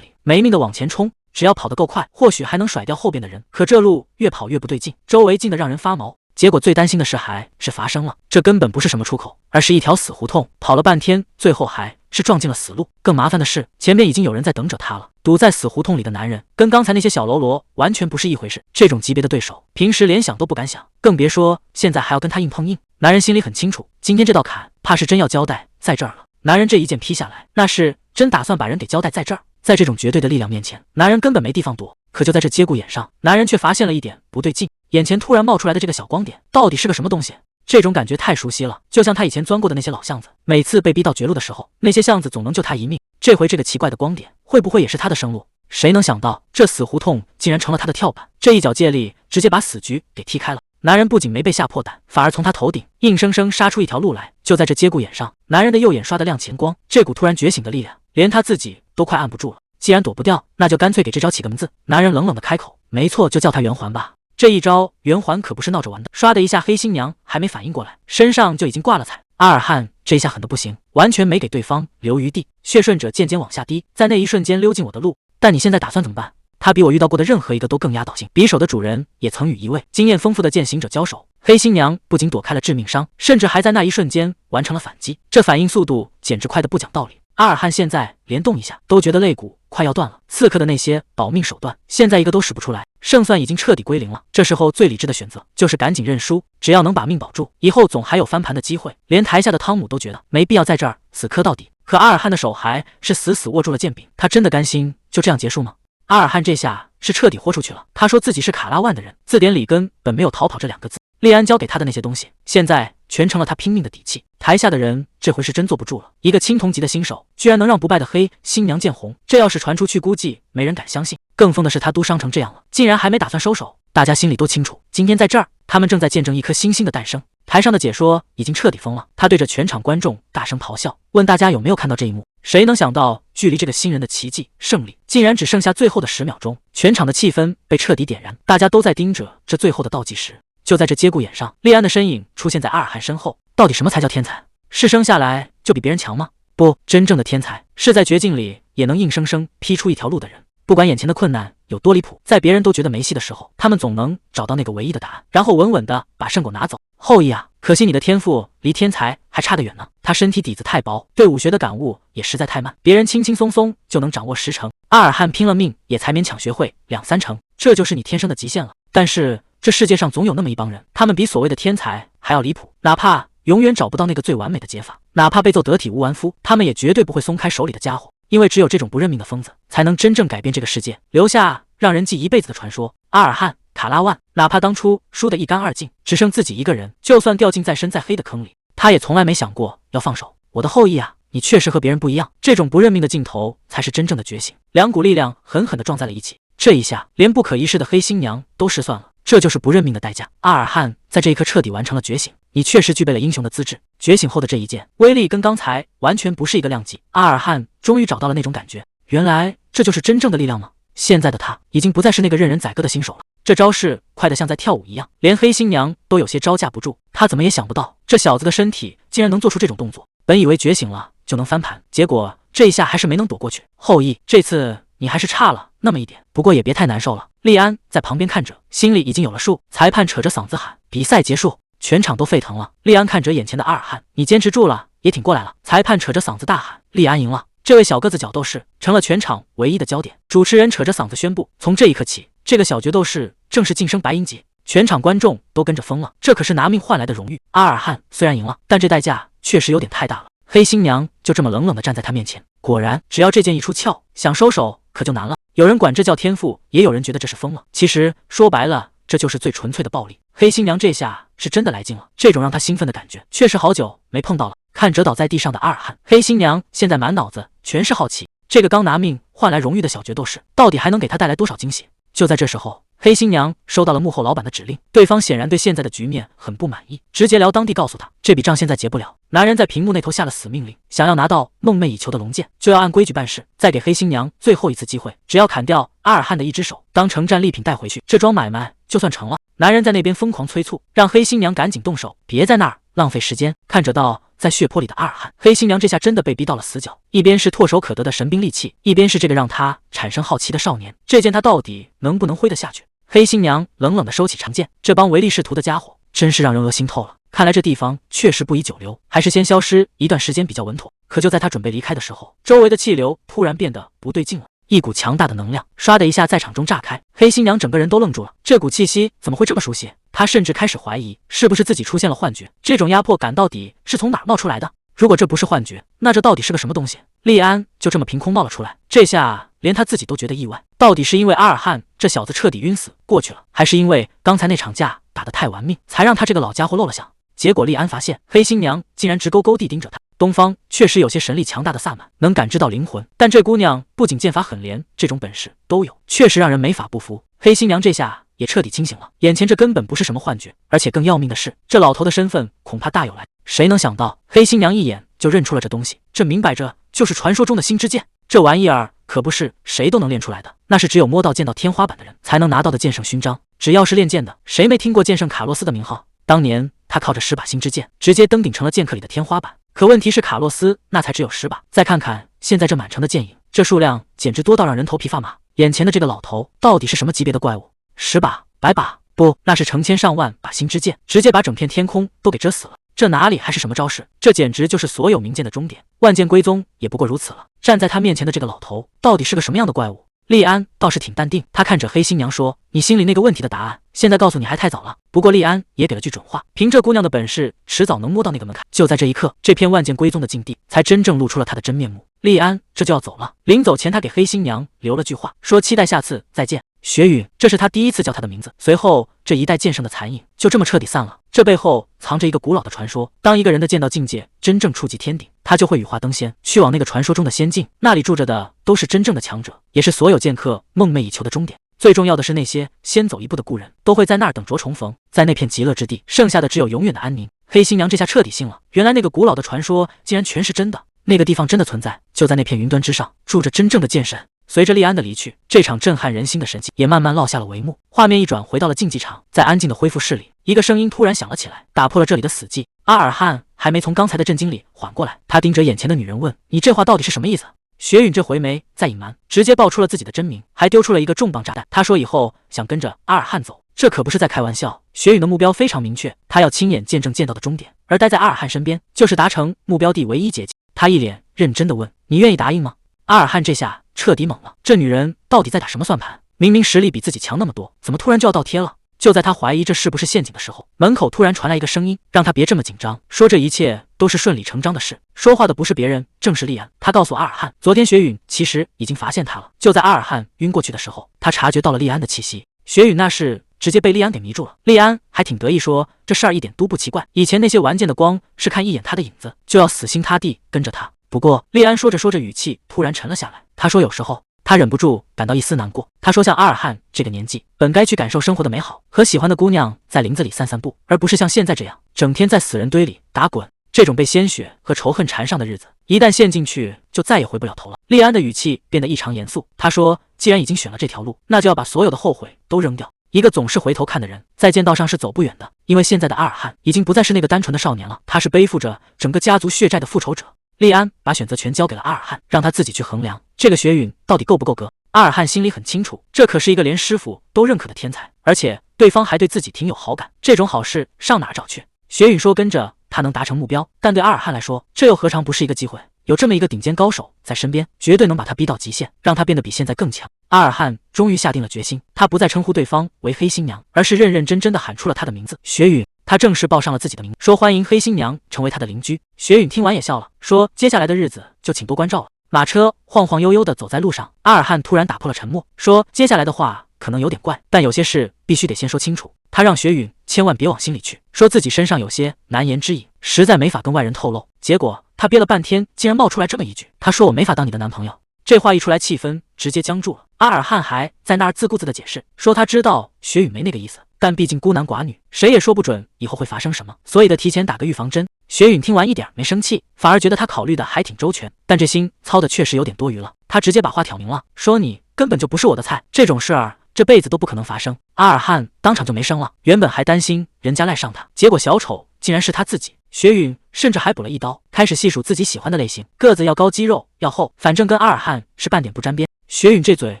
S1: 里没命的往前冲。只要跑得够快，或许还能甩掉后边的人。可这路越跑越不对劲，周围近得让人发毛。结果最担心的事还是发生了，这根本不是什么出口，而是一条死胡同。跑了半天，最后还是撞进了死路。更麻烦的是，前面已经有人在等着他了。堵在死胡同里的男人，跟刚才那些小喽啰完全不是一回事。这种级别的对手，平时连想都不敢想，更别说现在还要跟他硬碰硬。男人心里很清楚，今天这道坎怕是真要交代在这儿了。男人这一剑劈下来，那是真打算把人给交代在这儿。在这种绝对的力量面前，男人根本没地方躲。可就在这节骨眼上，男人却发现了一点不对劲，眼前突然冒出来的这个小光点，到底是个什么东西？这种感觉太熟悉了，就像他以前钻过的那些老巷子，每次被逼到绝路的时候，那些巷子总能救他一命。这回这个奇怪的光点，会不会也是他的生路？谁能想到，这死胡同竟然成了他的跳板，这一脚借力，直接把死局给踢开了。男人不仅没被吓破胆，反而从他头顶硬生生杀出一条路来。就在这节骨眼上，男人的右眼刷得亮前光，这股突然觉醒的力量，连他自己都快按不住了。既然躲不掉，那就干脆给这招起个名字。男人冷冷的开口：“没错，就叫他圆环吧。”这一招圆环可不是闹着玩的。唰的一下，黑新娘还没反应过来，身上就已经挂了彩。阿尔汉这下狠得不行，完全没给对方留余地。血顺者渐渐往下滴，在那一瞬间溜进我的路。但你现在打算怎么办？他比我遇到过的任何一个都更压倒性。匕首的主人也曾与一位经验丰富的剑行者交手，黑新娘不仅躲开了致命伤，甚至还在那一瞬间完成了反击。这反应速度简直快得不讲道理。阿尔汉现在连动一下都觉得肋骨快要断了，刺客的那些保命手段现在一个都使不出来，胜算已经彻底归零了。这时候最理智的选择就是赶紧认输，只要能把命保住，以后总还有翻盘的机会。连台下的汤姆都觉得没必要在这儿死磕到底，可阿尔汉的手还是死死握住了剑柄。他真的甘心就这样结束吗？阿尔汉这下是彻底豁出去了。他说自己是卡拉万的人，字典里根本没有逃跑这两个字。利安教给他的那些东西，现在全成了他拼命的底气。台下的人这回是真坐不住了，一个青铜级的新手居然能让不败的黑新娘见红，这要是传出去，估计没人敢相信。更疯的是，他都伤成这样了，竟然还没打算收手。大家心里都清楚，今天在这儿，他们正在见证一颗新星的诞生。台上的解说已经彻底疯了，他对着全场观众大声咆哮，问大家有没有看到这一幕。谁能想到，距离这个新人的奇迹胜利，竟然只剩下最后的10秒钟，全场的气氛被彻底点燃，大家都在盯着这最后的倒计时。就在这节骨眼上，利安的身影出现在阿尔汉身后。到底什么才叫天才？是生下来就比别人强吗？不，真正的天才是在绝境里也能硬生生劈出一条路的人。不管眼前的困难有多离谱，在别人都觉得没戏的时候，他们总能找到那个唯一的答案，然后稳稳的把胜果拿走。后羿啊，可惜你的天赋离天才还差得远呢。他身体底子太薄，对武学的感悟也实在太慢，别人轻轻松松就能掌握10成，阿尔汉拼了命也才勉强学会2-3成，这就是你天生的极限了。但是这世界上总有那么一帮人，他们比所谓的天才还要离谱，哪怕永远找不到那个最完美的解法，哪怕被揍得体无完肤，他们也绝对不会松开手里的家伙。因为只有这种不认命的疯子，才能真正改变这个世界，留下让人记一辈子的传说。阿尔汉、卡拉万，哪怕当初输得一干二净，只剩自己一个人，就算掉进再深再黑的坑里，他也从来没想过要放手。我的后羿啊，你确实和别人不一样，这种不认命的劲头才是真正的觉醒。两股力量狠狠地撞在了一起，这一下连不可一世的黑新娘都失算了，这就是不认命的代价。阿尔汉在这一刻彻底完成了觉醒，你确实具备了英雄的资质。觉醒后的这一剑，威力跟刚才完全不是一个量级。阿尔汉终于找到了那种感觉，原来这就是真正的力量吗？现在的他已经不再是那个任人宰割的新手了，这招式快得像在跳舞一样，连黑新娘都有些招架不住。他怎么也想不到，这小子的身体竟然能做出这种动作。本以为觉醒了就能翻盘，结果这一下还是没能躲过去。后羿，这次你还是差了那么一点，不过也别太难受了。利安在旁边看着，心里已经有了数。裁判扯着嗓子喊：“比赛结束！”全场都沸腾了。利安看着眼前的阿尔汉，你坚持住了，也挺过来了。裁判扯着嗓子大喊：“利安赢了！”这位小个子角斗士成了全场唯一的焦点。主持人扯着嗓子宣布：从这一刻起，这个小决斗士正是晋升白银级，全场观众都跟着疯了，这可是拿命换来的荣誉。阿尔汉虽然赢了，但这代价确实有点太大了。黑新娘就这么冷冷地站在他面前，果然，只要这剑一出鞘，想收手可就难了。有人管这叫天赋，也有人觉得这是疯了。其实说白了，这就是最纯粹的暴力。黑新娘这下是真的来劲了，这种让她兴奋的感觉，确实好久没碰到了。看折倒在地上的阿尔汉，黑新娘现在满脑子全是好奇，这个刚拿命换来荣誉的小决斗士，到底还能给她带来多少惊喜？就在这时候，黑新娘收到了幕后老板的指令，对方显然对现在的局面很不满意，直截了当地告诉他，这笔账现在结不了。男人在屏幕那头下了死命令，想要拿到梦寐以求的龙剑，就要按规矩办事，再给黑新娘最后一次机会，只要砍掉阿尔汉的一只手，当成战利品带回去，这桩买卖就算成了。男人在那边疯狂催促，让黑新娘赶紧动手，别在那儿浪费时间。看着到在血泊里的阿尔汉，黑新娘这下真的被逼到了死角，一边是唾手可得的神兵利器，一边是这个让她产生好奇的少年，这剑她到底能不能挥得下去？黑新娘冷冷地收起长剑，这帮唯利是图的家伙真是让人恶心透了。看来这地方确实不宜久留，还是先消失一段时间比较稳妥。可就在他准备离开的时候，周围的气流突然变得不对劲了，一股强大的能量唰的一下在场中炸开，黑新娘整个人都愣住了，这股气息怎么会这么熟悉？她甚至开始怀疑是不是自己出现了幻觉，这种压迫感到底是从哪儿冒出来的？如果这不是幻觉，那这到底是个什么东西？利安就这么凭空冒了出来，这下连他自己都觉得意外，到底是因为阿尔汉这小子彻底晕死过去了，还是因为刚才那场架打得太玩命，才让他这个老家伙漏了响？结果利安发现黑新娘竟然直勾勾地盯着他。东方确实有些神力强大的萨满，能感知到灵魂，但这姑娘不仅剑法很连，这种本事都有，确实让人没法不服。黑新娘这下也彻底清醒了，眼前这根本不是什么幻觉，而且更要命的是，这老头的身份恐怕大有来。谁能想到，黑新娘一眼就认出了这东西，这明摆着就是传说中的星之剑。这玩意儿可不是谁都能练出来的，那是只有摸到剑道天花板的人才能拿到的剑圣勋章。只要是练剑的，谁没听过剑圣卡洛斯的名号？当年他靠着10把星之剑，直接登顶成了剑客里的天花板。可问题是，卡洛斯那才只有10把，再看看现在这满城的剑影，这数量简直多到让人头皮发麻。眼前的这个老头到底是什么级别的怪物？10把、100把，不，那是成千上万把星之剑，直接把整片天空都给遮死了。这哪里还是什么招式？这简直就是所有名剑的终点，万剑归宗也不过如此了。站在他面前的这个老头到底是个什么样的怪物？利安倒是挺淡定，他看着黑新娘说：“你心里那个问题的答案，现在告诉你还太早了。”不过利安也给了句准话，凭这姑娘的本事，迟早能摸到那个门槛。就在这一刻，这片万剑归宗的境地才真正露出了他的真面目。利安这就要走了，临走前他给黑新娘留了句话，说期待下次再见。雪允，这是他第一次叫他的名字。随后，这一代剑圣的残影就这么彻底散了。这背后藏着一个古老的传说：当一个人的剑道境界真正触及天顶，他就会羽化登仙，去往那个传说中的仙境。那里住着的都是真正的强者，也是所有剑客梦寐以求的终点。最重要的是，那些先走一步的故人都会在那儿等着重逢，在那片极乐之地，剩下的只有永远的安宁。黑新娘这下彻底信了，原来那个古老的传说竟然全是真的，那个地方真的存在，就在那片云端之上，住着真正的剑神。随着利安的离去，这场震撼人心的神迹也慢慢落下了帷幕。画面一转，回到了竞技场，在安静的恢复室里，一个声音突然响了起来，打破了这里的死寂。阿尔汉还没从刚才的震惊里缓过来，他盯着眼前的女人问：“你这话到底是什么意思？”雪允这回没再隐瞒，直接爆出了自己的真名，还丢出了一个重磅炸弹。他说以后想跟着阿尔汉走，这可不是在开玩笑。雪允的目标非常明确，他要亲眼见证剑道的终点，而待在阿尔汉身边，就是达成目标地唯一捷径。他一脸认真地问：“你愿意答应吗？”阿尔汉这下彻底懵了，这女人到底在打什么算盘？明明实力比自己强那么多，怎么突然就要倒贴了？就在他怀疑这是不是陷阱的时候，门口突然传来一个声音，让他别这么紧张，说这一切都是顺理成章的事。说话的不是别人，正是利安。他告诉阿尔汉，昨天雪允其实已经发现他了。就在阿尔汉晕过去的时候，他察觉到了利安的气息。雪允那是直接被利安给迷住了。利安还挺得意说，这事儿一点都不奇怪，以前那些玩剑的光是看一眼他的影子，就要死心塌地跟着他。不过利安说着说着，语气突然沉了下来。他说有时候他忍不住感到一丝难过。他说像阿尔汉这个年纪，本该去感受生活的美好，和喜欢的姑娘在林子里散散步，而不是像现在这样整天在死人堆里打滚。这种被鲜血和仇恨缠上的日子，一旦陷进去就再也回不了头了。利安的语气变得异常严肃，他说既然已经选了这条路，那就要把所有的后悔都扔掉。一个总是回头看的人，在剑道上是走不远的，因为现在的阿尔汉已经不再是那个单纯的少年了，他是背负着整个家族血债的复仇者。利安把选择权交给了阿尔汉，让他自己去衡量这个雪允到底够不够格。阿尔汉心里很清楚，这可是一个连师傅都认可的天才，而且对方还对自己挺有好感，这种好事上哪儿找去？雪允说跟着他能达成目标，但对阿尔汉来说，这又何尝不是一个机会？有这么一个顶尖高手在身边，绝对能把他逼到极限，让他变得比现在更强。阿尔汉终于下定了决心，他不再称呼对方为黑新娘，而是认认真真的喊出了她的名字雪允。他正式报上了自己的名字，说欢迎黑新娘成为他的邻居。雪允听完也笑了，说接下来的日子就请多关照了。马车晃晃悠悠的走在路上，阿尔汉突然打破了沉默，说接下来的话可能有点怪，但有些事必须得先说清楚。他让雪允千万别往心里去，说自己身上有些难言之隐，实在没法跟外人透露。结果他憋了半天，竟然冒出来这么一句，他说我没法当你的男朋友。这话一出来，气氛直接僵住了。阿尔汉还在那儿自顾自的解释，说他知道雪允没那个意思，但毕竟孤男寡女，谁也说不准以后会发生什么，所以得提前打个预防针。雪允听完一点没生气，反而觉得他考虑的还挺周全，但这心操的确实有点多余了。他直接把话挑明了，说你根本就不是我的菜，这种事儿这辈子都不可能发生。阿尔汉当场就没声了，原本还担心人家赖上他，结果小丑竟然是他自己。雪允甚至还补了一刀，开始细数自己喜欢的类型，个子要高，肌肉要厚，反正跟阿尔汉是半点不沾边。雪允这嘴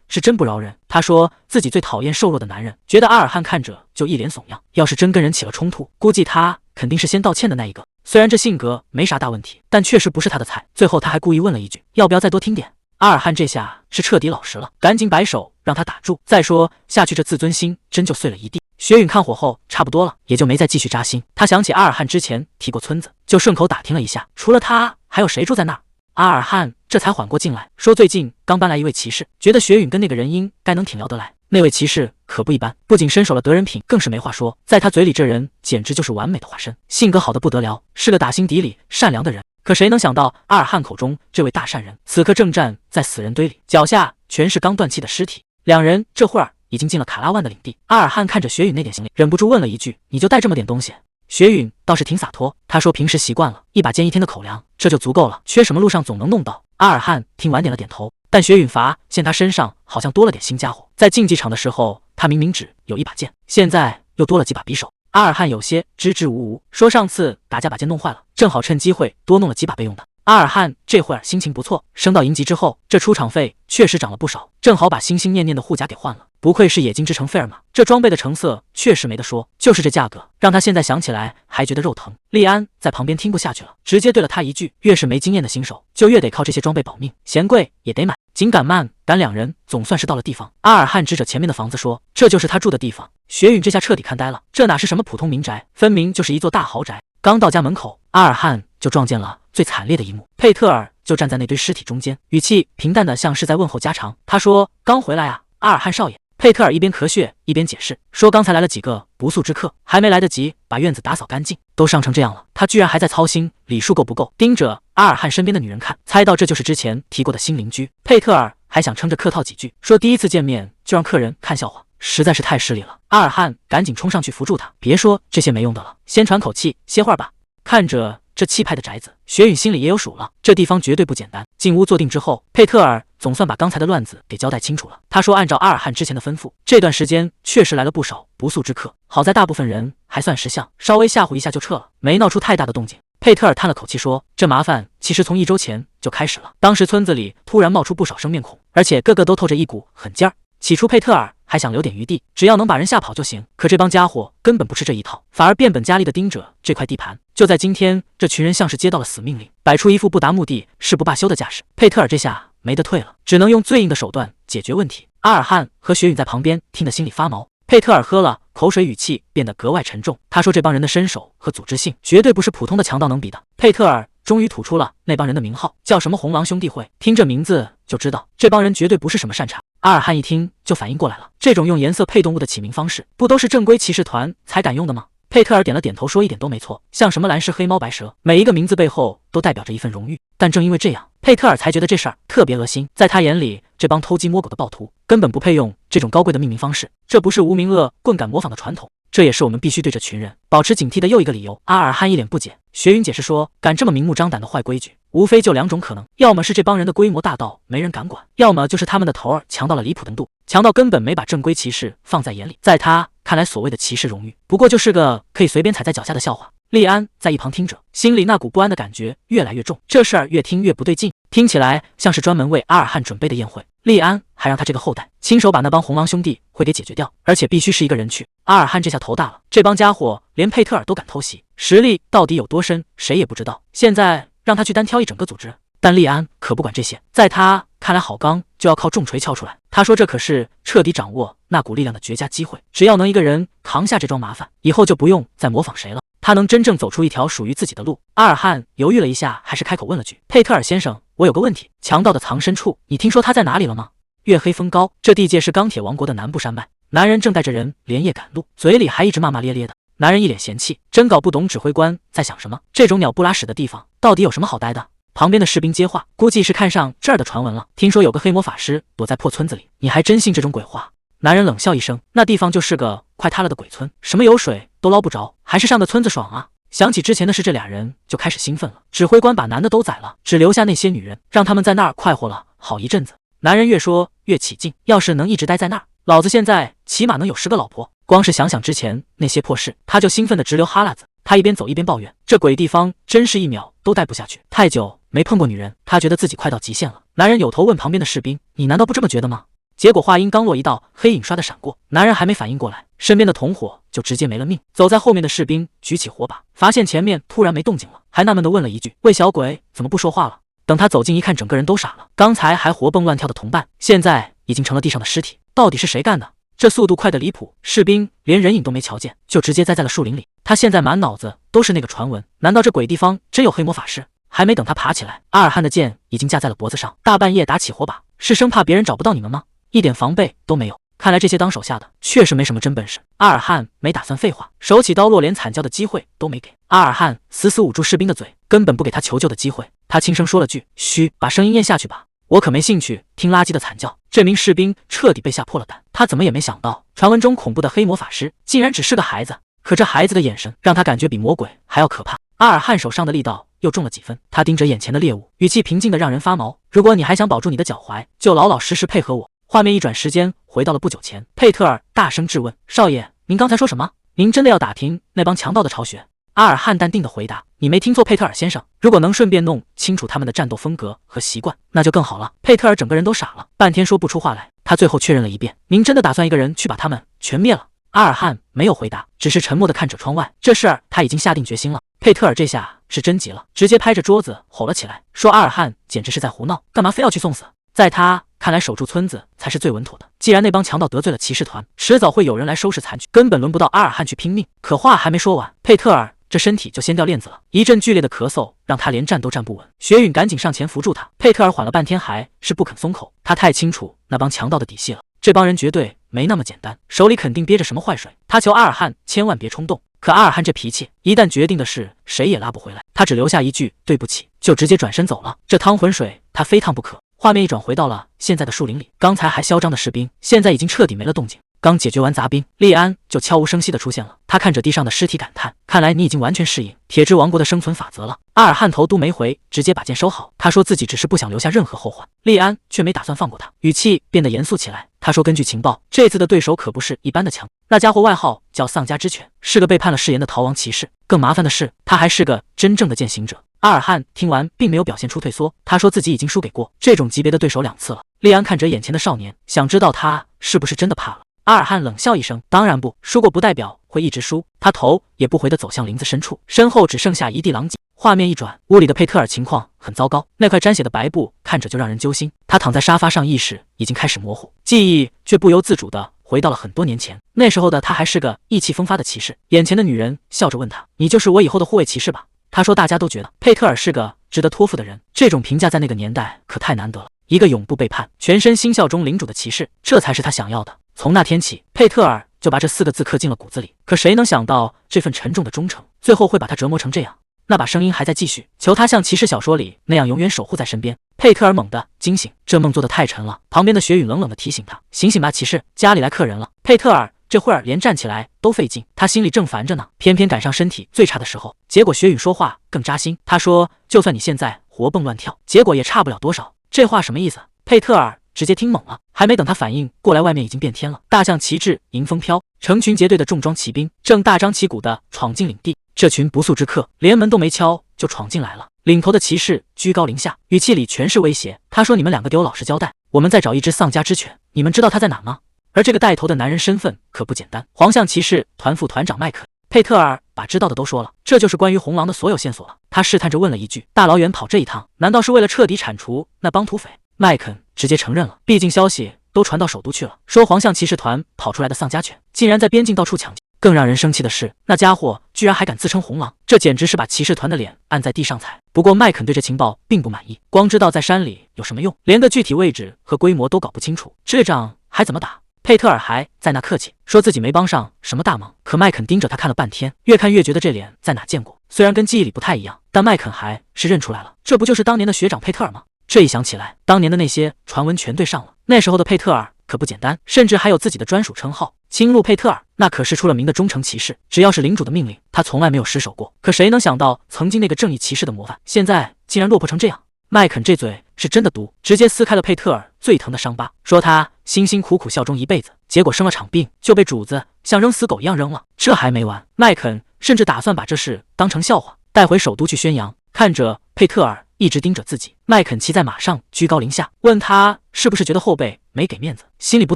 S1: 是真不饶人，他说自己最讨厌瘦弱的男人，觉得阿尔汉看着就一脸怂样，要是真跟人起了冲突，估计他肯定是先道歉的那一个。虽然这性格没啥大问题，但确实不是他的菜。最后他还故意问了一句，要不要再多听点。阿尔汉这下是彻底老实了，赶紧摆手让他打住，再说下去这自尊心真就碎了一地。雪允看火后差不多了，也就没再继续扎心。他想起阿尔汉之前提过村子，就顺口打听了一下，除了他还有谁住在那儿。阿尔汉这才缓过劲来，说最近刚搬来一位骑士，觉得雪允跟那个人应该能挺聊得来。那位骑士可不一般，不仅身手了得人品，更是没话说。在他嘴里，这人简直就是完美的化身，性格好的不得了，是个打心底里善良的人。可谁能想到，阿尔汉口中这位大善人，此刻正站在死人堆里，脚下全是刚断气的尸体。两人这会儿已经进了卡拉万的领地。阿尔汉看着雪允那点行李，忍不住问了一句：“你就带这么点东西？”雪允倒是挺洒脱，他说平时习惯了，一把煎一天的口粮，这就足够了，缺什么路上总能弄到。阿尔汉听完点了点头，但雪允发现他身上好像多了点新家伙，在竞技场的时候，他明明只有一把剑，现在又多了几把匕首。阿尔汉有些支支吾吾，说上次打架把剑弄坏了，正好趁机会多弄了几把备用的。阿尔汉这会儿心情不错，升到营级之后，这出场费确实涨了不少，正好把心心念念的护甲给换了。不愧是冶金之城费尔玛，这装备的成色确实没得说，就是这价格，让他现在想起来还觉得肉疼。利安在旁边听不下去了，直接对了他一句：“越是没经验的新手，就越得靠这些装备保命，嫌贵也得买。”紧赶慢赶，两人总算是到了地方。阿尔汉指着前面的房子说：“这就是他住的地方。”雪允这下彻底看呆了，这哪是什么普通民宅，分明就是一座大豪宅。刚到家门口，阿尔汉就撞见了最惨烈的一幕，佩特尔就站在那堆尸体中间，语气平淡的像是在问候家常。他说：“刚回来啊，阿尔汉少爷。”佩特尔一边咳血一边解释说：“刚才来了几个不速之客，还没来得及把院子打扫干净，都伤成这样了。”他居然还在操心礼数够不够，盯着阿尔汉身边的女人看，猜到这就是之前提过的新邻居。佩特尔还想撑着客套几句，说第一次见面就让客人看笑话，实在是太失礼了。阿尔汉赶紧冲上去扶住他，别说这些没用的了，先喘口气，歇会儿吧。看着这气派的宅子，雪允心里也有数了，这地方绝对不简单。进屋坐定之后，佩特尔总算把刚才的乱子给交代清楚了。他说按照阿尔汉之前的吩咐，这段时间确实来了不少不速之客，好在大部分人还算识相，稍微吓唬一下就撤了，没闹出太大的动静。佩特尔叹了口气说，这麻烦其实从1周前就开始了，当时村子里突然冒出不少生面孔，而且个个都透着一股狠劲儿。起初佩特尔还想留点余地，只要能把人吓跑就行，可这帮家伙根本不吃这一套，反而变本加厉地盯着这块地盘。就在今天，这群人像是接到了死命令，摆出一副不达目的誓不罢休的架势。佩特尔这下没得退了，只能用最硬的手段解决问题。阿尔汉和雪允在旁边听得心里发毛。佩特尔喝了口水，语气变得格外沉重。他说这帮人的身手和组织性绝对不是普通的强盗能比的。佩特尔终于吐出了那帮人的名号，叫什么红狼兄弟会，听这名字就知道这帮人绝对不是什么善茬。阿尔汉一听就反应过来了，这种用颜色配动物的起名方式，不都是正规骑士团才敢用的吗？佩特尔点了点头，说一点都没错，像什么蓝狮、黑猫、白蛇，每一个名字背后都代表着一份荣誉。但正因为这样，佩特尔才觉得这事儿特别恶心。在他眼里，这帮偷鸡摸狗的暴徒根本不配用这种高贵的命名方式，这不是无名恶棍敢模仿的传统，这也是我们必须对这群人保持警惕的又一个理由。阿尔汉一脸不解，雪允解释说，敢这么明目张胆的坏规矩，无非就2种可能，要么是这帮人的规模大到没人敢管，要么就是他们的头儿强到了离谱程度，强到根本没把正规骑士放在眼里。在他看来，所谓的骑士荣誉不过就是个可以随便踩在脚下的笑话。利安在一旁听着，心里那股不安的感觉越来越重，这事儿越听越不对劲，听起来像是专门为阿尔汉准备的宴会。利安还让他这个后代亲手把那帮红狼兄弟会给解决掉，而且必须是一个人去。阿尔汉这下头大了，这帮家伙连佩特尔都敢偷袭，实力到底有多深谁也不知道，现在让他去单挑一整个组织，但利安可不管这些，在他看来，好钢就要靠重锤敲出来。他说这可是彻底掌握那股力量的绝佳机会，只要能一个人扛下这桩麻烦，以后就不用再模仿谁了。他能真正走出一条属于自己的路。阿尔汉犹豫了一下，还是开口问了句：“佩特尔先生，我有个问题，强盗的藏身处，你听说他在哪里了吗？”月黑风高，这地界是钢铁王国的南部山脉。男人正带着人连夜赶路，嘴里还一直骂骂咧咧的。男人一脸嫌弃，真搞不懂指挥官在想什么。这种鸟不拉屎的地方，到底有什么好待的？旁边的士兵接话，估计是看上这儿的传闻了，听说有个黑魔法师躲在破村子里，你还真信这种鬼话？男人冷笑一声，那地方就是个快塌了的鬼村，什么油水都捞不着，还是上个村子爽啊。想起之前的事，这俩人就开始兴奋了。指挥官把男的都宰了，只留下那些女人，让他们在那儿快活了好一阵子。男人越说越起劲，要是能一直待在那儿，老子现在起码能有10个老婆。光是想想之前那些破事，他就兴奋得直流哈喇子。他一边走一边抱怨，这鬼地方真是1秒都待不下去，太久没碰过女人，他觉得自己快到极限了。男人扭头问旁边的士兵，你难道不这么觉得吗？结果话音刚落，一道黑影唰的闪过，男人还没反应过来，身边的同伙就直接没了命。走在后面的士兵举起火把，发现前面突然没动静了，还纳闷地问了一句，喂，小鬼怎么不说话了？等他走近一看，整个人都傻了，刚才还活蹦乱跳的同伴，现在已经成了地上的尸体，到底是谁干的？这速度快得离谱，士兵连人影都没瞧见，就直接栽在了树林里。他现在满脑子都是那个传闻，难道这鬼地方真有黑魔法师？还没等他爬起来，阿尔汉的剑已经架在了脖子上。大半夜打起火把，是生怕别人找不到你们吗？一点防备都没有。看来这些当手下的确实没什么真本事。阿尔汉没打算废话，手起刀落，连惨叫的机会都没给。阿尔汉死死捂住士兵的嘴，根本不给他求救的机会。他轻声说了句：“嘘，把声音咽下去吧，我可没兴趣听垃圾的惨叫。”这名士兵彻底被吓破了胆，他怎么也没想到，传闻中恐怖的黑魔法师竟然只是个孩子。可这孩子的眼神让他感觉比魔鬼还要可怕。阿尔汉手上的力道又重了几分，他盯着眼前的猎物，语气平静的让人发毛。如果你还想保住你的脚踝，就老老实实配合我。画面一转，时间回到了不久前。佩特尔大声质问：“少爷，您刚才说什么？您真的要打听那帮强盗的巢穴？”阿尔汉淡定地回答：“你没听错，佩特尔先生。如果能顺便弄清楚他们的战斗风格和习惯，那就更好了。”佩特尔整个人都傻了，半天说不出话来。他最后确认了一遍：“您真的打算一个人去把他们全灭了？”阿尔汉没有回答，只是沉默地看着窗外。这事儿他已经下定决心了。佩特尔这下是真急了，直接拍着桌子吼了起来，说：“阿尔汉简直是在胡闹，干嘛非要去送死？在他看来，守住村子才是最稳妥的。既然那帮强盗得罪了骑士团，迟早会有人来收拾残局，根本轮不到阿尔汉去拼命。”可话还没说完，佩特尔这身体就掀掉链子了，一阵剧烈的咳嗽让他连站都站不稳。雪允赶紧上前扶住他，佩特尔缓了半天还是不肯松口。他太清楚那帮强盗的底细了，这帮人绝对没那么简单，手里肯定憋着什么坏水。他求阿尔汉千万别冲动，可阿尔汉这脾气，一旦决定的事，谁也拉不回来。他只留下一句对不起，就直接转身走了。这汤浑水他非烫不可。画面一转，回到了现在的树林里，刚才还嚣张的士兵现在已经彻底没了动静。刚解决完杂兵，利安就悄无声息地出现了。他看着地上的尸体感叹：“看来你已经完全适应铁之王国的生存法则了。”阿尔汉头都没回，直接把剑收好。他说自己只是不想留下任何后患。利安却没打算放过他，语气变得严肃起来。他说：“根据情报，这次的对手可不是一般的强，那家伙外号叫丧家之犬，是个背叛了誓言的逃亡骑士。更麻烦的是，他还是个真正的践行者。”阿尔汉听完并没有表现出退缩，他说自己已经输给过这种级别的对手2次了。利安看着眼前的少年，想知道他是不是真的怕了。阿尔汉冷笑一声：“当然不，输过不代表会一直输。”他头也不回地走向林子深处，身后只剩下一地狼藉。画面一转，屋里的佩特尔情况很糟糕，那块沾血的白布看着就让人揪心。他躺在沙发上，意识已经开始模糊，记忆却不由自主地回到了很多年前。那时候的他还是个意气风发的骑士。眼前的女人笑着问他：“你就是我以后的护卫骑士吧？”他说：“大家都觉得佩特尔是个值得托付的人。”这种评价在那个年代可太难得了。一个永不背叛、全身心效忠领主的骑士，这才是他想要的。从那天起，佩特尔就把这4个字刻进了骨子里。可谁能想到，这份沉重的忠诚，最后会把他折磨成这样？那把声音还在继续，求他像骑士小说里那样永远守护在身边。佩特尔猛地惊醒，这梦做得太沉了。旁边的雪允冷冷地提醒他：“醒醒吧，骑士，家里来客人了。”佩特尔这会儿连站起来都费劲，他心里正烦着呢，偏偏赶上身体最差的时候。结果雪允说话更扎心，他说：“就算你现在活蹦乱跳，结果也差不了多少。”这话什么意思？佩特尔直接听懵了，还没等他反应过来，外面已经变天了。大象旗帜迎风飘，成群结队的重装骑兵正大张旗鼓地闯进领地。这群不速之客连门都没敲就闯进来了。领头的骑士居高临下，语气里全是威胁。他说：“你们2个给我老实交代，我们在找一只丧家之犬，你们知道他在哪吗？”而这个带头的男人身份可不简单，皇象骑士团副团长麦克。佩特尔把知道的都说了，这就是关于红狼的所有线索了。他试探着问了一句：大老远跑这一趟，难道是为了彻底铲除那帮土匪？麦肯直接承认了，毕竟消息都传到首都去了，说黄象骑士团跑出来的丧家犬竟然在边境到处抢劫。更让人生气的是，那家伙居然还敢自称红狼，这简直是把骑士团的脸按在地上踩。不过麦肯对这情报并不满意，光知道在山里有什么用，连个具体位置和规模都搞不清楚，这仗还怎么打？佩特尔还在那客气，说自己没帮上什么大忙，可麦肯盯着他看了半天，越看越觉得这脸在哪见过。虽然跟记忆里不太一样，但麦肯还是认出来了，这不就是当年的学长佩特尔吗？这一想起来，当年的那些传闻全对上了。那时候的佩特尔可不简单，甚至还有自己的专属称号——青鹿佩特尔，那可是出了名的忠诚骑士，只要是领主的命令，他从来没有失手过。可谁能想到，曾经那个正义骑士的模范，现在竟然落魄成这样？麦肯这嘴是真的毒，直接撕开了佩特尔最疼的伤疤，说他辛辛苦苦效忠一辈子，结果生了场病，就被主子像扔死狗一样扔了。这还没完，麦肯甚至打算把这事当成笑话带回首都去宣扬。看着佩特尔一直盯着自己，麦肯骑在马上居高临下，问他是不是觉得后辈没给面子，心里不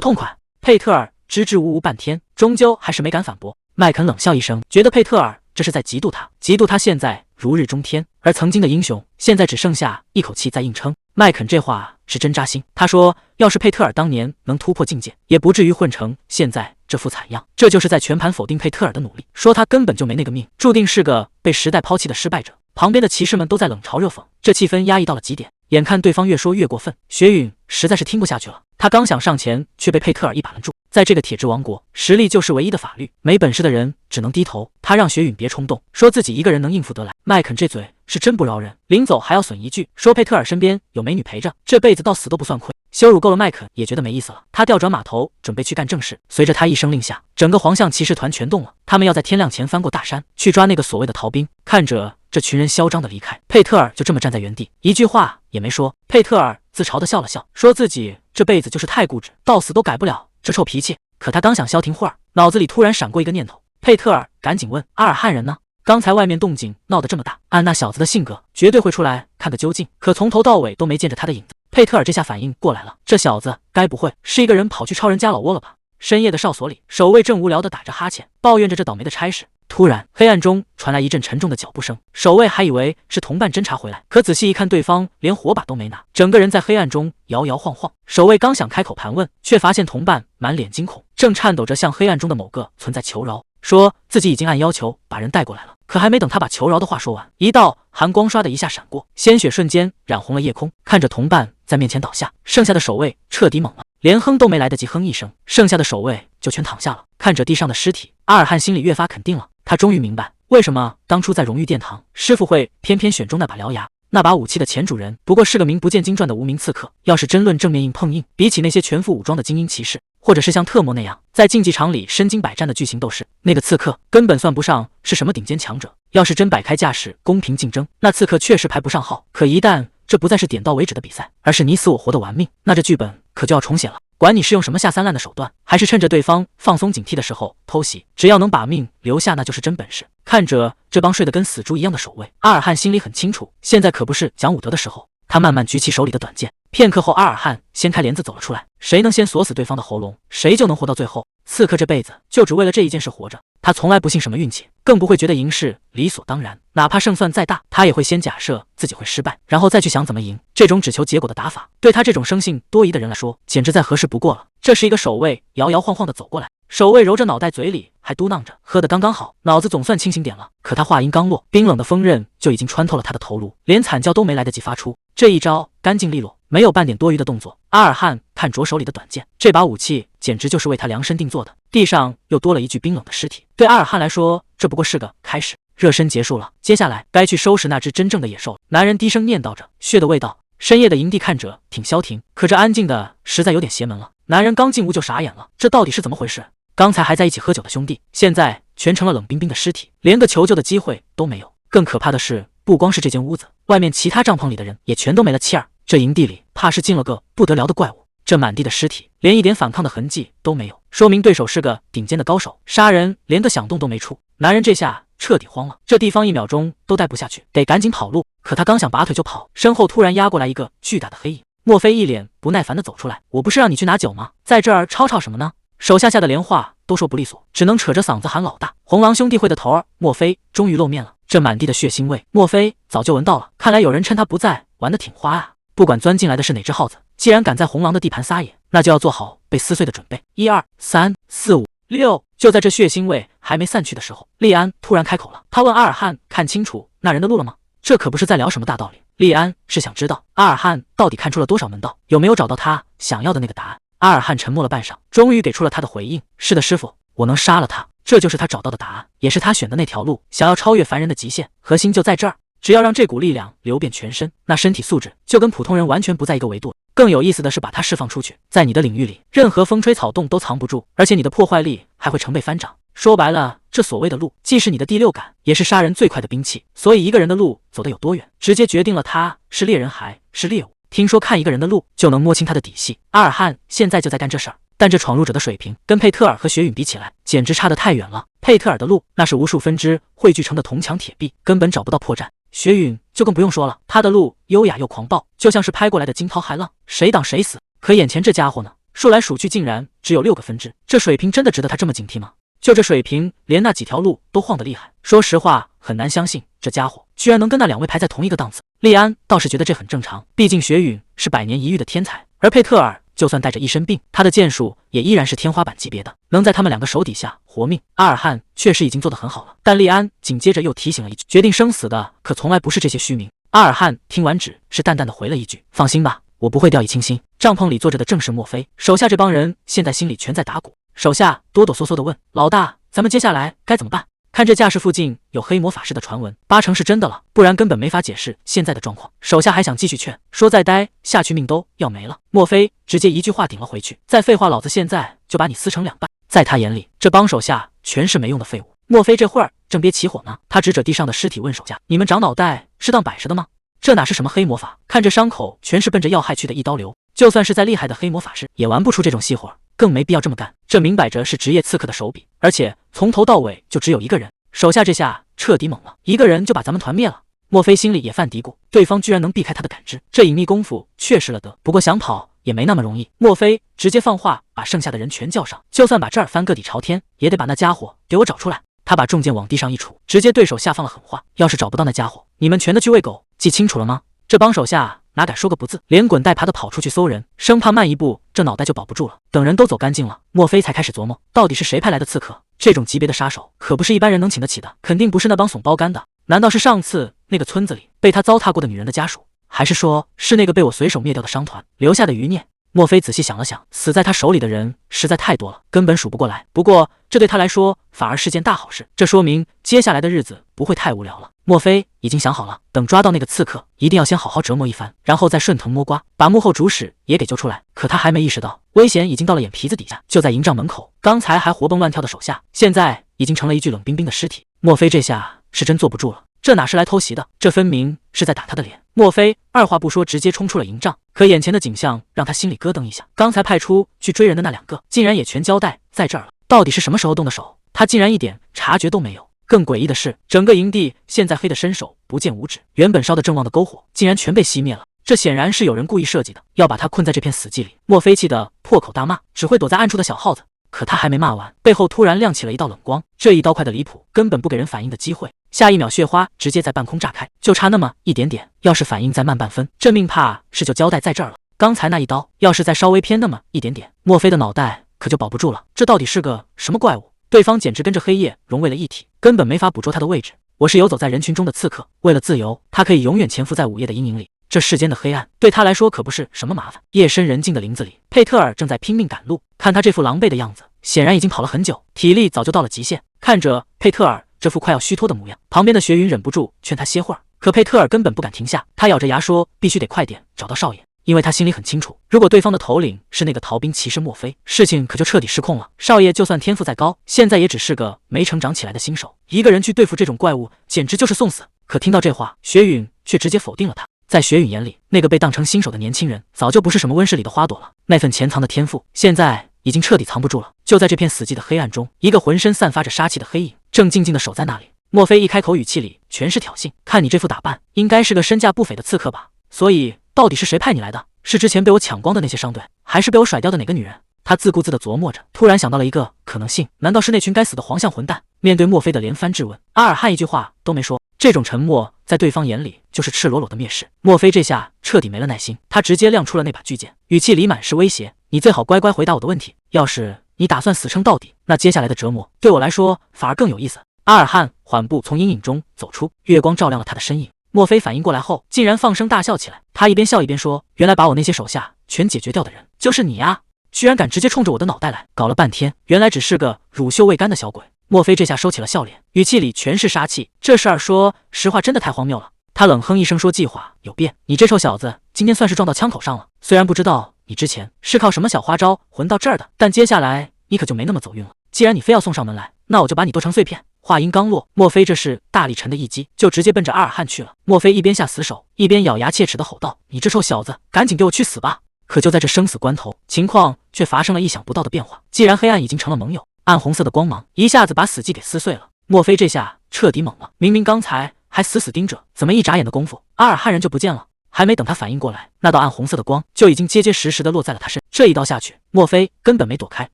S1: 痛快。佩特尔支支吾吾半天，终究还是没敢反驳。麦肯冷笑一声，觉得佩特尔这是在嫉妒他，嫉妒他现在如日中天，而曾经的英雄现在只剩下一口气在硬撑。麦肯这话是真扎心，他说要是佩特尔当年能突破境界，也不至于混成现在这副惨样。这就是在全盘否定佩特尔的努力，说他根本就没那个命，注定是个被时代抛弃的失败者。旁边的骑士们都在冷嘲热讽，这气氛压抑到了极点。眼看对方越说越过分，雪允实在是听不下去了，他刚想上前，却被佩特尔一把拦住。在这个铁质王国，实力就是唯一的法律，没本事的人只能低头。他让雪允别冲动，说自己一个人能应付得来。麦肯这嘴是真不饶人，临走还要损一句，说佩特尔身边有美女陪着，这辈子到死都不算亏。羞辱够了，麦肯也觉得没意思了，他调转马头准备去干正事。随着他一声令下，整个黄象骑士团全动了，他们要在天亮前翻过大山，去抓那个所谓的逃兵。看着这群人嚣张的离开，佩特尔就这么站在原地，一句话也没说。佩特尔自嘲的笑了笑，说自己这辈子就是太固执，到死都改不了这臭脾气。可他刚想消停会儿，脑子里突然闪过一个念头，佩特尔赶紧问：阿尔汉人呢？刚才外面动静闹得这么大，按那小子的性格，绝对会出来看个究竟。可从头到尾都没见着他的影子。佩特尔这下反应过来了，这小子该不会是一个人跑去超人家老窝了吧？深夜的哨所里，守卫正无聊地打着哈欠，抱怨着这倒霉的差事。突然，黑暗中传来一阵沉重的脚步声，守卫还以为是同伴侦查回来，可仔细一看，对方连火把都没拿，整个人在黑暗中摇摇晃晃。守卫刚想开口盘问，却发现同伴满脸惊恐，正颤抖着向黑暗中的某个存在求饶，说自己已经按要求把人带过来了。可还没等他把求饶的话说完，一道寒光唰的一下闪过，鲜血瞬间染红了夜空。看着同伴在面前倒下，剩下的守卫彻底懵了，连哼都没来得及哼一声，剩下的守卫就全躺下了。看着地上的尸体，阿尔汉心里越发肯定了，他终于明白为什么当初在荣誉殿堂，师傅会偏偏选中那把獠牙。那把武器的前主人不过是个名不见经传的无名刺客，要是真论正面硬碰硬，比起那些全副武装的精英骑士，或者是像特莫那样在竞技场里身经百战的巨型斗士，那个刺客根本算不上是什么顶尖强者。要是真摆开架势公平竞争，那刺客确实排不上号。可一旦这不再是点到为止的比赛，而是你死我活的玩命，那这剧本可就要重写了。管你是用什么下三滥的手段，还是趁着对方放松警惕的时候偷袭，只要能把命留下，那就是真本事。看着这帮睡得跟死猪一样的守卫，阿尔汉心里很清楚，现在可不是讲武德的时候。他慢慢举起手里的短剑，片刻后，阿尔汉掀开帘子走了出来。谁能先锁死对方的喉咙，谁就能活到最后。刺客这辈子就只为了这一件事活着，他从来不信什么运气，更不会觉得赢是理所当然。哪怕胜算再大，他也会先假设自己会失败，然后再去想怎么赢。这种只求结果的打法，对他这种生性多疑的人来说，简直再合适不过了。这是一个守卫摇摇晃晃地走过来，守卫揉着脑袋，嘴里还嘟囔着：“喝得刚刚好，脑子总算清醒点了。”可他话音刚落，冰冷的锋刃就已经穿透了他的头颅，连惨叫都没来得及发出。这一招干净利落，没有半点多余的动作。阿尔汉看着手里的短剑，这把武器简直就是为他量身定做的。地上又多了一具冰冷的尸体，对阿尔汉来说，这不过是个开始。热身结束了，接下来该去收拾那只真正的野兽了。男人低声念叨着，血的味道。深夜的营地看着挺消停，可这安静的实在有点邪门了。男人刚进屋就傻眼了，这到底是怎么回事？刚才还在一起喝酒的兄弟，现在全成了冷冰冰的尸体，连个求救的机会都没有。更可怕的是，不光是这间屋子，外面其他帐篷里的人也全都没了气儿。这营地里怕是进了个不得了的怪物。这满地的尸体，连一点反抗的痕迹都没有，说明对手是个顶尖的高手，杀人连个响动都没出。男人这下彻底慌了，这地方1秒钟都待不下去，得赶紧跑路。可他刚想拔腿就跑，身后突然压过来一个巨大的黑影。莫非一脸不耐烦地走出来，我不是让你去拿酒吗？在这儿吵吵什么呢？手下的连话都说不利索，只能扯着嗓子喊老大。红狼兄弟会的头儿莫非终于露面了，这满地的血腥味，莫非早就闻到了？看来有人趁他不在玩得挺花啊！不管钻进来的是哪只耗子，既然敢在红狼的地盘撒野，那就要做好被撕碎的准备。1、2、3、4、5、6。就在这血腥味还没散去的时候，利安突然开口了。他问阿尔汉：“看清楚那人的路了吗？”这可不是在聊什么大道理。利安是想知道阿尔汉到底看出了多少门道，有没有找到他想要的那个答案。阿尔汉沉默了半晌，终于给出了他的回应：“是的，师傅，我能杀了他。”这就是他找到的答案，也是他选的那条路。想要超越凡人的极限，核心就在这儿。只要让这股力量流遍全身，那身体素质就跟普通人完全不在一个维度。更有意思的是，把它释放出去，在你的领域里，任何风吹草动都藏不住，而且你的破坏力还会成倍翻涨。说白了，这所谓的路，既是你的第六感，也是杀人最快的兵器。所以一个人的路走得有多远，直接决定了他是猎人还是猎物。听说看一个人的路就能摸清他的底细，阿尔汉现在就在干这事儿。但这闯入者的水平跟佩特尔和雪允比起来，简直差得太远了。佩特尔的路那是无数分支汇聚成的铜墙铁壁，根本找不到破绽。雪允就更不用说了，他的路优雅又狂暴，就像是拍过来的惊涛骇浪，谁挡谁死。可眼前这家伙呢，数来数去竟然只有6个分支，这水平真的值得他这么警惕吗？就这水平，连那几条路都晃得厉害。说实话，很难相信这家伙居然能跟那2位排在同一个档次。利安倒是觉得这很正常，毕竟雪允是100年一遇的天才，而佩特尔就算带着一身病，他的剑术也依然是天花板级别的，能在他们2个手底下活命。阿尔汉确实已经做得很好了，但利安紧接着又提醒了一句：决定生死的可从来不是这些虚名。阿尔汉听完只是淡淡的回了一句：放心吧，我不会掉以轻心。帐篷里坐着的正是墨菲，手下这帮人现在心里全在打鼓。手下哆哆嗦嗦地问：老大，咱们接下来该怎么办？看这架势，附近有黑魔法师的传闻，8成是真的了，不然根本没法解释现在的状况。手下还想继续劝，说再待下去命都要没了。莫非直接一句话顶了回去：再废话，老子现在就把你撕成2半。在他眼里，这帮手下全是没用的废物。莫非这会儿正憋起火呢？他指着地上的尸体问手下：你们长脑袋是当摆设的吗？这哪是什么黑魔法？看这伤口全是奔着要害去的一刀流，就算是再厉害的黑魔法师也玩不出这种细活，更没必要这么干。这明摆着是职业刺客的手笔，而且从头到尾就只有一个人。手下这下彻底懵了，一个人就把咱们团灭了。莫非心里也犯嘀咕，对方居然能避开他的感知，这隐秘功夫确实了得。不过想跑也没那么容易。莫非直接放话把剩下的人全叫上，就算把这儿翻个底朝天，也得把那家伙给我找出来。他把重剑往地上一杵，直接对手下放了狠话：要是找不到那家伙，你们全都去喂狗，记清楚了吗？这帮手下哪敢说个不字，连滚带爬的跑出去搜人，生怕慢一步这脑袋就保不住了。等人都走干净了，莫非才开始琢磨，到底是谁派来的刺客？这种级别的杀手可不是一般人能请得起的，肯定不是那帮怂包干的。难道是上次那个村子里被他糟蹋过的女人的家属，还是说是那个被我随手灭掉的商团留下的余孽？莫非仔细想了想，死在他手里的人实在太多了，根本数不过来。不过这对他来说反而是件大好事，这说明接下来的日子不会太无聊了。莫非已经想好了，等抓到那个刺客，一定要先好好折磨一番，然后再顺藤摸瓜，把幕后主使也给揪出来。可他还没意识到，危险已经到了眼皮子底下，就在营帐门口，刚才还活蹦乱跳的手下，现在已经成了一具冷冰冰的尸体。莫非这下是真坐不住了，这哪是来偷袭的，这分明是在打他的脸。莫非二话不说直接冲出了营帐，可眼前的景象让他心里咯噔一下，刚才派出去追人的那2个，竟然也全交代在这儿了。到底是什么时候动的手？他竟然一点察觉都没有。更诡异的是，整个营地现在黑得伸手不见五指，原本烧得正旺的篝火竟然全被熄灭了。这显然是有人故意设计的，要把他困在这片死寂里。莫非气得破口大骂，只会躲在暗处的小耗子。可他还没骂完，背后突然亮起了一道冷光，这一刀快的离谱，根本不给人反应的机会。下一秒，血花直接在半空炸开，就差那么一点点，要是反应再慢半分，这命怕是就交代在这儿了。刚才那一刀，要是再稍微偏那么一点点，莫非的脑袋可就保不住了。这到底是个什么怪物？对方简直跟着黑夜融为了一体，根本没法捕捉他的位置。我是游走在人群中的刺客，为了自由，他可以永远潜伏在午夜的阴影里。这世间的黑暗对他来说可不是什么麻烦。夜深人静的林子里，佩特尔正在拼命赶路，看他这副狼狈的样子，显然已经跑了很久，体力早就到了极限。看着佩特尔这副快要虚脱的模样，旁边的雪云忍不住劝他歇会儿，可佩特尔根本不敢停下，他咬着牙说必须得快点找到少爷。因为他心里很清楚，如果对方的头领是那个逃兵骑士莫非，事情可就彻底失控了。少爷就算天赋再高，现在也只是个没成长起来的新手，一个人去对付这种怪物，简直就是送死。可听到这话，雪允却直接否定了他。在雪允眼里，那个被当成新手的年轻人，早就不是什么温室里的花朵了。那份潜藏的天赋，现在已经彻底藏不住了。就在这片死寂的黑暗中，一个浑身散发着杀气的黑影，正静静地守在那里。莫非一开口，语气里全是挑衅。看你这副打扮，应该是个身价不菲的刺客吧？所以到底是谁派你来的？是之前被我抢光的那些商队，还是被我甩掉的哪个女人？他自顾自地琢磨着，突然想到了一个可能性，难道是那群该死的黄象混蛋？面对墨菲的连番质问，阿尔汉一句话都没说。这种沉默在对方眼里就是赤裸裸的蔑视。墨菲这下彻底没了耐心，他直接亮出了那把巨剑，语气里满是威胁：“你最好乖乖回答我的问题，要是你打算死撑到底，那接下来的折磨对我来说反而更有意思。”阿尔汉缓步从阴影中走出，月光照亮了他的身影。墨菲反应过来后，竟然放声大笑起来。他一边笑一边说：“原来把我那些手下全解决掉的人就是你啊！居然敢直接冲着我的脑袋来！搞了半天，原来只是个乳臭未干的小鬼。”墨菲这下收起了笑脸，语气里全是杀气。这事儿说实话真的太荒谬了。他冷哼一声说：“计划有变，你这臭小子今天算是撞到枪口上了。虽然不知道你之前是靠什么小花招混到这儿的，但接下来你可就没那么走运了。既然你非要送上门来，那我就把你剁成碎片。”话音刚落，墨菲这是大力沉的一击，就直接奔着阿尔汉去了。墨菲一边下死手，一边咬牙切齿地吼道：“你这臭小子，赶紧给我去死吧！”可就在这生死关头，情况却发生了意想不到的变化。既然黑暗已经成了盟友，暗红色的光芒一下子把死寂给撕碎了。墨菲这下彻底懵了，明明刚才还死死盯着，怎么一眨眼的功夫，阿尔汉人就不见了？还没等他反应过来，那道暗红色的光就已经结结实实的落在了他身。这一刀下去，墨菲根本没躲开，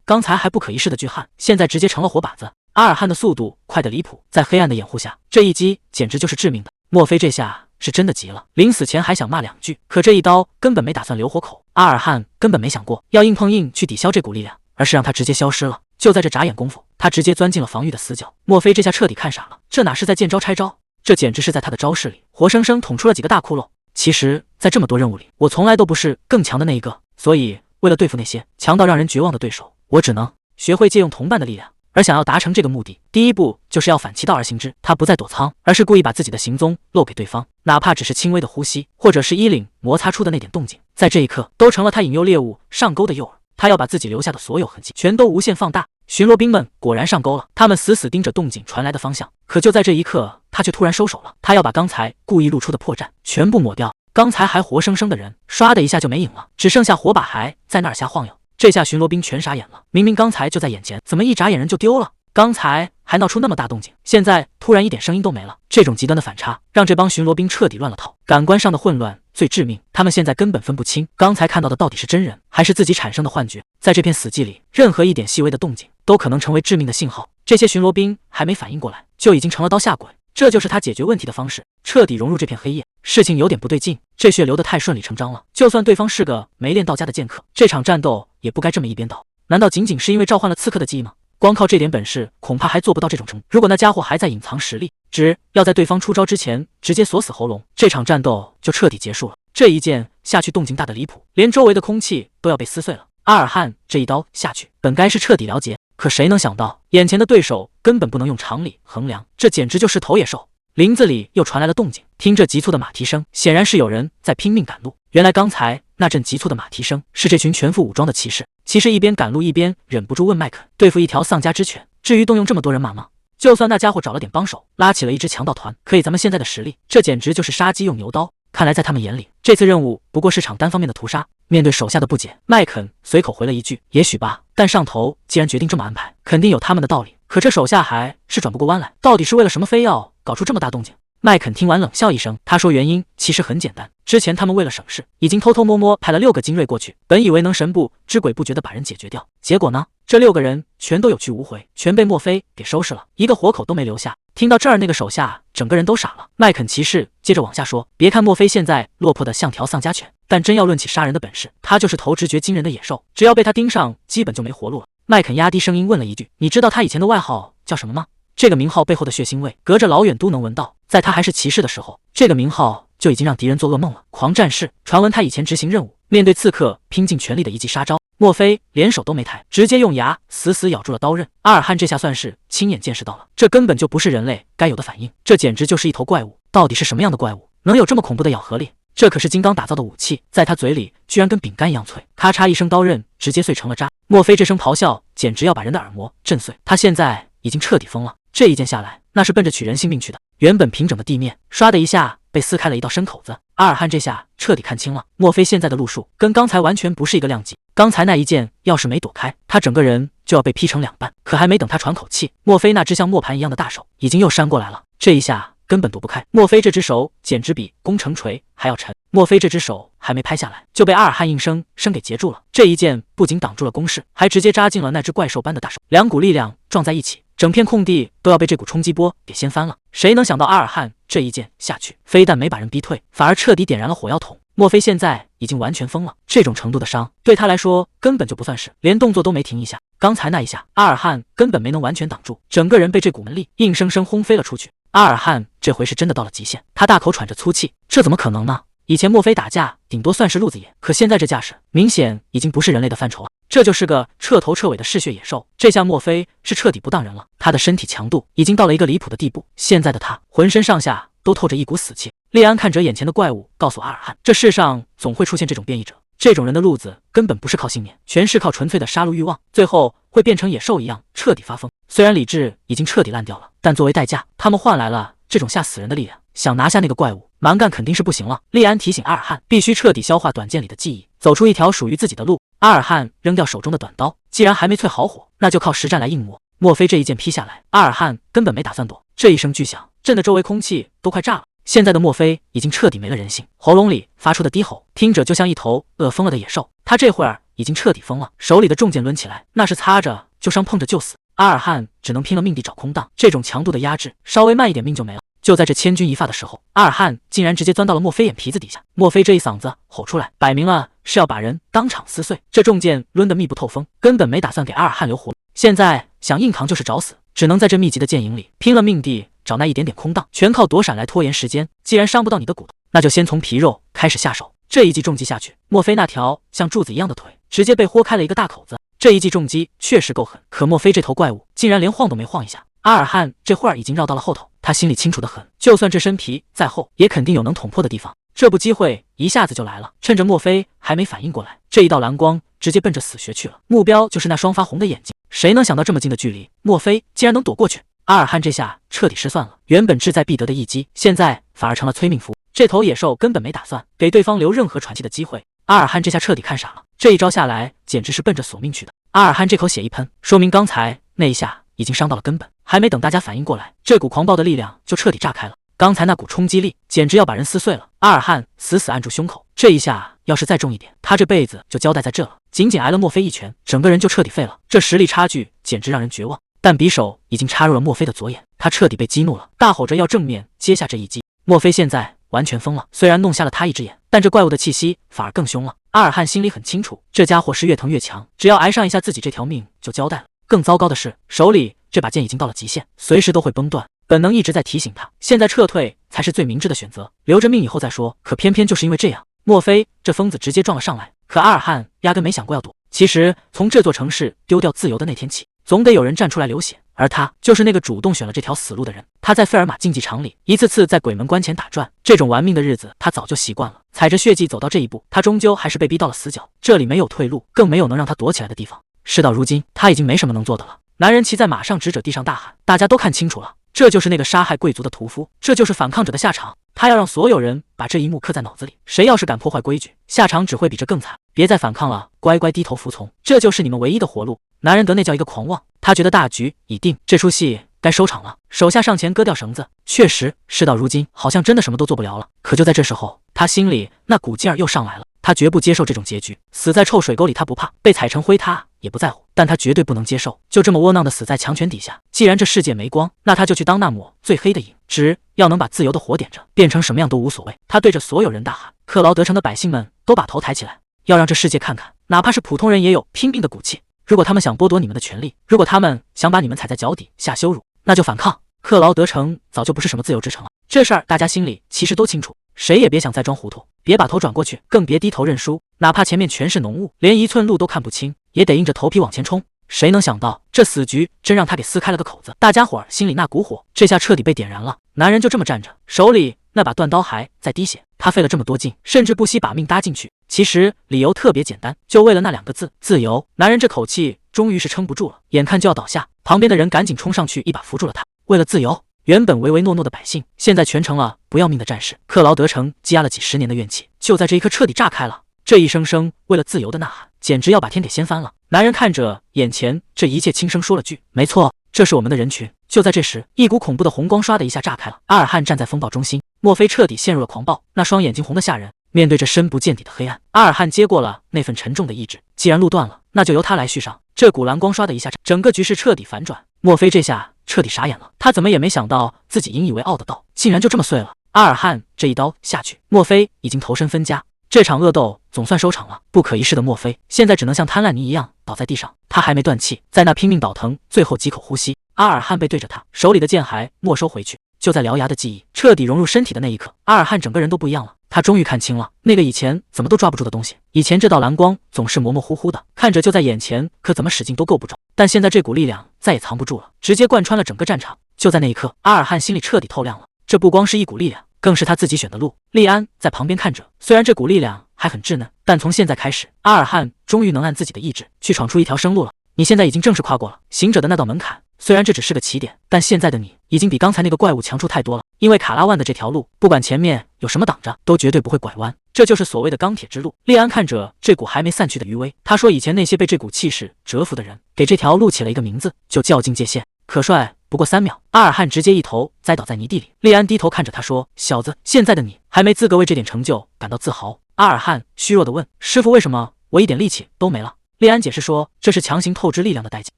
S1: 刚才还不可一世的巨汉，现在直接成了活靶子。阿尔汉的速度快得离谱，在黑暗的掩护下，这一击简直就是致命的。墨菲这下是真的急了，临死前还想骂两句，可这一刀根本没打算留活口。阿尔汉根本没想过要硬碰硬去抵消这股力量，而是让他直接消失了。就在这眨眼功夫，他直接钻进了防御的死角。墨菲这下彻底看傻了，这哪是在见招拆招，这简直是在他的招式里活生生捅出了几个大窟窿。其实在这么多任务里，我从来都不是更强的那一个，所以为了对付那些强到让人绝望的对手，我只能学会借用同伴的力量。而想要达成这个目的，第一步就是要反其道而行之。他不再躲藏，而是故意把自己的行踪露给对方，哪怕只是轻微的呼吸，或者是衣领摩擦出的那点动静，在这一刻都成了他引诱猎物上钩的诱饵。他要把自己留下的所有痕迹全都无限放大。巡逻兵们果然上钩了，他们死死盯着动静传来的方向。可就在这一刻，他却突然收手了。他要把刚才故意露出的破绽全部抹掉。刚才还活生生的人，唰的一下就没影了，只剩下火把还在那儿瞎晃悠。这下巡逻兵全傻眼了，明明刚才就在眼前，怎么一眨眼人就丢了？刚才还闹出那么大动静，现在突然一点声音都没了。这种极端的反差让这帮巡逻兵彻底乱了套，感官上的混乱最致命，他们现在根本分不清刚才看到的到底是真人还是自己产生的幻觉。在这片死寂里，任何一点细微的动静都可能成为致命的信号。这些巡逻兵还没反应过来，就已经成了刀下鬼。这就是他解决问题的方式，彻底融入这片黑夜。事情有点不对劲，这血流得太顺理成章了，就算对方是个没练到家的剑客，这场战斗也不该这么一边倒。难道仅仅是因为召唤了刺客的记忆吗？光靠这点本事，恐怕还做不到这种程度。如果那家伙还在隐藏实力，只要在对方出招之前直接锁死喉咙，这场战斗就彻底结束了。这一剑下去，动静大得离谱，连周围的空气都要被撕碎了。阿尔汉这一刀下去，本该是彻底了结，可谁能想到，眼前的对手根本不能用常理衡量，这简直就是头野兽。林子里又传来了动静，听着急促的马蹄声，显然是有人在拼命赶路。原来刚才那阵急促的马蹄声是这群全副武装的骑士。骑士一边赶路一边忍不住问麦肯：“对付一条丧家之犬，至于动用这么多人马吗？就算那家伙找了点帮手，拉起了一支强盗团，可以咱们现在的实力，这简直就是杀鸡用牛刀。”看来在他们眼里，这次任务不过是场单方面的屠杀。面对手下的不解，麦肯随口回了一句：“也许吧，但上头既然决定这么安排，肯定有他们的道理。可这手下还是转不过弯来，到底是为了什么非要搞出这么大动静？”麦肯听完冷笑一声，他说：“原因其实很简单，之前他们为了省事，已经偷偷摸摸派了6个精锐过去，本以为能神不知鬼不觉地把人解决掉，结果呢，这6个人全都有去无回，全被墨菲给收拾了，一个活口都没留下。”听到这儿，那个手下整个人都傻了。麦肯骑士接着往下说：“别看墨菲现在落魄的像条丧家犬，但真要论起杀人的本事，他就是头直觉惊人的野兽，只要被他盯上，基本就没活路了。”麦肯压低声音问了一句：“你知道他以前的外号叫什么吗？”这个名号背后的血腥味，隔着老远都能闻到。在他还是骑士的时候，这个名号就已经让敌人做噩梦了。狂战士，传闻他以前执行任务，面对刺客拼尽全力的一记杀招，墨菲连手都没抬，直接用牙死死咬住了刀刃。阿尔汉这下算是亲眼见识到了，这根本就不是人类该有的反应，这简直就是一头怪物。到底是什么样的怪物，能有这么恐怖的咬合力？这可是金刚打造的武器，在他嘴里居然跟饼干一样脆，咔嚓一声，刀刃直接碎成了渣。墨菲这声咆哮简直要把人的耳膜震碎，他现在已经彻底疯了。这一剑下来，那是奔着取人性命去的。原本平整的地面，唰的一下被撕开了一道深口子。阿尔汉这下彻底看清了，墨菲现在的路数跟刚才完全不是一个量级。刚才那一剑要是没躲开，他整个人就要被劈成2半。可还没等他喘口气，墨菲那只像磨盘一样的大手已经又扇过来了。这一下根本躲不开，墨菲这只手简直比攻城锤还要沉。莫非这只手还没拍下来，就被阿尔汉硬生生给截住了。这一剑不仅挡住了攻势，还直接扎进了那只怪兽般的大手，两股力量撞在一起，整片空地都要被这股冲击波给掀翻了。谁能想到阿尔汉这一剑下去，非但没把人逼退，反而彻底点燃了火药桶。莫非现在已经完全疯了，这种程度的伤对他来说根本就不算事，连动作都没停一下。刚才那一下，阿尔汉根本没能完全挡住，整个人被这股门力硬生生轰飞了出去。阿尔汉这回是真的到了极限，他大口喘着粗气，这怎么可能呢？以前莫非打架顶多算是路子野，可现在这架势明显已经不是人类的范畴了，这就是个彻头彻尾的嗜血野兽。这下莫非是彻底不当人了，他的身体强度已经到了一个离谱的地步，现在的他浑身上下都透着一股死气。利安看着眼前的怪物，告诉阿尔汉，这世上总会出现这种变异者，这种人的路子根本不是靠信念，全是靠纯粹的杀戮欲望，最后会变成野兽一样彻底发疯。虽然理智已经彻底烂掉了，但作为代价，他们换来了这种吓死人的力量。想拿下那个怪物，蛮干肯定是不行了。利安提醒阿尔汉，必须彻底消化短剑里的记忆，走出一条属于自己的路。阿尔汉扔掉手中的短刀，既然还没淬好火，那就靠实战来硬磨。莫非这一剑劈下来，阿尔汉根本没打算躲，这一声巨响震得周围空气都快炸了。现在的莫非已经彻底没了人性，喉咙里发出的低吼听着就像一头饿疯了的野兽。他这会儿已经彻底疯了，手里的重剑抡起来，那是擦着就伤碰着就死。阿尔汉只能拼了命地找空档，这种强度的压制，稍微慢一点命就没了。就在这千钧一发的时候，阿尔汉竟然直接钻到了莫非眼皮子底下。莫非这一嗓子吼出来，摆明了是要把人当场撕碎。这重剑抡得密不透风，根本没打算给阿尔汉留活路。现在想硬扛就是找死，只能在这密集的剑影里拼了命地找那一点点空档，全靠躲闪来拖延时间。既然伤不到你的骨头，那就先从皮肉开始下手。这一记重击下去，莫非那条像柱子一样的腿直接被豁开了一个大口子。这一记重击确实够狠，可莫非这头怪物竟然连晃都没晃一下。阿尔汉这会儿已经绕到了后头，他心里清楚得很，就算这身皮再厚，也肯定有能捅破的地方。这不机会一下子就来了，趁着莫非还没反应过来，这一道蓝光直接奔着死穴去了，目标就是那双发红的眼睛。谁能想到这么近的距离，莫非竟然能躲过去？阿尔汉这下彻底失算了，原本志在必得的一击，现在反而成了催命符。这头野兽根本没打算给对方留任何喘气的机会。阿尔汉这下彻底看傻了，这一招下来简直是奔着索命去的。阿尔汉这口血一喷，说明刚才那一下已经伤到了根本，还没等大家反应过来，这股狂暴的力量就彻底炸开了。刚才那股冲击力简直要把人撕碎了。阿尔汉死死按住胸口，这一下要是再重一点，他这辈子就交代在这了。仅仅挨了莫非一拳，整个人就彻底废了，这实力差距简直让人绝望。但匕首已经插入了莫非的左眼，他彻底被激怒了，大吼着要正面接下这一击。莫非现在完全疯了，虽然弄瞎了他一只眼，但这怪物的气息反而更凶了。阿尔汉心里很清楚，这家伙是越疼越强，只要挨上一下自己这条命就交代了。更糟糕的是，手里这把剑已经到了极限，随时都会崩断。本能一直在提醒他，现在撤退才是最明智的选择，留着命以后再说。可偏偏就是因为这样，莫非这疯子直接撞了上来，可阿尔汉压根没想过要躲。其实从这座城市丢掉自由的那天起，总得有人站出来流血，而他就是那个主动选了这条死路的人。他在费尔玛竞技场里一次次在鬼门关前打转，这种玩命的日子他早就习惯了。踩着血迹走到这一步，他终究还是被逼到了死角，这里没有退路，更没有能让他躲起来的地方。事到如今，他已经没什么能做的了。男人骑在马上，指着地上大喊，大家都看清楚了，这就是那个杀害贵族的屠夫，这就是反抗者的下场。他要让所有人把这一幕刻在脑子里，谁要是敢破坏规矩，下场只会比这更惨。别再反抗了，乖乖低头服从，这就是你们唯一的活路。男人得那叫一个狂妄，他觉得大局已定，这出戏该收场了。手下上前割掉绳子，确实事到如今好像真的什么都做不了了。可就在这时候，他心里那股劲儿又上来了，他绝不接受这种结局，死在臭水沟里他不怕，被踩成灰他也不在乎，但他绝对不能接受就这么窝囊的死在强权底下。既然这世界没光，那他就去当那抹最黑的影，只要能把自由的火点着，变成什么样都无所谓。他对着所有人大喊，克劳德城的百姓们都把头抬起来，要让这世界看看，哪怕是普通人也有拼命的骨气。如果他们想剥夺你们的权利，如果他们想把你们踩在脚底下羞辱，那就反抗。克劳德城早就不是什么自由之城了，这事儿大家心里其实都清楚，谁也别想再装糊涂，别把头转过去，更别低头认输。哪怕前面全是浓雾，连一寸路都看不清，也得硬着头皮往前冲。谁能想到这死局真让他给撕开了个口子，大家伙儿心里那股火这下彻底被点燃了。男人就这么站着，手里那把断刀还在滴血，他费了这么多劲，甚至不惜把命搭进去，其实理由特别简单，就为了那两个字，自由。男人这口气终于是撑不住了，眼看就要倒下，旁边的人赶紧冲上去一把扶住了他。为了自由，原本唯唯诺诺的百姓，现在全成了不要命的战士。克劳德城积压了几十年的怨气，就在这一刻彻底炸开了。这一声声为了自由的呐喊，简直要把天给掀翻了。男人看着眼前这一切，轻声说了句：“没错，这是我们的人群。”就在这时，一股恐怖的红光唰的一下炸开了。阿尔汉站在风暴中心，莫非彻底陷入了狂暴，那双眼睛红得吓人，面对着深不见底的黑暗，阿尔汉接过了那份沉重的意志。既然路断了，那就由他来续上。这股蓝光刷的一下，整个局势彻底反转。莫非这下彻底傻眼了？他怎么也没想到自己引以为傲的道，竟然就这么碎了。阿尔汉这一刀下去，莫非已经投身分家？这场恶斗总算收场了。不可一世的莫非，现在只能像摊烂泥一样倒在地上。他还没断气，在那拼命倒腾最后几口呼吸，阿尔汉背对着他，手里的剑还没收回去。就在獠牙的记忆彻底融入身体的那一刻，阿尔汉整个人都不一样了。他终于看清了那个以前怎么都抓不住的东西。以前这道蓝光总是模模糊糊的，看着就在眼前，可怎么使劲都够不着。但现在这股力量再也藏不住了，直接贯穿了整个战场。就在那一刻，阿尔汉心里彻底透亮了，这不光是一股力量，更是他自己选的路。利安在旁边看着，虽然这股力量还很稚嫩，但从现在开始，阿尔汉终于能按自己的意志去闯出一条生路了。你现在已经正式跨过了行者的那道门槛，虽然这只是个起点，但现在的你已经比刚才那个怪物强出太多了。因为卡拉万的这条路，不管前面有什么挡着，都绝对不会拐弯。这就是所谓的钢铁之路。利安看着这股还没散去的余威，他说以前那些被这股气势折服的人，给这条路起了一个名字，就较劲界限。可帅不过3秒，阿尔汉直接一头栽倒在泥地里。利安低头看着他说，小子，现在的你还没资格为这点成就感到自豪。阿尔汉虚弱地问，师傅，为什么我一点力气都没了？利安解释说，这是强行透支力量的代价，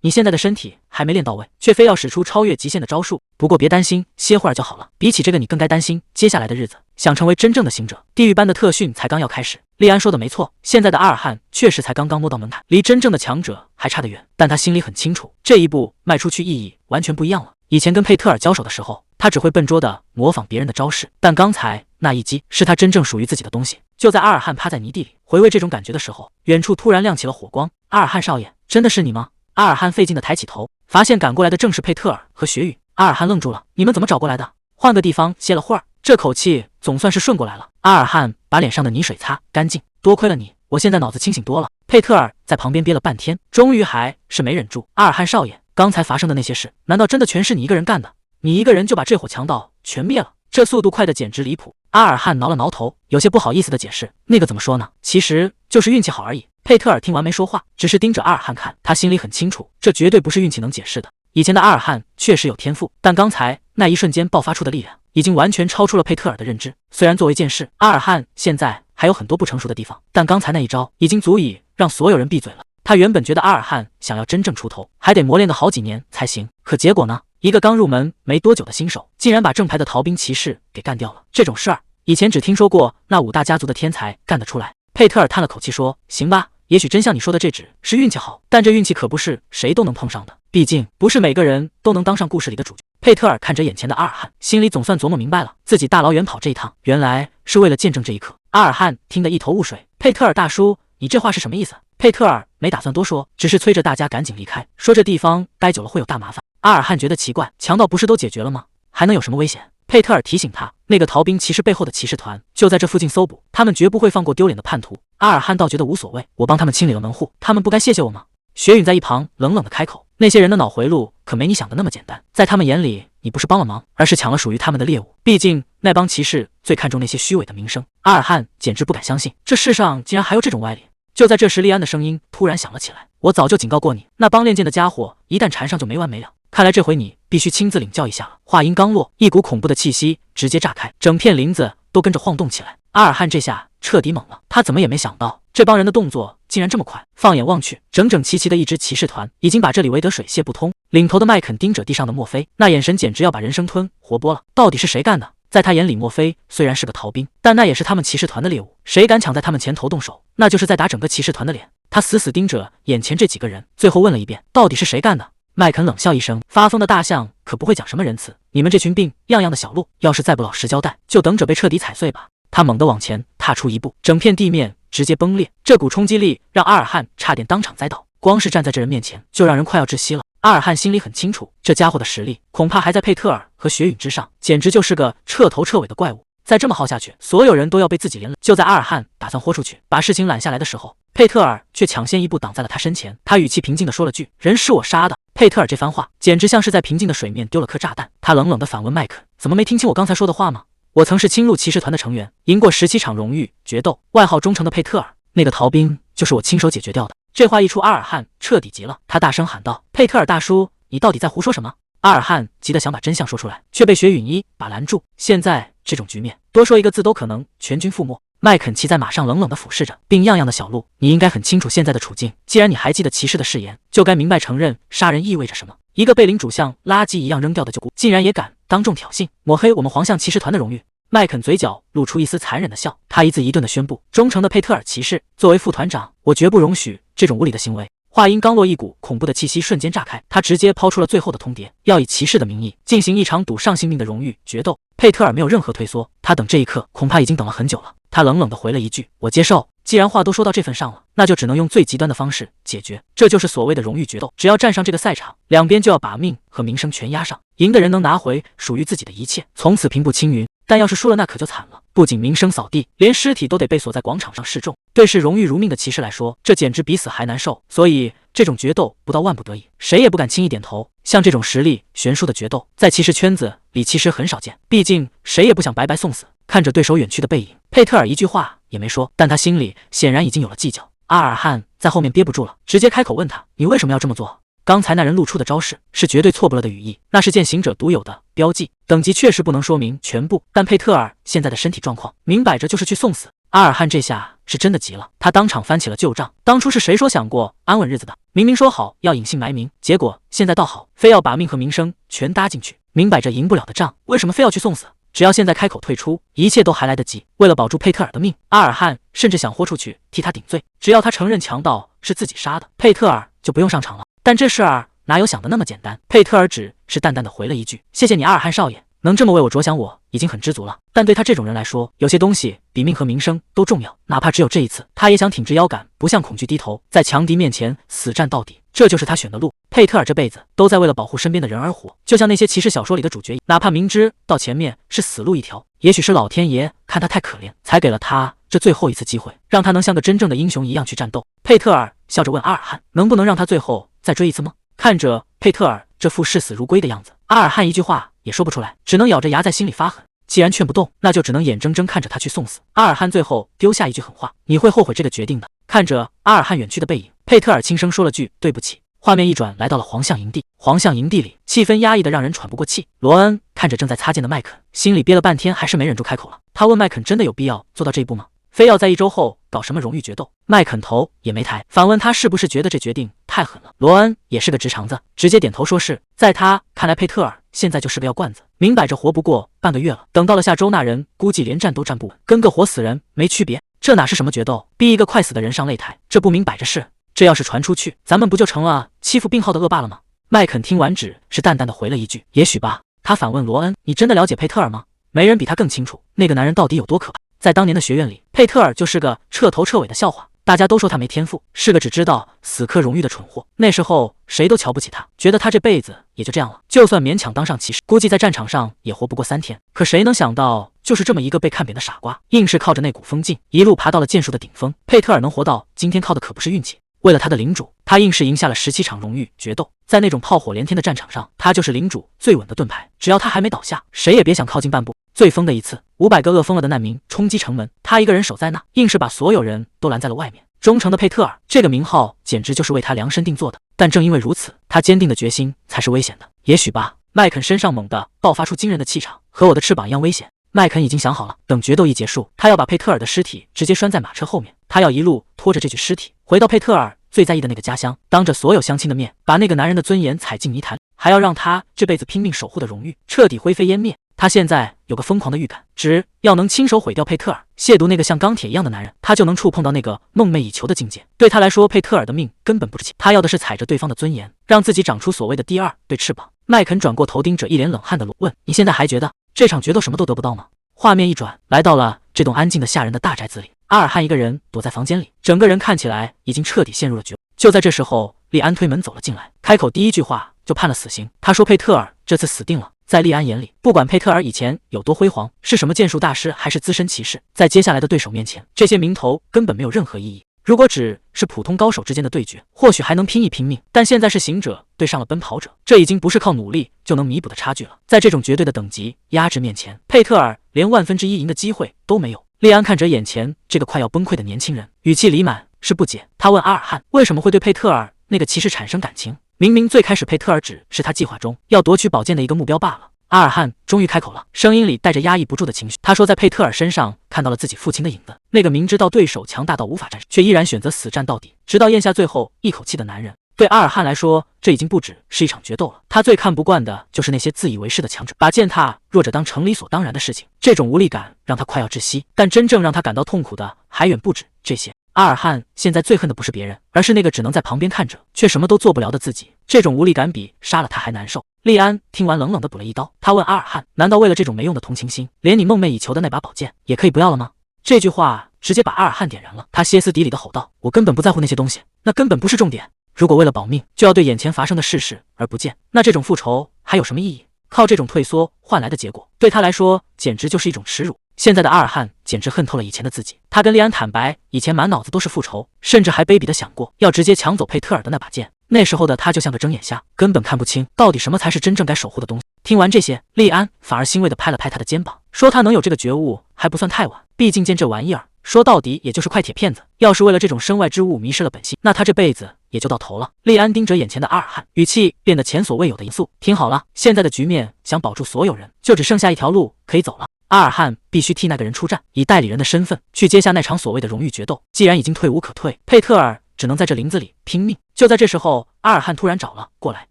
S1: 你现在的身体还没练到位，却非要使出超越极限的招数。不过别担心，歇会儿就好了。比起这个，你更该担心接下来的日子。想成为真正的行者，地狱般的特训才刚要开始。利安说的没错，现在的阿尔汉确实才刚刚摸到门槛，离真正的强者还差得远。但他心里很清楚，这一步迈出去意义完全不一样了。以前跟佩特尔交手的时候，他只会笨拙地模仿别人的招式，但刚才那一击是他真正属于自己的东西。就在阿尔汉趴在泥地里回味这种感觉的时候，远处突然亮起了火光。阿尔汉少爷，真的是你吗？阿尔汉费劲地抬起头，发现赶过来的正是佩特尔和雪雨。阿尔汉愣住了，你们怎么找过来的？换个地方歇了会儿，这口气总算是顺过来了。阿尔汉把脸上的泥水擦干净，多亏了你，我现在脑子清醒多了。佩特尔在旁边憋了半天，终于还是没忍住。阿尔汉少爷，刚才发生的那些事，难道真的全是你一个人干的？你一个人就把这伙强盗全灭了？这速度快得简直离谱。阿尔汉挠了挠头，有些不好意思的解释，那个怎么说呢，其实就是运气好而已。佩特尔听完没说话，只是盯着阿尔汉看，他心里很清楚，这绝对不是运气能解释的。以前的阿尔汉确实有天赋，但刚才那一瞬间爆发出的力量已经完全超出了佩特尔的认知。虽然作为剑士，阿尔汉现在还有很多不成熟的地方，但刚才那一招已经足以让所有人闭嘴了。他原本觉得阿尔汉想要真正出头，还得磨练个好几年才行，可结果呢？一个刚入门没多久的新手，竟然把正牌的逃兵骑士给干掉了。这种事儿以前只听说过那5大家族的天才干得出来。佩特尔叹了口气说，行吧，也许真像你说的这只是运气好，但这运气可不是谁都能碰上的，毕竟不是每个人都能当上故事里的主角。佩特尔看着眼前的阿尔汉，心里总算琢磨明白了，自己大老远跑这一趟，原来是为了见证这一刻。阿尔汉听得一头雾水，佩特尔大叔，你这话是什么意思？佩特尔没打算多说，只是催着大家赶紧离开，说这地方待久了会有大麻烦。阿尔汉觉得奇怪，强盗不是都解决了吗？还能有什么危险？佩特尔提醒他，那个逃兵骑士背后的骑士团就在这附近搜捕，他们绝不会放过丢脸的叛徒。阿尔汉倒觉得无所谓，我帮他们清理了门户，他们不该谢谢我吗？雪允在一旁冷冷的开口，那些人的脑回路可没你想的那么简单，在他们眼里，你不是帮了忙，而是抢了属于他们的猎物。毕竟那帮骑士最看重那些虚伪的名声。阿尔汉简直不敢相信，这世上竟然还有这种歪理。就在这时，利安的声音突然响了起来，我早就警告过你，那帮练剑的家伙一旦缠上就没完没了，看来这回你必须亲自领教一下了。话音刚落，一股恐怖的气息直接炸开，整片林子都跟着晃动起来。阿尔汉这下彻底懵了，他怎么也没想到这帮人的动作竟然这么快。放眼望去，整整齐齐的一支骑士团已经把这里围得水泄不通。领头的麦肯盯着地上的墨菲，那眼神简直要把人生吞活剥了。到底是谁干的？在他眼里，墨菲虽然是个逃兵，但那也是他们骑士团的猎物，谁敢抢在他们前头动手，那就是在打整个骑士团的脸。他死死盯着眼前这几个人，最后问了一遍，到底是谁干的？麦肯冷笑一声，发疯的大象可不会讲什么仁慈，你们这群病样样的小鹿，要是再不老实交代，就等着被彻底踩碎吧。他猛地往前踏出一步，整片地面直接崩裂，这股冲击力让阿尔汉差点当场栽倒，光是站在这人面前就让人快要窒息了。阿尔汉心里很清楚，这家伙的实力恐怕还在佩特尔和雪允之上，简直就是个彻头彻尾的怪物。再这么耗下去，所有人都要被自己连累。就在阿尔汉打算豁出去，把事情揽下来的时候，佩特尔却抢先一步挡在了他身前。他语气平静地说了句：“人是我杀的。”佩特尔这番话简直像是在平静的水面丢了颗炸弹。他冷冷地反问麦肯：“怎么没听清我刚才说的话吗？我曾是侵入骑士团的成员，赢过17场荣誉决斗，外号忠诚的佩特尔。那个逃兵就是我亲手解决掉的。”这话一出，阿尔汉彻底急了，他大声喊道：“佩特尔大叔，你到底在胡说什么？”阿尔汉急得想把真相说出来，却被雪允一把拦住。现在这种局面，多说一个字都可能全军覆没。麦肯骑在马上冷冷地俯视着，并样样的小路，你应该很清楚现在的处境。既然你还记得骑士的誓言，就该明白承认杀人意味着什么。一个被领主像垃圾一样扔掉的旧骨，竟然也敢当众挑衅，抹黑我们皇象骑士团的荣誉。麦肯嘴角露出一丝残忍的笑，他一字一顿地宣布：忠诚的佩特尔骑士，作为副团长，我绝不容许这种无礼的行为。话音刚落，一股恐怖的气息瞬间炸开，他直接抛出了最后的通牒，要以骑士的名义进行一场赌上性命的荣誉决斗。佩特尔没有任何退缩，他等这一刻恐怕已经等了很久了。他冷冷地回了一句：我接受。既然话都说到这份上了，那就只能用最极端的方式解决，这就是所谓的荣誉决斗。只要站上这个赛场，两边就要把命和名声全押上，赢的人能拿回属于自己的一切，从此平步青云。但要是输了，那可就惨了，不仅名声扫地，连尸体都得被锁在广场上示众。对视荣誉如命的骑士来说，这简直比死还难受。所以这种决斗不到万不得已，谁也不敢轻易点头。像这种实力悬殊的决斗，在骑士圈子里其实很少见，毕竟谁也不想白白送死。看着对手远去的背影，佩特尔一句话也没说，但他心里显然已经有了计较。阿尔汉在后面憋不住了，直接开口问他：你为什么要这么做？刚才那人露出的招式是绝对错不了的语义，那是践行者独有的标记，等级确实不能说明全部，但佩特尔现在的身体状况明摆着就是去送死。阿尔汉这下是真的急了，他当场翻起了旧账，当初是谁说想过安稳日子的？明明说好要隐姓埋名，结果现在倒好，非要把命和名声全搭进去，明摆着赢不了的仗，为什么非要去送死？只要现在开口退出，一切都还来得及。为了保住佩特尔的命，阿尔汉甚至想豁出去替他顶罪，只要他承认强盗是自己杀的，佩特尔就不用上场了。但这事儿哪有想的那么简单？佩特尔只是淡淡的回了一句：谢谢你，阿尔汉少爷，能这么为我着想，我已经很知足了。但对他这种人来说，有些东西比命和名声都重要，哪怕只有这一次，他也想挺直腰杆，不向恐惧低头，在强敌面前死战到底，这就是他选的路。佩特尔这辈子都在为了保护身边的人而活，就像那些骑士小说里的主角，哪怕明知到前面是死路一条，也许是老天爷看他太可怜，才给了他这最后一次机会，让他能像个真正的英雄一样去战斗。佩特尔笑着问阿尔汉：能不能让他最后再追一次吗？看着佩特尔这副视死如归的样子，阿尔汉一句话也说不出来，只能咬着牙在心里发狠。既然劝不动，那就只能眼睁睁看着他去送死。阿尔汉最后丢下一句狠话：你会后悔这个决定的。看着阿尔汉远去的背影，佩特尔轻声说了句对不起。画面一转，来到了皇象营地。皇象营地里气氛压抑的让人喘不过气。罗恩看着正在擦剑的麦肯，心里憋了半天，还是没忍住开口了。他问麦肯：真的有必要做到这一步吗？非要在1周后搞什么荣誉决斗？麦肯头也没抬，反问他是不是觉得这决定太狠了。罗恩也是个直肠子，直接点头说是。在他看来，佩特尔现在就是个药罐子，明摆着活不过半个月了。等到了下周，那人估计连站都站不稳，跟个活死人没区别。这哪是什么决斗？逼一个快死的人上擂台，这不明摆着是……这要是传出去，咱们不就成了欺负病号的恶霸了吗？麦肯听完只是淡淡的回了一句：也许吧。他反问罗恩：你真的了解佩特尔吗？没人比他更清楚那个男人到底有多可怕。在当年的学院里，佩特尔就是个彻头彻尾的笑话，大家都说他没天赋，是个只知道死磕荣誉的蠢货。那时候谁都瞧不起他，觉得他这辈子也就这样了，就算勉强当上骑士，估计在战场上也活不过3天。可谁能想到，就是这么一个被看扁的傻瓜，硬是靠着那股疯劲，一路爬到了剑术的顶峰。佩特尔能活到今天，靠的可不是运气。为了他的领主，他硬是赢下了17场荣誉决斗。在那种炮火连天的战场上，他就是领主最稳的盾牌，只要他还没倒下，谁也别想靠近半步。最疯的一次，500个饿疯了的难民冲击城门，他一个人守在那，硬是把所有人都拦在了外面。忠诚的佩特尔，这个名号简直就是为他量身定做的。但正因为如此，他坚定的决心才是危险的。也许吧。麦肯身上猛地爆发出惊人的气场，和我的翅膀一样危险。麦肯已经想好了，等决斗一结束，他要把佩特尔的尸体直接拴在马车后面，他要一路拖着这具尸体回到佩特尔最在意的那个家乡，当着所有乡亲的面把那个男人的尊严踩进泥潭，还要让他这辈子拼命守护的荣誉彻底灰飞烟灭。他现在有个疯狂的预感，只要能亲手毁掉佩特尔，亵渎那个像钢铁一样的男人，他就能触碰到那个梦寐以求的境界。对他来说，佩特尔的命根本不值钱，他要的是踩着对方的尊严，让自己长出所谓的第2对翅膀。麦肯转过头，盯着一脸冷汗的路，问：你现在还觉得这场决斗什么都得不到吗？画面一转，来到了这栋安静的吓人的大宅子里。阿尔汉一个人躲在房间里，整个人看起来已经彻底陷入了绝望。就在这时候，利安推门走了进来，开口第一句话就判了死刑。他说佩特尔这次死定了。在利安眼里，不管佩特尔以前有多辉煌，是什么剑术大师还是资深骑士，在接下来的对手面前，这些名头根本没有任何意义。如果只是普通高手之间的对决，或许还能拼一拼命，但现在是行者对上了奔跑者，这已经不是靠努力就能弥补的差距了。在这种绝对的等级压制面前，佩特尔连1/1000赢的机会都没有。利安看着眼前这个快要崩溃的年轻人，语气里满是不解。他问阿尔汉为什么会对佩特尔那个骑士产生感情，明明最开始佩特尔只是他计划中要夺取宝剑的一个目标罢了。阿尔汉终于开口了，声音里带着压抑不住的情绪。他说，在佩特尔身上看到了自己父亲的影子，那个明知道对手强大到无法战胜，却依然选择死战到底，直到咽下最后一口气的男人。对阿尔汉来说，这已经不只是一场决斗了。他最看不惯的就是那些自以为是的强者，把践踏弱者当成理所当然的事情。这种无力感让他快要窒息，但真正让他感到痛苦的还远不止这些。阿尔汉现在最恨的不是别人，而是那个只能在旁边看着却什么都做不了的自己。这种无力感比杀了他还难受。利安听完冷冷地补了一刀，他问阿尔汉：“难道为了这种没用的同情心，连你梦寐以求的那把宝剑也可以不要了吗？”这句话直接把阿尔汉点燃了，他歇斯底里地吼道：“我根本不在乎那些东西，那根本不是重点。如果为了保命就要对眼前发生的事视而不见，那这种复仇还有什么意义？靠这种退缩换来的结果，对他来说简直就是一种耻辱。”现在的阿尔汉简直恨透了以前的自己。他跟利安坦白，以前满脑子都是复仇，甚至还卑鄙地想过要直接抢走佩特尔的那把剑。那时候的他就像个睁眼瞎，根本看不清到底什么才是真正该守护的东西。听完这些，利安反而欣慰地拍了拍他的肩膀，说他能有这个觉悟还不算太晚，毕竟剑这玩意儿说到底也就是块铁片子，要是为了这种身外之物迷失了本性，那他这辈子也就到头了。利安盯着眼前的阿尔汉，语气变得前所未有的严肃。听好了，现在的局面想保住所有人，就只剩下一条路可以走了。阿尔汉必须替那个人出战，以代理人的身份去接下那场所谓的荣誉决斗。既然已经退无可退，佩特尔只能在这林子里拼命。就在这时候，阿尔汉突然找了过来：“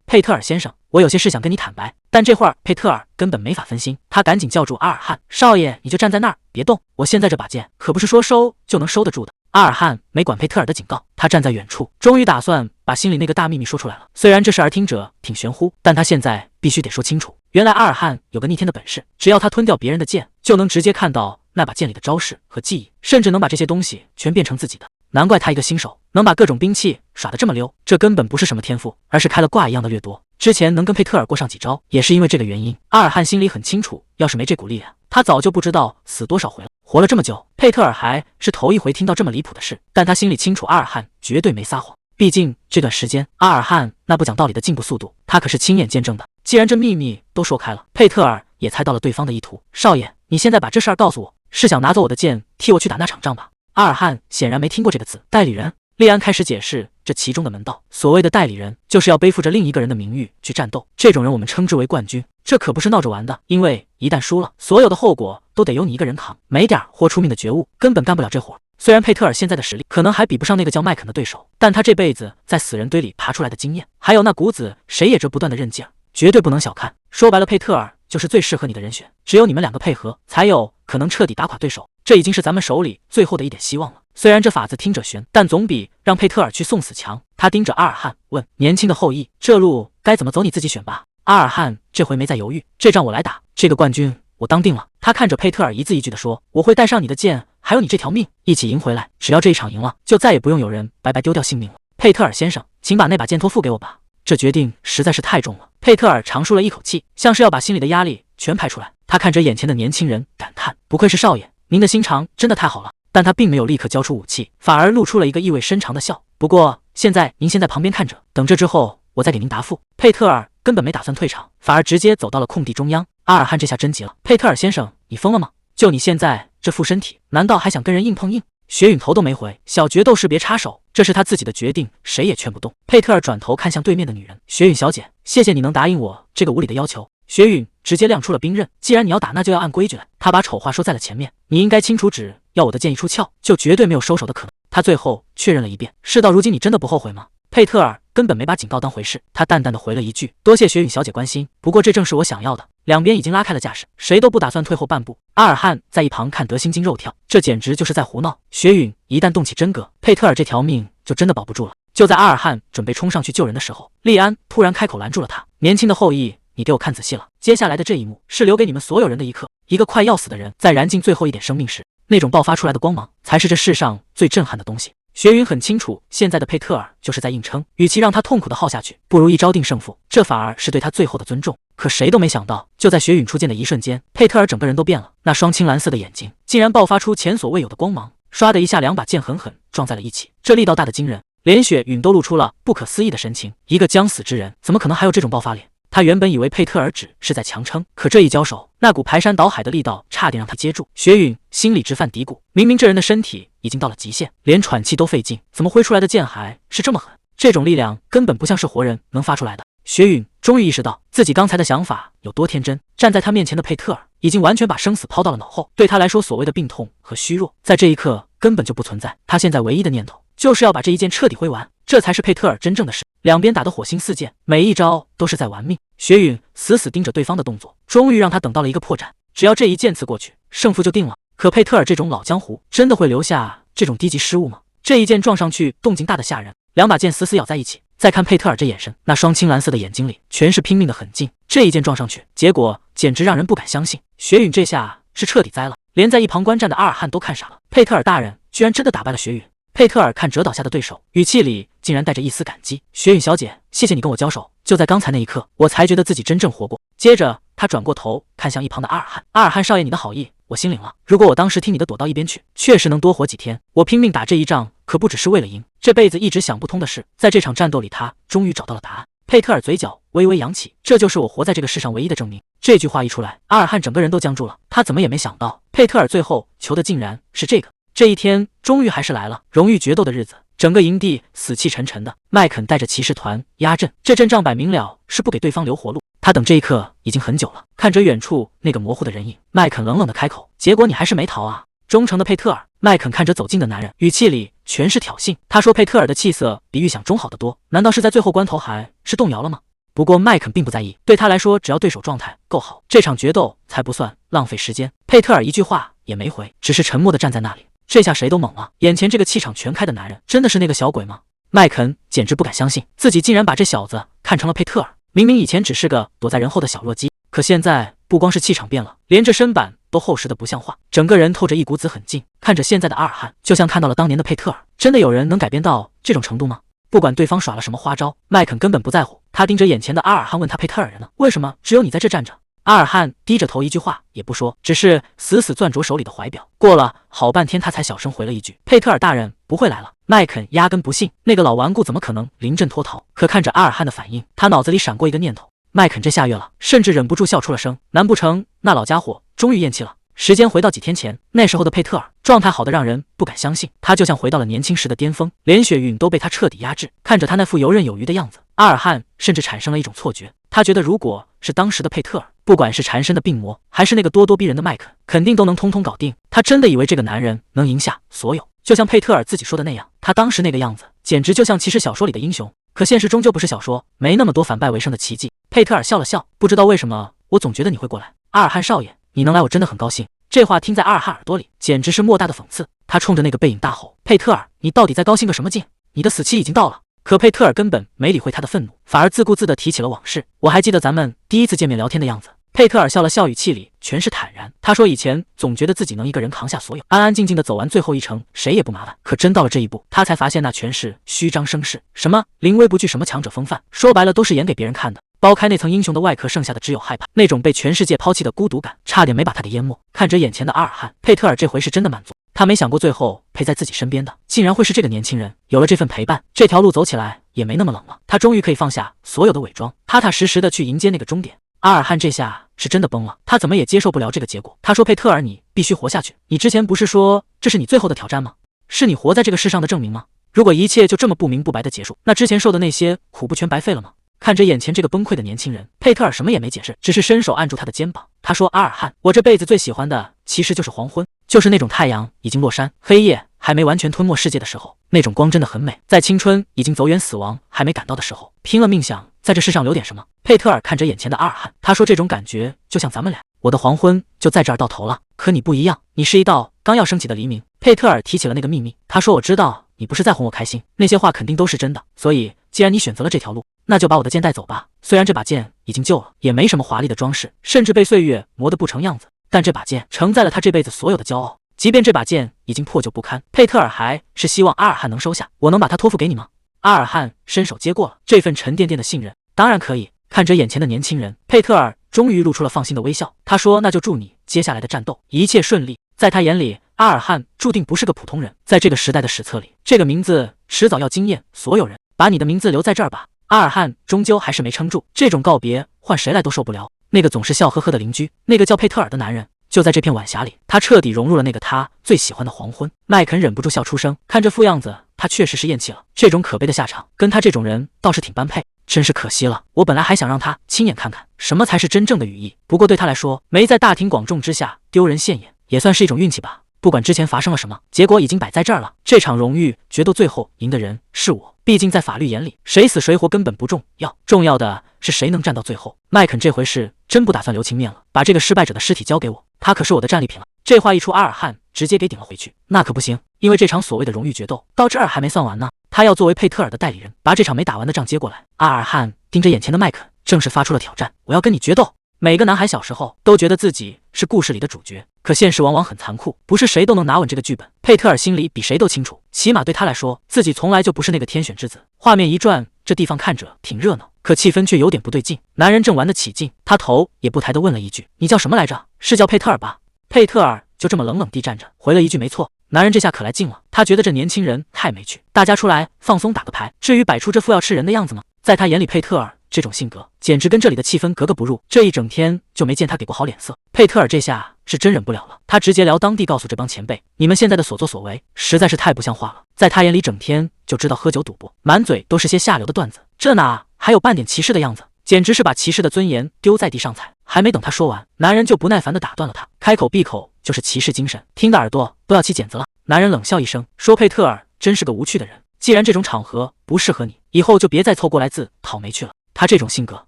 S1: 佩特尔先生，我有些事想跟你坦白。”但这会儿佩特尔根本没法分心，他赶紧叫住阿尔汉：“少爷，你就站在那儿，别动！我现在这把剑可不是说收就能收得住的。”阿尔汉没管佩特尔的警告，他站在远处，终于打算把心里那个大秘密说出来了。虽然这事儿听着挺玄乎，但他现在必须得说清楚。原来阿尔汉有个逆天的本事，只要他吞掉别人的剑，就能直接看到那把剑里的招式和技艺，甚至能把这些东西全变成自己的。难怪他一个新手能把各种兵器耍得这么溜，这根本不是什么天赋，而是开了挂一样的掠夺。之前能跟佩特尔过上几招，也是因为这个原因。阿尔汉心里很清楚，要是没这股力量，他早就不知道死多少回了。活了这么久，佩特尔还是头一回听到这么离谱的事，但他心里清楚，阿尔汉绝对没撒谎。毕竟这段时间，阿尔汉那不讲道理的进步速度，他可是亲眼见证的。既然这秘密都说开了，佩特尔也猜到了对方的意图。少爷，你现在把这事儿告诉我，是想拿走我的剑，替我去打那场仗吧？阿尔汉显然没听过这个词。代理人。利安开始解释这其中的门道。所谓的代理人，就是要背负着另一个人的名誉去战斗，这种人我们称之为冠军。这可不是闹着玩的，因为一旦输了，所有的后果都得由你一个人扛。没点豁出命的觉悟，根本干不了这活。虽然佩特尔现在的实力可能还比不上那个叫麦肯的对手，但他这辈子在死人堆里爬出来的经验，还有那股子谁也折不断的韧劲儿，绝对不能小看。说白了，佩特尔就是最适合你的人选，只有你们两个配合，才有可能彻底打垮对手。这已经是咱们手里最后的一点希望了。虽然这法子听着悬，但总比让佩特尔去送死强。他盯着阿尔汉问：“年轻的后裔，这路该怎么走？你自己选吧。”阿尔汉这回没再犹豫，这仗我来打，这个冠军我当定了。他看着佩特尔一字一句地说：“我会带上你的剑，还有你这条命，一起赢回来。只要这一场赢了，就再也不用有人白白丢掉性命了。佩特尔先生，请把那把剑托付给我吧。”这决定实在是太重了。佩特尔长舒了一口气，像是要把心里的压力全排出来。他看着眼前的年轻人，感叹：“不愧是少爷，您的心肠真的太好了。”但他并没有立刻交出武器，反而露出了一个意味深长的笑。不过现在您先在旁边看着，等这之后我再给您答复。佩特尔根本没打算退场，反而直接走到了空地中央。阿尔汉这下真急了：“佩特尔先生，你疯了吗？就你现在这副身体，难道还想跟人硬碰硬？”雪允头都没回，小决斗士别插手，这是他自己的决定，谁也劝不动。佩特尔转头看向对面的女人：“雪允小姐，谢谢你能答应我这个无理的要求。”雪允直接亮出了兵刃，既然你要打，那就要按规矩来。他把丑话说在了前面，你应该清楚，只要我的剑一出鞘，就绝对没有收手的可能。他最后确认了一遍，事到如今，你真的不后悔吗？佩特尔根本没把警告当回事，他淡淡的回了一句：“多谢雪允小姐关心，不过这正是我想要的。”两边已经拉开了架势，谁都不打算退后半步。阿尔汉在一旁看得心惊肉跳，这简直就是在胡闹。雪允一旦动起真格，佩特尔这条命就真的保不住了。就在阿尔汉准备冲上去救人的时候，利安突然开口拦住了他：“年轻的后裔，你给我看仔细了，接下来的这一幕是留给你们所有人的一刻。一个快要死的人在燃尽最后一点生命时，那种爆发出来的光芒，才是这世上最震撼的东西。”雪允很清楚，现在的佩特尔就是在硬撑，与其让他痛苦的耗下去，不如一招定胜负，这反而是对他最后的尊重。可谁都没想到，就在雪允出剑的一瞬间，佩特尔整个人都变了，那双青蓝色的眼睛竟然爆发出前所未有的光芒，唰的一下，两把剑狠狠撞在了一起，这力道大的惊人，连雪允都露出了不可思议的神情。一个将死之人，怎么可能还有这种爆发力？他原本以为佩特尔只是在强撑，可这一交手，那股排山倒海的力道差点让他接住。雪允心里直犯嘀咕，明明这人的身体已经到了极限，连喘气都费劲，怎么挥出来的剑还是这么狠？这种力量根本不像是活人能发出来的。雪允终于意识到自己刚才的想法有多天真。站在他面前的佩特尔已经完全把生死抛到了脑后，对他来说，所谓的病痛和虚弱，在这一刻根本就不存在。他现在唯一的念头就是要把这一剑彻底挥完，这才是佩特尔真正的事。两边打得火星四溅，每一招都是在玩命。雪允死死盯着对方的动作，终于让他等到了一个破绽。只要这一剑刺过去，胜负就定了。可佩特尔这种老江湖，真的会留下这种低级失误吗？这一剑撞上去，动静大得吓人，两把剑死死咬在一起。再看佩特尔这眼神，那双青蓝色的眼睛里全是拼命的狠劲。这一剑撞上去，结果简直让人不敢相信。雪允这下是彻底栽了，连在一旁观战的阿尔汉都看傻了。佩特尔大人居然真的打败了雪允。佩特尔看折倒下的对手，语气里竟然带着一丝感激。雪允小姐，谢谢你跟我交手，就在刚才那一刻，我才觉得自己真正活过。接着他转过头看向一旁的阿尔汉，阿尔汉少爷，你的好意我心领了。如果我当时听你的躲到一边去，确实能多活几天。我拼命打这一仗，可不只是为了赢。这辈子一直想不通的事，在这场战斗里，他终于找到了答案。佩特尔嘴角微微扬起，这就是我活在这个世上唯一的证明。这句话一出来，阿尔汉整个人都僵住了。他怎么也没想到，佩特尔最后求的竟然是这个。这一天终于还是来了，荣誉决斗的日子。整个营地死气沉沉的，麦肯带着骑士团压阵，这阵仗摆明了是不给对方留活路。他等这一刻已经很久了，看着远处那个模糊的人影，麦肯冷冷的开口：“结果你还是没逃啊？”忠诚的佩特尔，麦肯看着走近的男人，语气里全是挑衅。他说：“佩特尔的气色比预想中好得多，难道是在最后关头还是动摇了吗？”不过麦肯并不在意，对他来说，只要对手状态够好，这场决斗才不算浪费时间。佩特尔一句话也没回，只是沉默的站在那里。这下谁都懵了，眼前这个气场全开的男人，真的是那个小鬼吗？麦肯简直不敢相信，自己竟然把这小子看成了佩特尔。明明以前只是个躲在人后的小弱鸡，可现在不光是气场变了，连这身板都厚实的不像话，整个人透着一股子狠劲。看着现在的阿尔汉，就像看到了当年的佩特尔。真的有人能改变到这种程度吗？不管对方耍了什么花招，麦肯根本不在乎。他盯着眼前的阿尔汉问他：“佩特尔人呢？为什么只有你在这站着？”阿尔汉低着头，一句话也不说，只是死死攥着手里的怀表。过了好半天，他才小声回了一句：“佩特尔大人不会来了。”麦肯压根不信，那个老顽固怎么可能临阵脱逃？可看着阿尔汉的反应，他脑子里闪过一个念头：麦肯这下月了，甚至忍不住笑出了声。难不成那老家伙终于咽气了？时间回到几天前，那时候的佩特尔状态好的让人不敢相信，他就像回到了年轻时的巅峰，连雪允都被他彻底压制。看着他那副游刃有余的样子，阿尔汉甚至产生了一种错觉，他觉得如果是当时的佩特尔，不管是缠身的病魔，还是那个咄咄逼人的麦肯，肯定都能通通搞定。他真的以为这个男人能赢下所有，就像佩特尔自己说的那样，他当时那个样子，简直就像骑士小说里的英雄。可现实终究不是小说，没那么多反败为胜的奇迹。佩特尔笑了笑，不知道为什么，我总觉得你会过来。阿尔汉少爷，你能来我真的很高兴。这话听在阿尔汉耳朵里，简直是莫大的讽刺。他冲着那个背影大吼：“佩特尔，你到底在高兴个什么劲？你的死期已经到了。”可佩特尔根本没理会他的愤怒，反而自顾自地提起了往事。我还记得咱们第一次见面聊天的样子。佩特尔笑了笑，语气里全是坦然。他说以前总觉得自己能一个人扛下所有，安安静静地走完最后一程，谁也不麻烦。可真到了这一步，他才发现那全是虚张声势，什么临危不惧，什么强者风范，说白了都是演给别人看的。剥开那层英雄的外壳，剩下的只有害怕，那种被全世界抛弃的孤独感，差点没把他给淹没。看着眼前的阿尔汉，佩特尔这回是真的满足。他没想过最后陪在自己身边的，竟然会是这个年轻人。有了这份陪伴，这条路走起来也没那么冷了。他终于可以放下所有的伪装，踏踏实实的去迎接那个终点。阿尔汉这下是真的崩了，他怎么也接受不了这个结果。他说：“佩特尔，你必须活下去。你之前不是说这是你最后的挑战吗？是你活在这个世上的证明吗？如果一切就这么不明不白的结束，那之前受的那些苦不全白费了吗？”看着眼前这个崩溃的年轻人，佩特尔什么也没解释，只是伸手按住他的肩膀。他说：“阿尔汉，我这辈子最喜欢的其实就是黄昏，就是那种太阳已经落山，黑夜还没完全吞没世界的时候，那种光真的很美。在青春已经走远，死亡还没赶到的时候，拼了命想在这世上留点什么。”佩特尔看着眼前的阿尔汉，他说：“这种感觉就像咱们俩，我的黄昏就在这儿到头了。可你不一样，你是一道刚要升起的黎明。”佩特尔提起了那个秘密，他说：“我知道你不是在哄我开心，那些话肯定都是真的。所以既然你选择了这条路，那就把我的剑带走吧。虽然这把剑已经旧了，也没什么华丽的装饰，甚至被岁月磨得不成样子，但这把剑承载了他这辈子所有的骄傲。即便这把剑已经破旧不堪，佩特尔还是希望阿尔汉能收下。我能把它托付给你吗？”阿尔汉伸手接过了这份沉甸甸的信任。“当然可以。”看着眼前的年轻人，佩特尔终于露出了放心的微笑。他说：“那就祝你接下来的战斗一切顺利。”在他眼里，阿尔汉注定不是个普通人，在这个时代的史册里，这个名字迟早要惊艳所有人。把你的名字留在这儿吧。阿尔汉终究还是没撑住，这种告别换谁来都受不了。那个总是笑呵呵的邻居，那个叫佩特尔的男人，就在这片晚霞里，他彻底融入了那个他最喜欢的黄昏。麦肯忍不住笑出声，看这副样子，他确实是咽气了。这种可悲的下场，跟他这种人倒是挺般配。真是可惜了，我本来还想让他亲眼看看什么才是真正的羽翼，不过对他来说，没在大庭广众之下丢人现眼，也算是一种运气吧。不管之前发生了什么，结果已经摆在这儿了。这场荣誉决斗最后赢的人是我，毕竟在法律眼里，谁死谁活根本不重要，重要的是谁能站到最后。麦肯这回是真不打算留情面了，把这个失败者的尸体交给我，他可是我的战利品了。这话一出，阿尔汉直接给顶了回去。那可不行，因为这场所谓的荣誉决斗到这儿还没算完呢，他要作为佩特尔的代理人，把这场没打完的仗接过来。阿尔汉盯着眼前的麦肯，正式发出了挑战：我要跟你决斗。每个男孩小时候都觉得自己是故事里的主角，可现实往往很残酷，不是谁都能拿稳这个剧本。佩特尔心里比谁都清楚，起码对他来说，自己从来就不是那个天选之子。画面一转，这地方看着挺热闹，可气氛却有点不对劲。男人正玩得起劲，他头也不抬地问了一句：你叫什么来着？是叫佩特尔吧？佩特尔就这么冷冷地站着，回了一句：没错。男人这下可来劲了，他觉得这年轻人太没趣，大家出来放松打个牌，至于摆出这副要吃人的样子吗？在他眼里，佩特尔这种性格简直跟这里的气氛格格不入，这一整天就没见他给过好脸色。佩特尔这下是真忍不了了，他直截了当地告诉这帮前辈，你们现在的所作所为实在是太不像话了。在他眼里，整天就知道喝酒赌博，满嘴都是些下流的段子，这哪还有半点骑士的样子，简直是把骑士的尊严丢在地上踩。还没等他说完，男人就不耐烦地打断了他，开口闭口就是骑士精神，听的耳朵都要起茧子了。男人冷笑一声说，佩特尔真是个无趣的人，既然这种场合不适合你，以后就别再凑过来自讨没趣了。他这种性格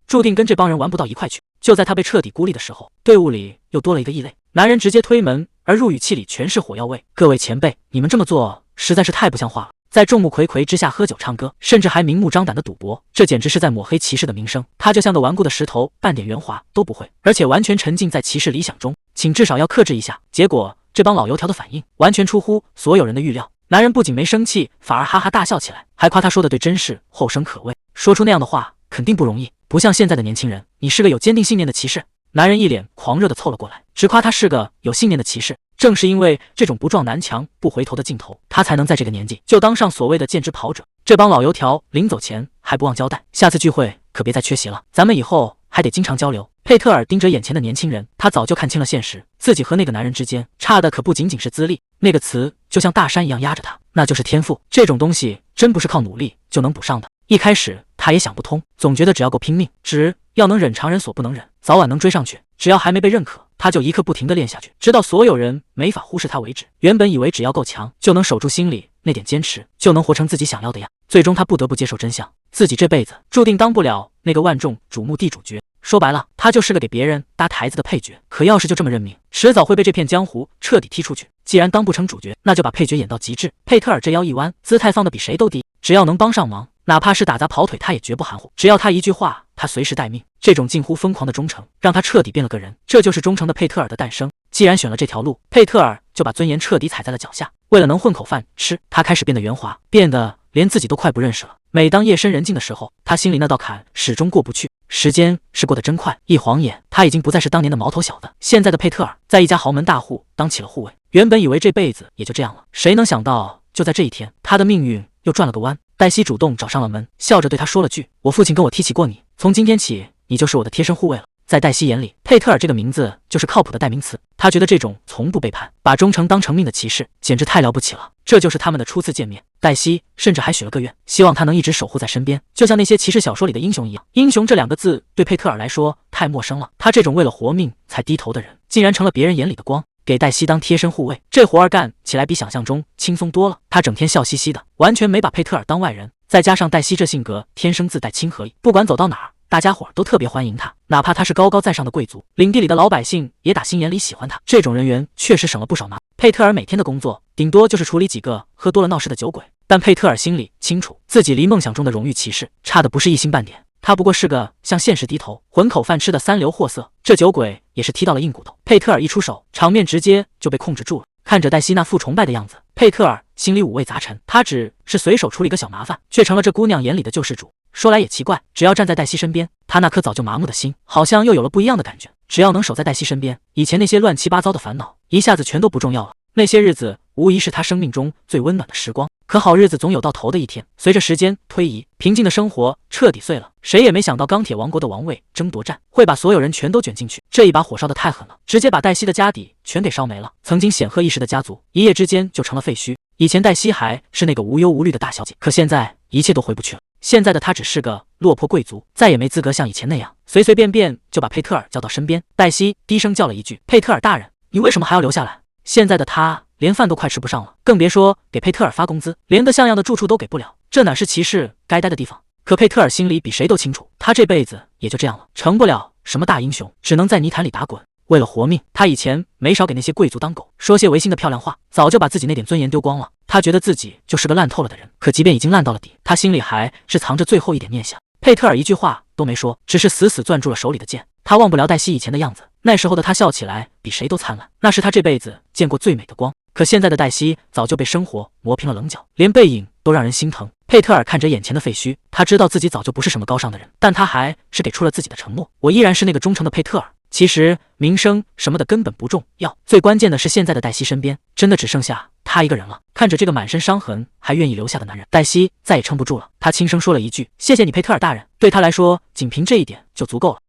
S1: 注定跟这帮人玩不到一块去。就在他被彻底孤立的时候，队伍里又多了一个异类。男人直接推门而入，语气里全是火药味。各位前辈，你们这么做实在是太不像话了，在众目睽睽之下喝酒唱歌，甚至还明目张胆的赌博，这简直是在抹黑骑士的名声。他就像个顽固的石头，半点圆滑都不会，而且完全沉浸在骑士理想中，请至少要克制一下。结果这帮老油条的反应完全出乎所有人的预料。男人不仅没生气，反而哈哈大笑起来，还夸他说的对，真是后生可畏。说出那样的话肯定不容易，不像现在的年轻人，你是个有坚定信念的骑士。男人一脸狂热地凑了过来，直夸他是个有信念的骑士。正是因为这种不撞南墙不回头的劲头，他才能在这个年纪就当上所谓的剑之跑者。这帮老油条临走前还不忘交代，下次聚会可别再缺席了，咱们以后还得经常交流。佩特尔盯着眼前的年轻人，他早就看清了现实，自己和那个男人之间差的可不仅仅是资历，那个词就像大山一样压着他，那就是天赋。这种东西真不是靠努力就能补上的。一开始他也想不通，总觉得只要够拼命，只要能忍常人所不能忍，早晚能追上去。只要还没被认可，他就一刻不停地练下去，直到所有人没法忽视他为止。原本以为只要够强，就能守住心里那点坚持，就能活成自己想要的样。最终他不得不接受真相，自己这辈子注定当不了那个万众瞩目地主角。说白了，他就是个给别人搭台子的配角。可要是就这么认命，迟早会被这片江湖彻底踢出去。既然当不成主角，那就把配角演到极致。佩特尔这腰一弯，姿态放得比谁都低，只要能帮上忙，哪怕是打杂跑腿，他也绝不含糊。只要他一句话，他随时待命。这种近乎疯狂的忠诚，让他彻底变了个人。这就是忠诚的佩特尔的诞生。既然选了这条路，佩特尔就把尊严彻底踩在了脚下。为了能混口饭吃，他开始变得圆滑，变得连自己都快不认识了。每当夜深人静的时候，他心里那道坎始终过不去。时间是过得真快，一晃眼，他已经不再是当年的毛头小子。现在的佩特尔在一家豪门大户当起了护卫，原本以为这辈子也就这样了，谁能想到就在这一天，他的命运又转了个弯。黛西主动找上了门，笑着对他说了句：我父亲跟我提起过你，从今天起你就是我的贴身护卫了。在黛西眼里，佩特尔这个名字就是靠谱的代名词。他觉得这种从不背叛、把忠诚当成命的骑士简直太了不起了。这就是他们的初次见面。黛西甚至还许了个愿，希望他能一直守护在身边，就像那些骑士小说里的英雄一样。英雄这两个字对佩特尔来说太陌生了，他这种为了活命才低头的人，竟然成了别人眼里的光。给黛西当贴身护卫，这活儿干起来比想象中轻松多了。他整天笑嘻嘻的，完全没把佩特尔当外人。再加上黛西这性格天生自带亲和力，不管走到哪儿，大家伙都特别欢迎他，哪怕他是高高在上的贵族，领地里的老百姓也打心眼里喜欢他。这种人缘确实省了不少麻烦。佩特尔每天的工作顶多就是处理几个喝多了闹事的酒鬼，但佩特尔心里清楚，自己离梦想中的荣誉骑士差的不是一星半点。他不过是个向现实低头、混口饭吃的三流货色。这酒鬼也是踢到了硬骨头，佩特尔一出手，场面直接就被控制住了。看着黛西那副崇拜的样子，佩特尔心里五味杂陈。他只是随手处理个小麻烦，却成了这姑娘眼里的救世主。说来也奇怪，只要站在黛西身边，他那颗早就麻木的心好像又有了不一样的感觉。只要能守在黛西身边，以前那些乱七八糟的烦恼一下子全都不重要了。那些日子无疑是他生命中最温暖的时光。可好日子总有到头的一天，随着时间推移，平静的生活彻底碎了。谁也没想到钢铁王国的王位争夺战会把所有人全都卷进去。这一把火烧得太狠了，直接把黛西的家底全给烧没了。曾经显赫一时的家族，一夜之间就成了废墟。以前黛西还是那个无忧无虑的大小姐，可现在一切都回不去了。现在的他只是个落魄贵族，再也没资格像以前那样随随便便就把佩特尔叫到身边。黛西低声叫了一句：“佩特尔大人，你为什么还要留下来？”现在的他连饭都快吃不上了，更别说给佩特尔发工资，连个像样的住处都给不了，这哪是骑士该待的地方？可佩特尔心里比谁都清楚，他这辈子也就这样了，成不了什么大英雄，只能在泥潭里打滚。为了活命，他以前没少给那些贵族当狗，说些违心的漂亮话，早就把自己那点尊严丢光了。他觉得自己就是个烂透了的人，可即便已经烂到了底，他心里还是藏着最后一点念想。佩特尔一句话都没说，只是死死攥住了手里的剑。他忘不了黛西以前的样子，那时候的他笑起来比谁都灿烂，那是他这辈子见过最美的光。可现在的黛西早就被生活磨平了棱角，连背影都让人心疼。佩特尔看着眼前的废墟，他知道自己早就不是什么高尚的人，但他还是给出了自己的承诺：我依然是那个忠诚的佩特尔。其实名声什么的根本不重要，最关键的是现在的黛西身边真的只剩下他一个人了。看着这个满身伤痕还愿意留下的男人，黛西再也撑不住了，她轻声说了一句：“谢谢你，佩特尔大人。”对他来说，仅凭这一点就足够了。